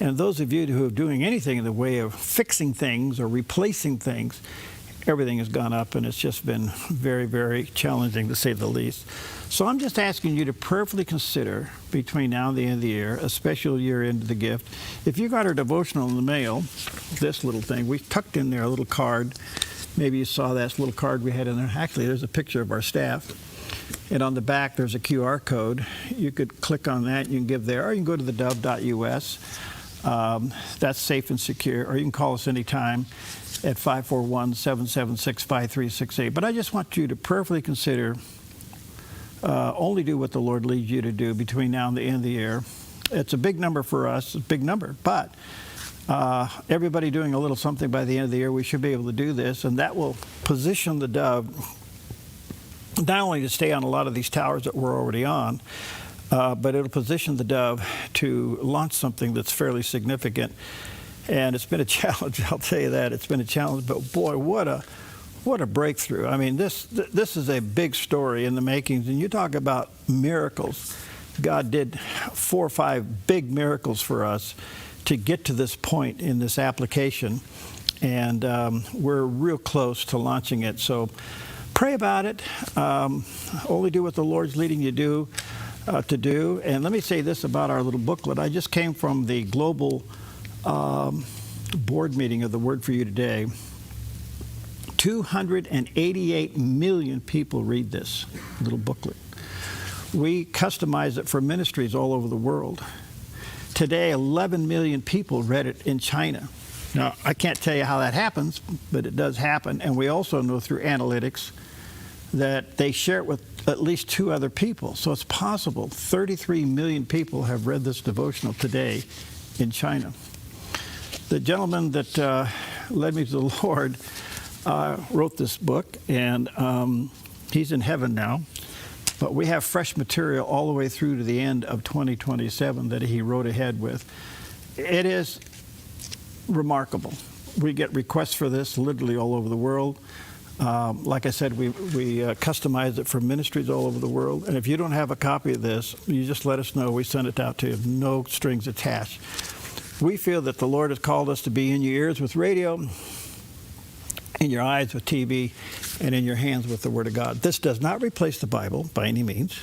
And those of you who are doing anything in the way of fixing things or replacing things, everything has gone up, and it's just been very, very challenging, to say the least. So I'm just asking you to prayerfully consider, between now and the end of the year, a special year into the gift. If you got our devotional in the mail, this little thing, we tucked in there a little card. Maybe you saw that little card we had in there. Actually, there's a picture of our staff. And on the back, there's a QR code. You could click on that, you can give there, or you can go to theDove.us. That's safe and secure. Or you can call us anytime at 541-776-5368. But I just want you to prayerfully consider, only do what the Lord leads you to do between now and the end of the year. It's a big number for us, a big number, but everybody doing a little something by the end of the year, we should be able to do this, and that will position the Dove not only to stay on a lot of these towers that we're already on, but it'll position the Dove to launch something that's fairly significant. And it's been a challenge, I'll tell you that. It's been a challenge, but boy, what a breakthrough. I mean, this is a big story in the makings. And you talk about miracles. God did 4 or 5 big miracles for us to get to this point in this application. And we're real close to launching it. So pray about it. Only do what the Lord's leading you to do. And let me say this about our little booklet. I just came from the global board meeting of the Word for You Today. 288 million people read this little booklet. We customize it for ministries all over the world. Today, 11 million people read it in China. Now, I can't tell you how that happens, but it does happen. And we also know through analytics that they share it with at least 2 other people. So it's possible 33 million people have read this devotional today in China. The gentleman that led me to the Lord wrote this book, and he's in heaven now. But we have fresh material all the way through to the end of 2027 that he wrote ahead with. It is remarkable. We get requests for this literally all over the world. Like I said, we customize it for ministries all over the world. And if you don't have a copy of this, you just let us know. We send it out to you. No strings attached. We feel that the Lord has called us to be in your ears with radio, in your eyes with TV, and in your hands with the Word of God. This does not replace the Bible by any means,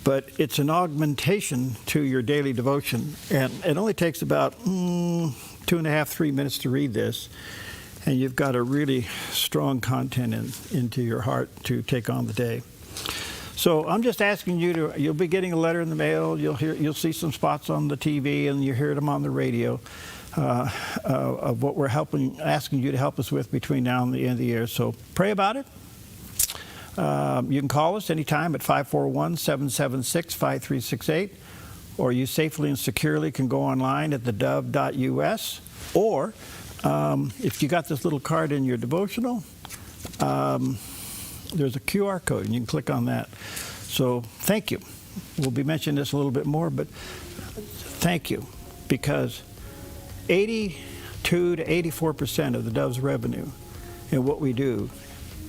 but it's an augmentation to your daily devotion. And it only takes about 2.5, 3 minutes to read this, and you've got a really strong content into your heart to take on the day. So I'm just asking you to, you'll be getting a letter in the mail, you'll see some spots on the TV, and you hear them on the radio. Of what we're asking you to help us with between now and the end of the year. So pray about it. You can call us anytime at 541-776-5368, or you safely and securely can go online at theDove.us, or if you got this little card in your devotional, there's a QR code, and you can click on that. So thank you. We'll be mentioning this a little bit more, but thank you, because 82 to 84% of the Dove's revenue in what we do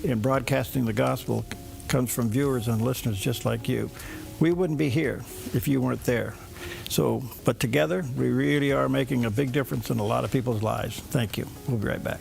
in broadcasting the gospel comes from viewers and listeners just like you. We wouldn't be here if you weren't there. So, but together, we really are making a big difference in a lot of people's lives. Thank you. We'll be right back.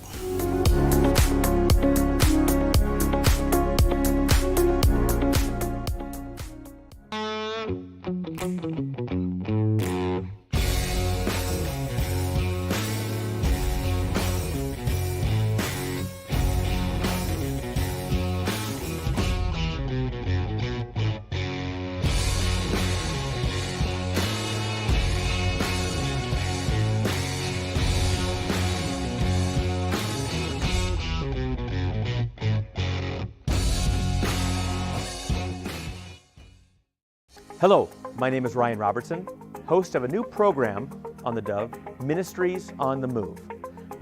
Hello, my name is Ryan Robertson, host of a new program on the Dove, Ministries on the Move.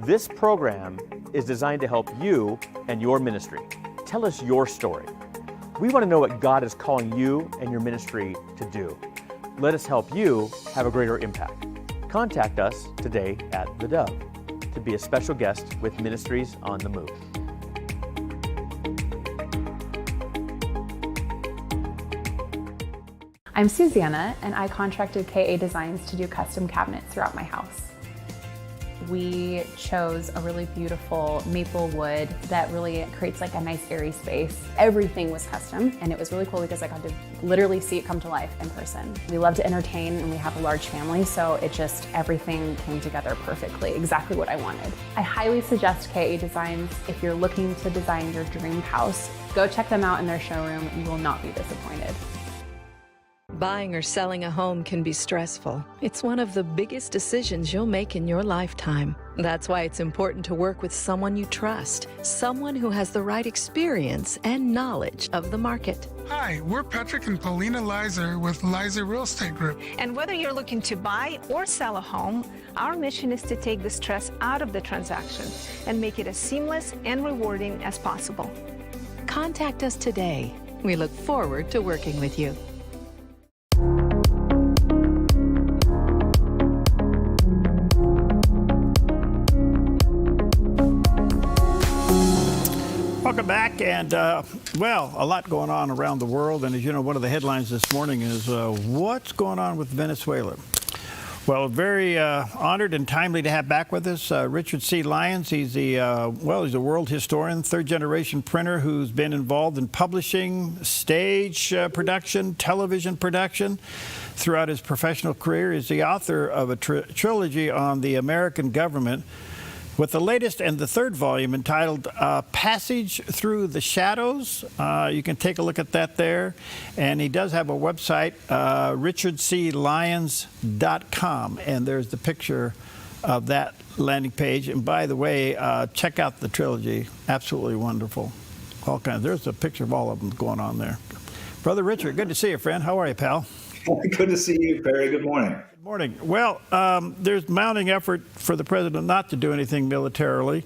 This program is designed to help you and your ministry. Tell us your story. We want to know what God is calling you and your ministry to do. Let us help you have a greater impact. Contact us today at theDove to be a special guest with Ministries on the Move. I'm Susanna, and I contracted KA Designs to do custom cabinets throughout my house. We chose a really beautiful maple wood that really creates like a nice airy space. Everything was custom, and it was really cool because I got to literally see it come to life in person. We love to entertain, and we have a large family, so everything came together perfectly, exactly what I wanted. I highly suggest KA Designs if you're looking to design your dream house. Go check them out in their showroom. You will not be disappointed. Buying or selling a home can be stressful. It's one of the biggest decisions you'll make in your lifetime. That's why it's important to work with someone you trust, someone who has the right experience and knowledge of the market. Hi, we're Patrick and Paulina Leiser with Leiser Real Estate Group. And whether you're looking to buy or sell a home, our mission is to take the stress out of the transaction and make it as seamless and rewarding as possible. Contact us today. We look forward to working with you. Welcome back, and well, a lot going on around the world, and as you know, one of the headlines this morning is what's going on with Venezuela. Well, very honored and timely to have back with us Richard C. Lyons. He's he's a world historian, third-generation printer who's been involved in publishing, stage production, television production throughout his professional career. He's the author of a trilogy on the American government, with the latest and the third volume entitled Passage Through the Shadows. You can take a look at that there. And he does have a website, richardclyons.com. And there's the picture of that landing page. And by the way, check out the trilogy. Absolutely wonderful. All kinds. There's a picture of all of them going on there. Brother Richard, good to see you, friend. How are you, pal? Good to see you, Barry. Good morning. Good morning. Well, there's mounting effort for the president not to do anything militarily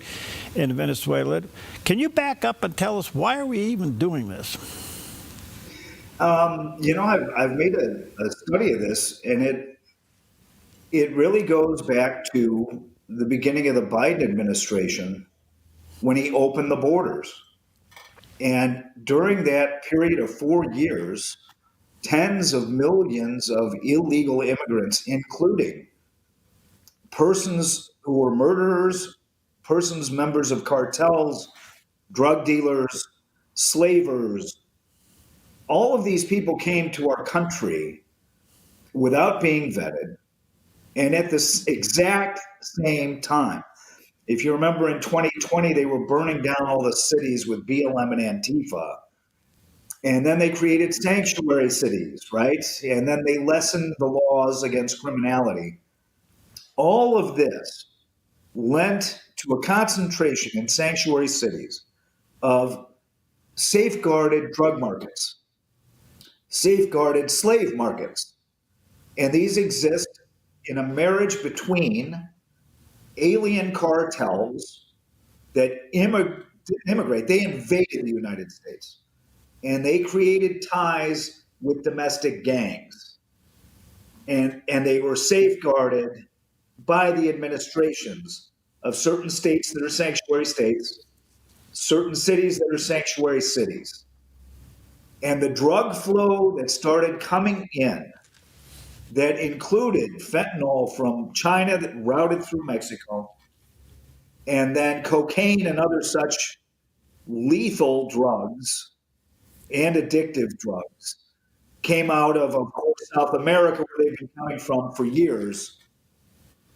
in Venezuela. Can you back up and tell us why are we even doing this? I've made a study of this, and it really goes back to the beginning of the Biden administration when he opened the borders. And during that period of 4 years, tens of millions of illegal immigrants, including persons who were murderers, persons members of cartels, drug dealers, slavers, all of these people came to our country without being vetted, and at this exact same time. If you remember in 2020, they were burning down all the cities with BLM and Antifa. And then they created sanctuary cities, right? And then they lessened the laws against criminality. All of this lent to a concentration in sanctuary cities of safeguarded drug markets, safeguarded slave markets. And these exist in a marriage between alien cartels that immigrate. They invaded the United States. And they created ties with domestic gangs. And they were safeguarded by the administrations of certain states that are sanctuary states, certain cities that are sanctuary cities. And the drug flow that started coming in that included fentanyl from China that routed through Mexico, and then cocaine and other such lethal drugs and addictive drugs came out of course, South America, where they've been coming from for years.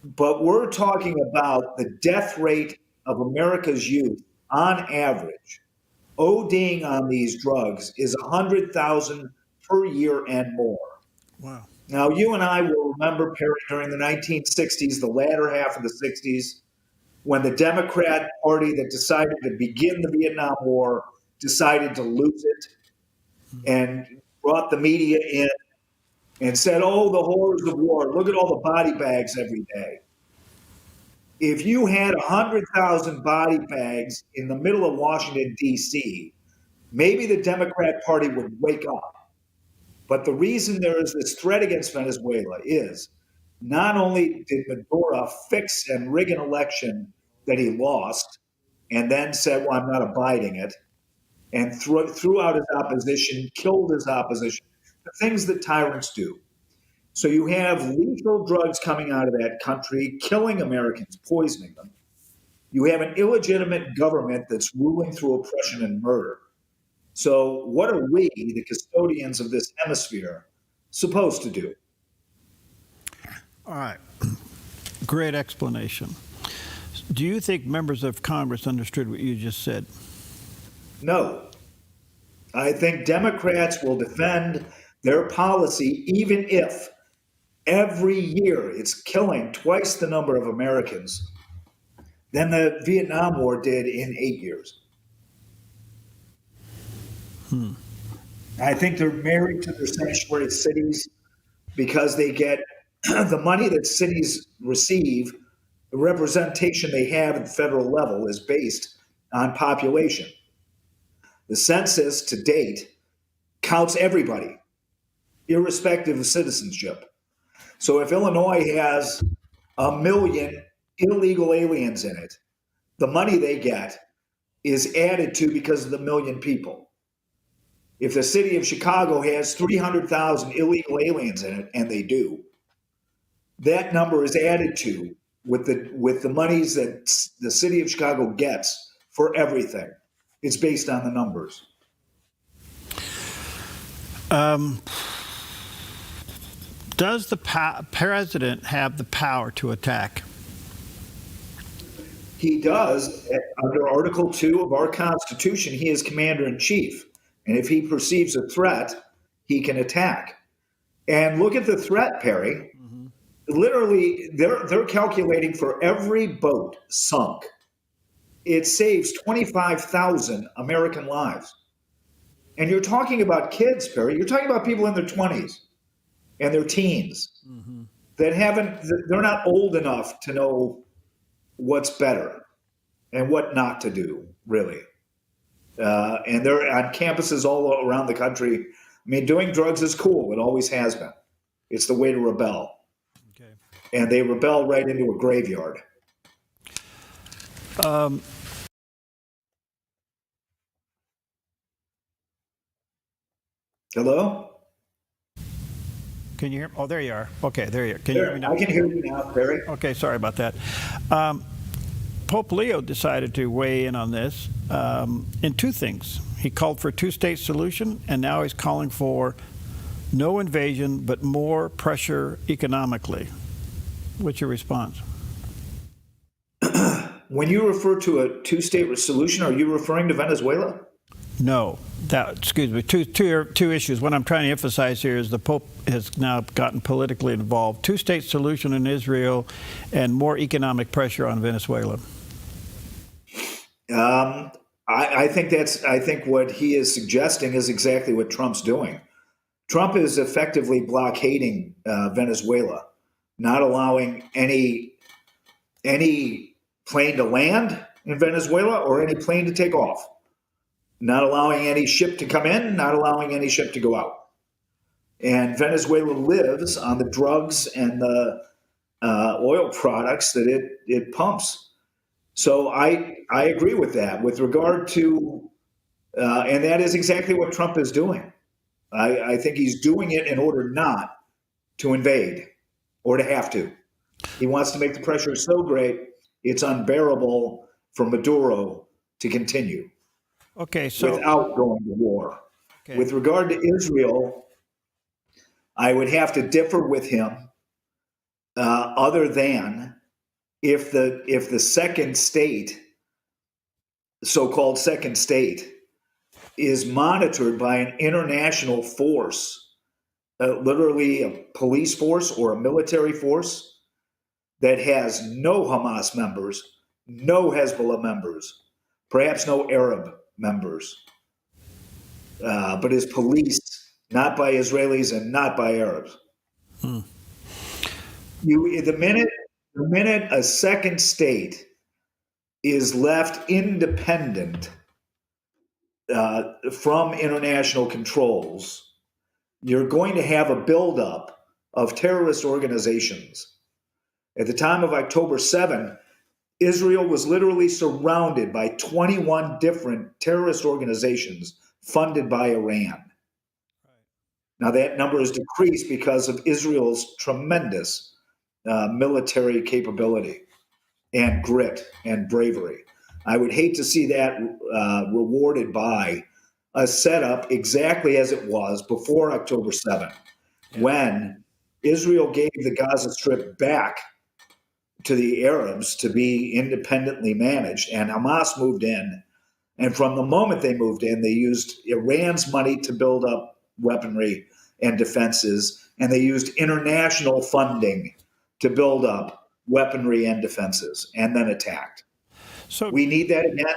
But we're talking about the death rate of America's youth, on average, ODing on these drugs is 100,000 per year and more. Wow. Now, you and I will remember, Perry, during the 1960s, the latter half of the 60s, when the Democrat Party that decided to begin the Vietnam War decided to lose it and brought the media in and said, oh, the horrors of war, look at all the body bags every day. If you had 100,000 body bags in the middle of Washington, D.C., maybe the Democrat Party would wake up. But the reason there is this threat against Venezuela is not only did Maduro fix and rig an election that he lost and then said, well, I'm not abiding it, and threw out his opposition, killed his opposition, the things that tyrants do. So you have lethal drugs coming out of that country, killing Americans, poisoning them. You have an illegitimate government that's ruling through oppression and murder. So what are we, the custodians of this hemisphere, supposed to do? All right. Great explanation. Do you think members of Congress understood what you just said? No. I think Democrats will defend their policy even if every year it's killing twice the number of Americans than the Vietnam War did in 8 years. I think they're married to their sanctuary cities because they get the money that cities receive, the representation they have at the federal level is based on population. The census to date counts everybody, irrespective of citizenship. So if Illinois has 1 million illegal aliens in it, the money they get is added to because of the 1 million people. If the city of Chicago has 300,000 illegal aliens in it, and they do, that number is added to with the monies that the city of Chicago gets for everything. It's based on the numbers. Does the president have the power to attack? He does. Under Article 2 of our Constitution, he is commander-in-chief. And if he perceives a threat, he can attack. And look at the threat, Perry. Mm-hmm. Literally, they're calculating for every boat sunk, it saves 25,000 American lives. And you're talking about kids, Perry. You're talking about people in their 20s and their teens they're not old enough to know what's better and what not to do, really. And they're on campuses all around the country. I mean, doing drugs is cool. It always has been. It's the way to rebel. Okay. And they rebel right into a graveyard. Hello? Can you hear? Oh, there you are. Okay, there you are. Can you hear me now? I can hear you now, Barry. Okay, sorry about that. Pope Leo decided to weigh in on this in two things. He called for a two-state solution, and now he's calling for no invasion, but more pressure economically. What's your response? When you refer to a two-state solution, are you referring to Venezuela? No. Excuse me. Two issues. What I'm trying to emphasize here is the Pope has now gotten politically involved. Two-state solution in Israel and more economic pressure on Venezuela. I think what he is suggesting is exactly what Trump's doing. Trump is effectively blockading Venezuela, not allowing any plane to land in Venezuela or any plane to take off, not allowing any ship to come in, not allowing any ship to go out. And Venezuela lives on the drugs and the oil products that it pumps. So I agree with that. With regard to, and that is exactly what Trump is doing. I think he's doing it in order not to invade or to have to. He wants to make the pressure so great it's unbearable for Maduro to continue. Okay, so without going to war. Okay. With regard to Israel, I would have to differ with him. Other than if the second state, so-called second state, is monitored by an international force, literally a police force or a military force that has no Hamas members, no Hezbollah members, perhaps no Arab members, but is policed not by Israelis and not by Arabs. The minute a second state is left independent from international controls, you're going to have a buildup of terrorist organizations. At the time of October 7, Israel was literally surrounded by 21 different terrorist organizations funded by Iran. Now, that number has decreased because of Israel's tremendous military capability and grit and bravery. I would hate to see that rewarded by a setup exactly as it was before October 7, when Israel gave the Gaza Strip back to the Arabs to be independently managed, and Hamas moved in. And from the moment they moved in, they used Iran's money to build up weaponry and defenses, and they used international funding to build up weaponry and defenses, and then attacked. So we need that again.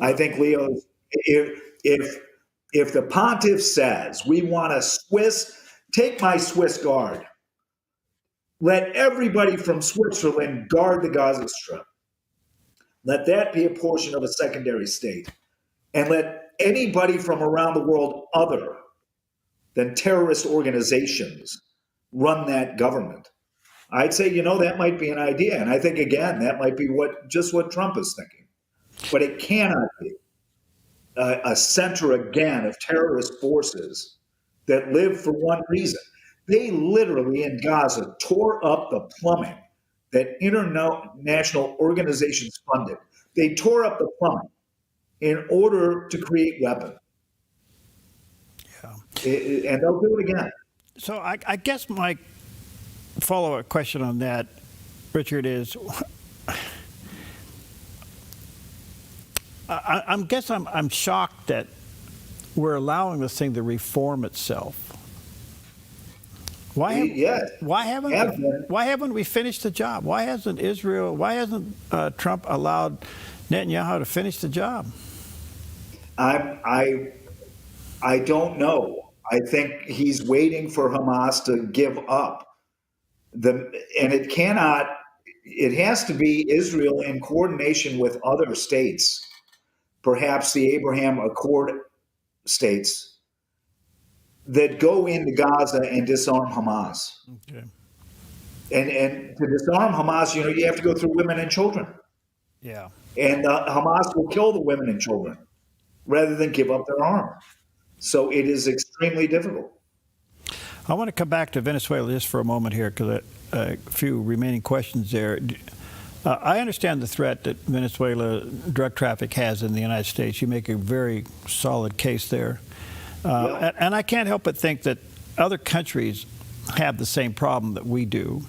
I think, Leo, if the pontiff says we want a take my Swiss guard, let everybody from Switzerland guard the Gaza Strip. Let that be a portion of a secondary state. And let anybody from around the world other than terrorist organizations run that government. I'd say, that might be an idea. And I think, again, that might be what Trump is thinking. But it cannot be a center, again, of terrorist forces that live for one reason. They literally, in Gaza, tore up the plumbing that international organizations funded. They tore up the plumbing in order to create weapons. Yeah. And they'll do it again. So I guess my follow-up question on that, Richard, is I'm shocked that we're allowing this thing to reform itself. Why haven't we finished the job? Why hasn't Trump allowed Netanyahu to finish the job? I don't know. I think he's waiting for Hamas to give up. It has to be Israel in coordination with other states, perhaps the Abraham Accord states, that go into Gaza and disarm Hamas. Okay. And to disarm Hamas, you have to go through women and children. Yeah. And Hamas will kill the women and children rather than give up their arm. So it is extremely difficult. I want to come back to Venezuela just for a moment here, because a few remaining questions there. I understand the threat that Venezuela drug traffic has in the United States. You make a very solid case there. And I can't help but think that other countries have the same problem that we do.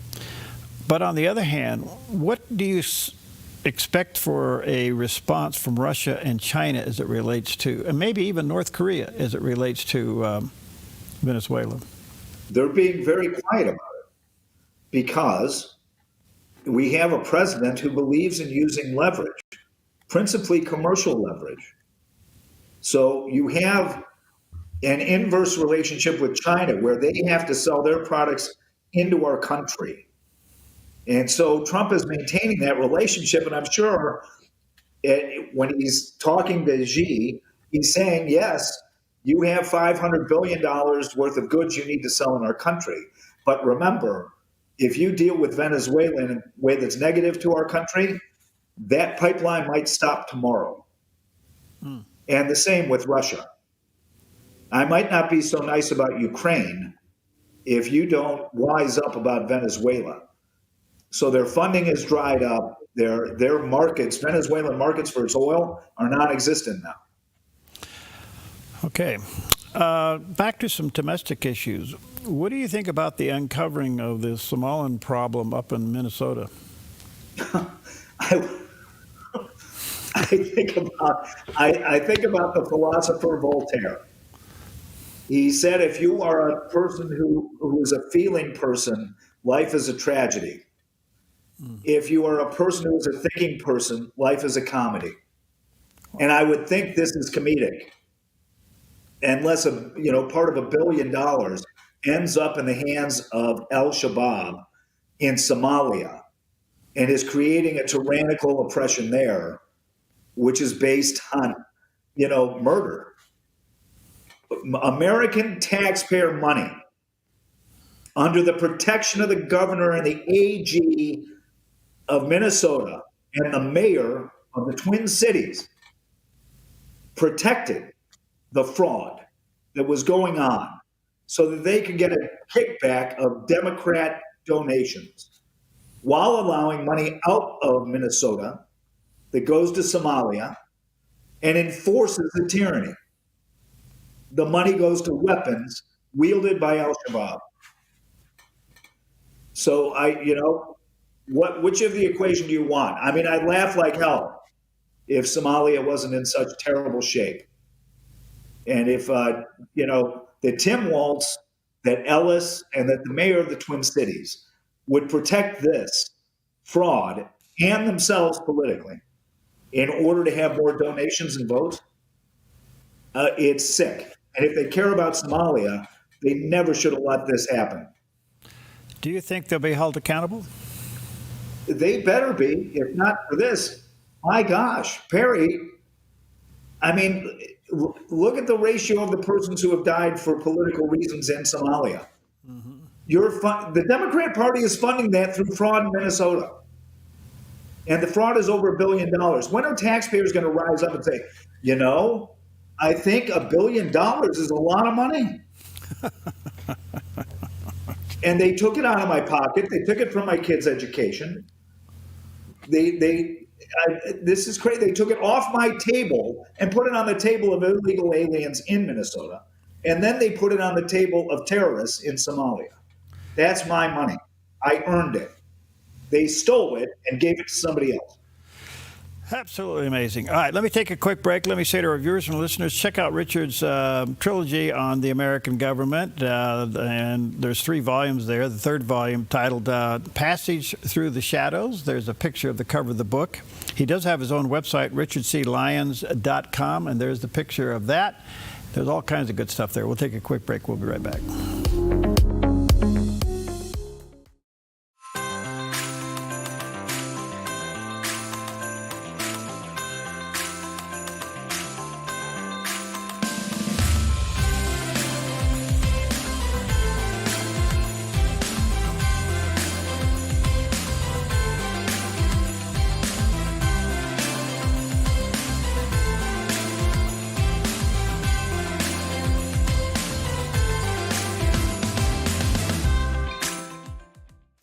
But on the other hand, what do you expect for a response from Russia and China as it relates to, and maybe even North Korea as it relates to Venezuela? They're being very quiet about it because we have a president who believes in using leverage, principally commercial leverage. So you have an inverse relationship with China where they have to sell their products into our country. And so Trump is maintaining that relationship. And I'm sure when he's talking to Xi, he's saying, yes, you have $500 billion worth of goods you need to sell in our country. But remember, if you deal with Venezuela in a way that's negative to our country, that pipeline might stop tomorrow. And the same with Russia. I might not be so nice about Ukraine if you don't wise up about Venezuela. So their funding has dried up. Their markets, Venezuelan markets for its oil, are non-existent now. Okay. Back to some domestic issues. What do you think about the uncovering of the Somalian problem up in Minnesota? I think about the philosopher Voltaire. He said, if you are a person who is a feeling person, life is a tragedy. If you are a person who is a thinking person, life is a comedy. And I would think this is comedic. Unless part of $1 billion ends up in the hands of al-Shabaab in Somalia and is creating a tyrannical oppression there, which is based on, murder. American taxpayer money under the protection of the governor and the AG of Minnesota and the mayor of the Twin Cities protected the fraud that was going on so that they could get a kickback of Democrat donations while allowing money out of Minnesota that goes to Somalia and enforces the tyranny. The money goes to weapons wielded by al-Shabaab. So which of the equation do you want? I mean, I'd laugh like hell if Somalia wasn't in such terrible shape. And if, that Tim Walz, that Ellis, and that the mayor of the Twin Cities would protect this fraud and themselves politically in order to have more donations and votes, it's sick. And if they care about Somalia, they never should have let this happen. Do you think they'll be held accountable? They better be, if not for this. My gosh, Perry, I mean, look at the ratio of the persons who have died for political reasons in Somalia. Mm-hmm. The Democrat Party is funding that through fraud in Minnesota. And the fraud is over $1 billion. When are taxpayers going to rise up and say, I think $1 billion is a lot of money? And they took it out of my pocket. They took it from my kids' education. This is crazy. They took it off my table and put it on the table of illegal aliens in Minnesota. And then they put it on the table of terrorists in Somalia. That's my money. I earned it. They stole it and gave it to somebody else. Absolutely amazing. All right, let me take a quick break. Let me say to our viewers and listeners, check out Richard's trilogy on the American government. And there's 3 volumes there. The third volume titled Passage Through the Shadows. There's a picture of the cover of the book. He does have his own website, richardclyons.com, and there's the picture of that. There's all kinds of good stuff there. We'll take a quick break. We'll be right back.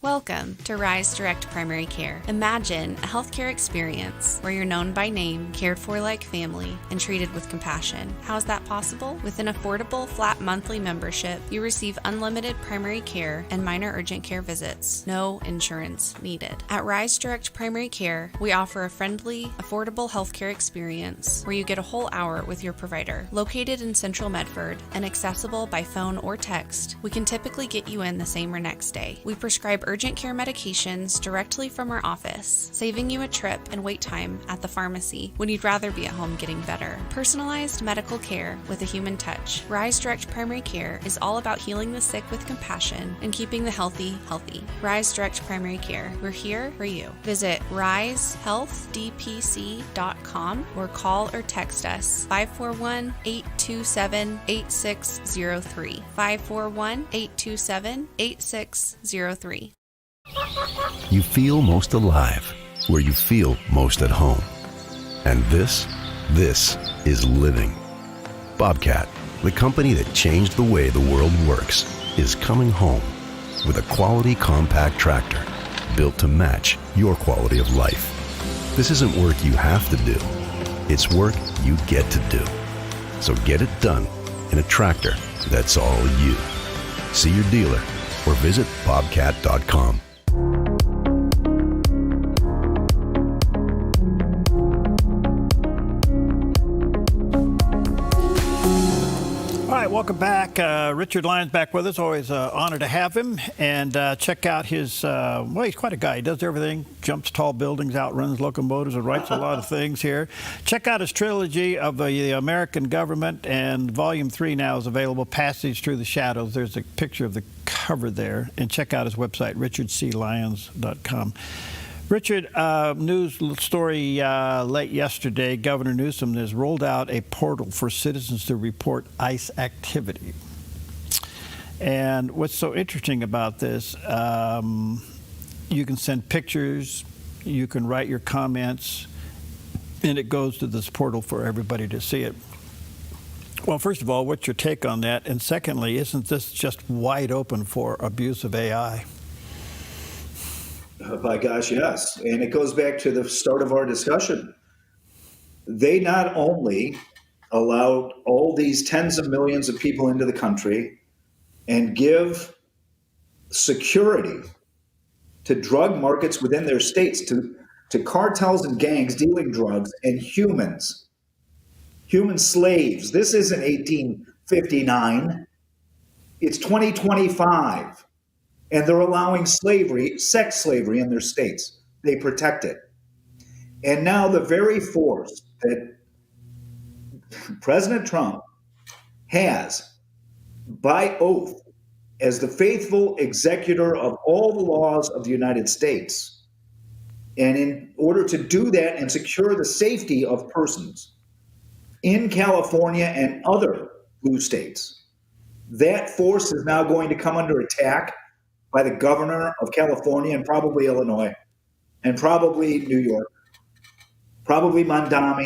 Welcome to Rise Direct Primary Care. Imagine a healthcare experience where you're known by name, cared for like family, and treated with compassion. How is that possible? With an affordable, flat monthly membership, you receive unlimited primary care and minor urgent care visits. No insurance needed. At Rise Direct Primary Care, we offer a friendly, affordable healthcare experience where you get a whole hour with your provider. Located in Central Medford and accessible by phone or text, we can typically get you in the same or next day. We prescribe urgent care medications directly from our office, saving you a trip and wait time at the pharmacy when you'd rather be at home getting better. Personalized medical care with a human touch. Rise Direct Primary Care is all about healing the sick with compassion and keeping the healthy healthy. Rise Direct Primary Care. We're here for you. Visit risehealthdpc.com or call or text us 541-827-8603. 541-827-8603. You feel most alive where you feel most at home. And this is living. Bobcat, the company that changed the way the world works, is coming home with a quality compact tractor built to match your quality of life. This isn't work you have to do. It's work you get to do. So get it done in a tractor that's all you. See your dealer or visit bobcat.com. welcome back. Richard Lyons back with us. Always an honor to have him. And check out his, well, he's quite a guy. He does everything, jumps tall buildings, outruns locomotives, and writes a lot of things here. Check out his trilogy of the American government, and Volume 3 now is available, Passage Through the Shadows. There's a picture of the cover there. And check out his website, richardclyons.com. Richard, news story late yesterday, Governor Newsom has rolled out a portal for citizens to report ICE activity. And what's so interesting about this, you can send pictures, you can write your comments, and it goes to this portal for everybody to see it. Well, first of all, what's your take on that? And secondly, isn't this just wide open for abuse of AI? By gosh, yes. And it goes back to the start of our discussion. They not only allowed all these tens of millions of people into the country and give security to drug markets within their states, to cartels and gangs dealing drugs, and human slaves. This isn't 1859. It's 2025. And they're allowing slavery, sex slavery in their states. They protect it. And now the very force that President Trump has by oath as the faithful executor of all the laws of the United States, and in order to do that and secure the safety of persons in California and other blue states, that force is now going to come under attack by the governor of California and probably Illinois and probably New York, probably Mondami.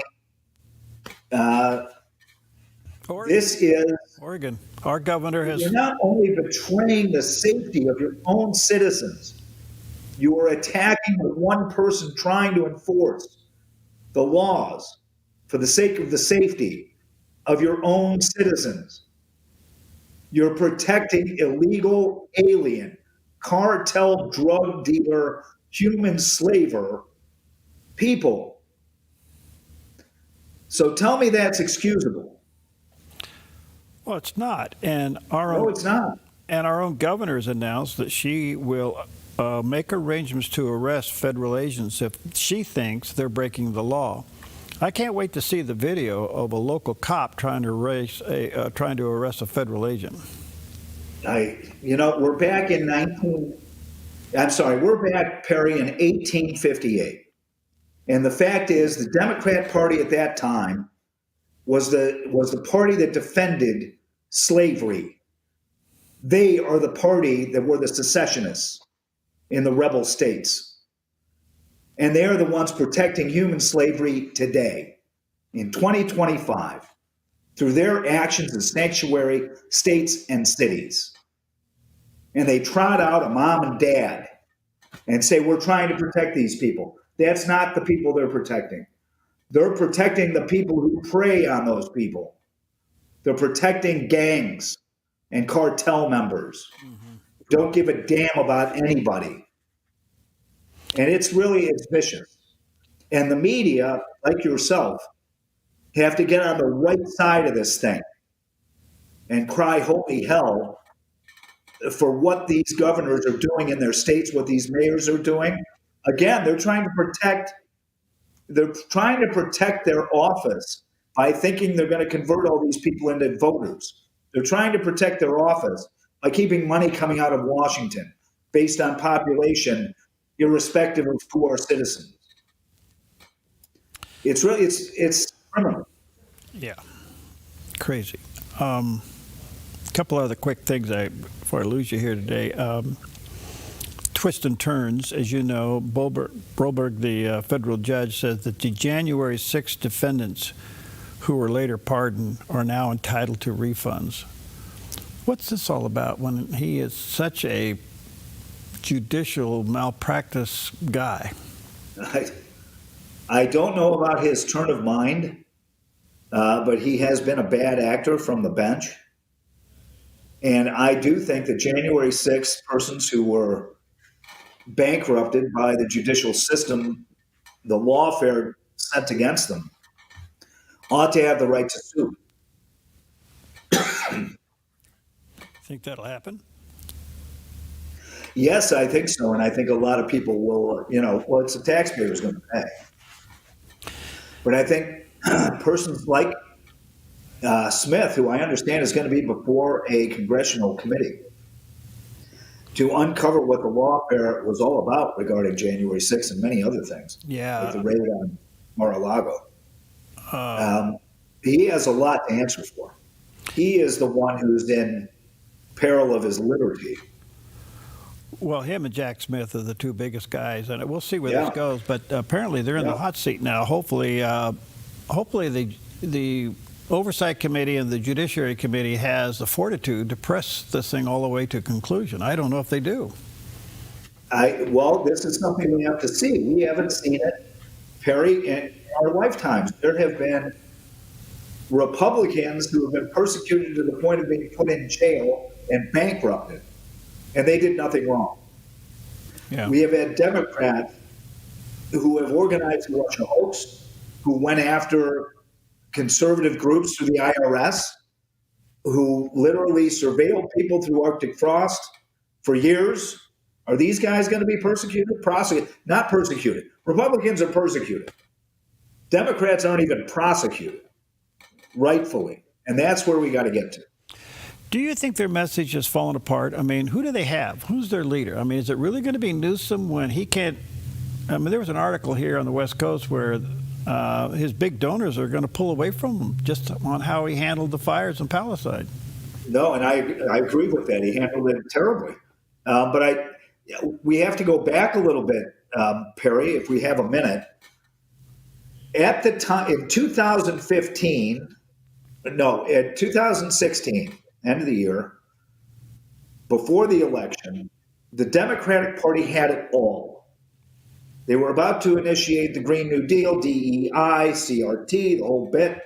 This is Oregon. Our governor has. You're not only betraying the safety of your own citizens, you are attacking the one person trying to enforce the laws for the sake of the safety of your own citizens. You're protecting illegal alien, cartel drug dealer, human slaver people. So tell me that's excusable. Well, it's not. And it's not. And our own governor has announced that she will make arrangements to arrest federal agents if she thinks they're breaking the law. I can't wait to see the video of a local cop trying to arrest a federal agent. We're back we're back, Perry, in 1858. And the fact is, the Democrat Party at that time was the party that defended slavery. They are the party that were the secessionists in the rebel states. And they are the ones protecting human slavery today, in 2025. Through their actions in sanctuary states and cities. And they trot out a mom and dad and say, we're trying to protect these people. That's not the people they're protecting. They're protecting the people who prey on those people. They're protecting gangs and cartel members. Don't give a damn about anybody. And it's vicious. And the media, like yourself, have to get on the right side of this thing and cry holy hell for what these governors are doing in their states, what these mayors are doing. Again, they're trying to protect their office by thinking they're going to convert all these people into voters. They're trying to protect their office by keeping money coming out of Washington based on population, irrespective of who are citizens. It's criminal. Yeah, crazy. A couple other quick things before I lose you here today. Twists and turns, as you know, Broberg, the federal judge, says that the January 6th defendants who were later pardoned are now entitled to refunds. What's this all about when he is such a judicial malpractice guy? I don't know about his turn of mind, but he has been a bad actor from the bench. And I do think that January 6th persons who were bankrupted by the judicial system, the lawfare sent against them, ought to have the right to sue. Think that'll happen? Yes, I think so. And I think a lot of people will, well, it's the taxpayers going to pay. But I think persons like Smith, who I understand is going to be before a congressional committee to uncover what the lawfare was all about regarding January 6th and many other things. Yeah. Like the raid on Mar-a-Lago. He has a lot to answer for. He is the one who's in peril of his liberty. Well, him and Jack Smith are the two biggest guys, and we'll see where this goes. But apparently, they're in the hot seat now. Hopefully, the Oversight Committee and the Judiciary Committee has the fortitude to press this thing all the way to conclusion. I don't know if they do. Well, this is something we have to see. We haven't seen it, Perry, in our lifetimes. There have been Republicans who have been persecuted to the point of being put in jail and bankrupted, and they did nothing wrong. Yeah. We have had Democrats who have organized the Russia hoax, who went after conservative groups through the IRS, who literally surveilled people through Arctic frost for years. Are these guys going to be persecuted? Prosecuted? Not persecuted. Republicans are persecuted. Democrats aren't even prosecuted, rightfully. And that's where we got to get to. Do you think their message has fallen apart? I mean, who do they have? Who's their leader? I mean, is it really going to be Newsom when he can't? I mean, there was an article here on the West Coast where his big donors are going to pull away from him just on how he handled the fires in Palisade. No, and I agree with that. He handled it terribly. But we have to go back a little bit, Perry, if we have a minute. At the time, in 2016, end of the year, before the election, the Democratic Party had it all. They were about to initiate the Green New Deal, DEI, CRT, the whole bit,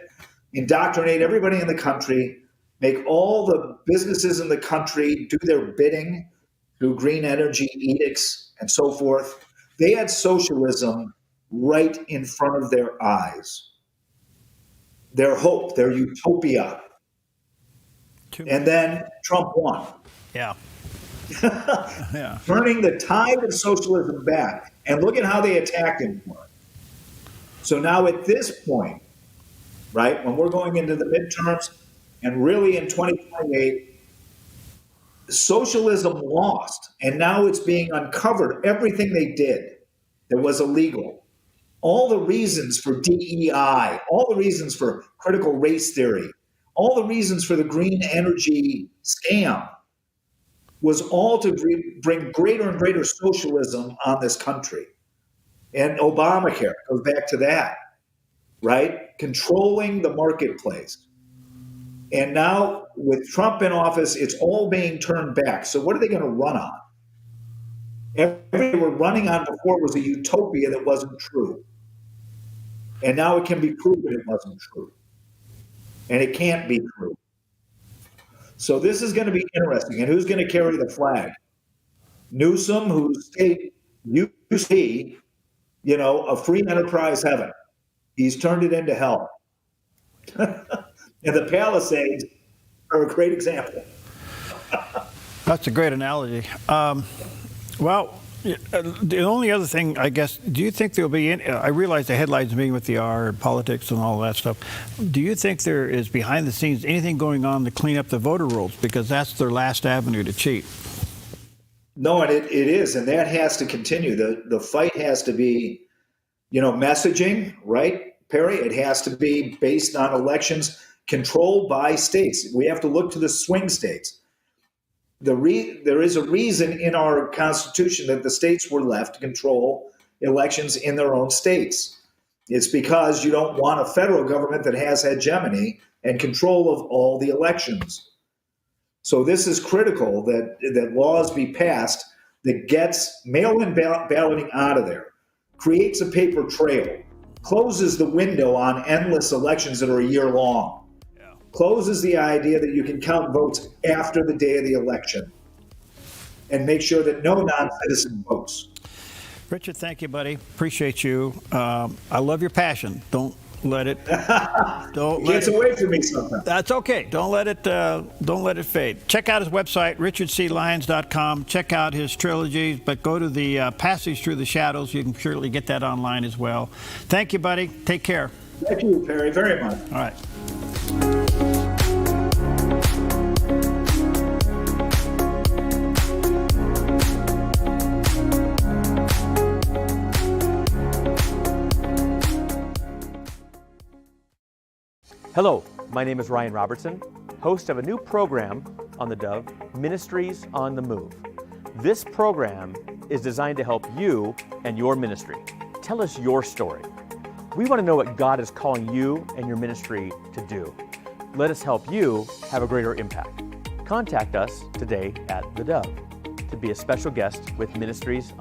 indoctrinate everybody in the country, make all the businesses in the country do their bidding through green energy edicts and so forth. They had socialism right in front of their eyes. Their hope, their utopia. And then Trump won. Yeah. Yeah. Turning the tide of socialism back. And look at how they attacked him for it. So now at this point, right, when we're going into the midterms and really in 2028, socialism lost. And now it's being uncovered. Everything they did that was illegal. All the reasons for DEI, all the reasons for critical race theory, all the reasons for the green energy scam was all to bring greater and greater socialism on this country. And Obamacare goes back to that, right? Controlling the marketplace. And now with Trump in office, it's all being turned back. So what are they going to run on? Everything they were running on before was a utopia that wasn't true. And now it can be proven it wasn't true. And it can't be true. So this is going to be interesting. And who's going to carry the flag? Newsom, whose state used to be, a free enterprise heaven. He's turned it into hell. And the Palisades are a great example. That's a great analogy. Well, the only other thing, I guess, do you think there'll be I realize the headlines meeting with the R and politics and all that stuff. Do you think there is behind the scenes anything going on to clean up the voter rolls? Because that's their last avenue to cheat. No, and it is. And that has to continue. The fight has to be, messaging, right, Perry? It has to be based on elections controlled by states. We have to look to the swing states. There is a reason in our Constitution that the states were left to control elections in their own states. It's because you don't want a federal government that has hegemony and control of all the elections. So this is critical that laws be passed that gets mail-in balloting out of there, creates a paper trail, closes the window on endless elections that are a year long. Closes the idea that you can count votes after the day of the election and make sure that no non-citizen votes. Richard, thank you, buddy. Appreciate you. I love your passion. Don't let it. It gets away from me sometimes. That's okay. Don't let it fade. Check out his website, richardclyons.com. Check out his trilogies, but go to the Passage Through the Shadows. You can surely get that online as well. Thank you, buddy. Take care. Thank you, Perry, very much. All right. Hello, my name is Ryan Robertson, host of a new program on the Dove, Ministries on the Move. This program is designed to help you and your ministry. Tell us your story. We want to know what God is calling you and your ministry to do. Let us help you have a greater impact. Contact us today at theDove to be a special guest with Ministries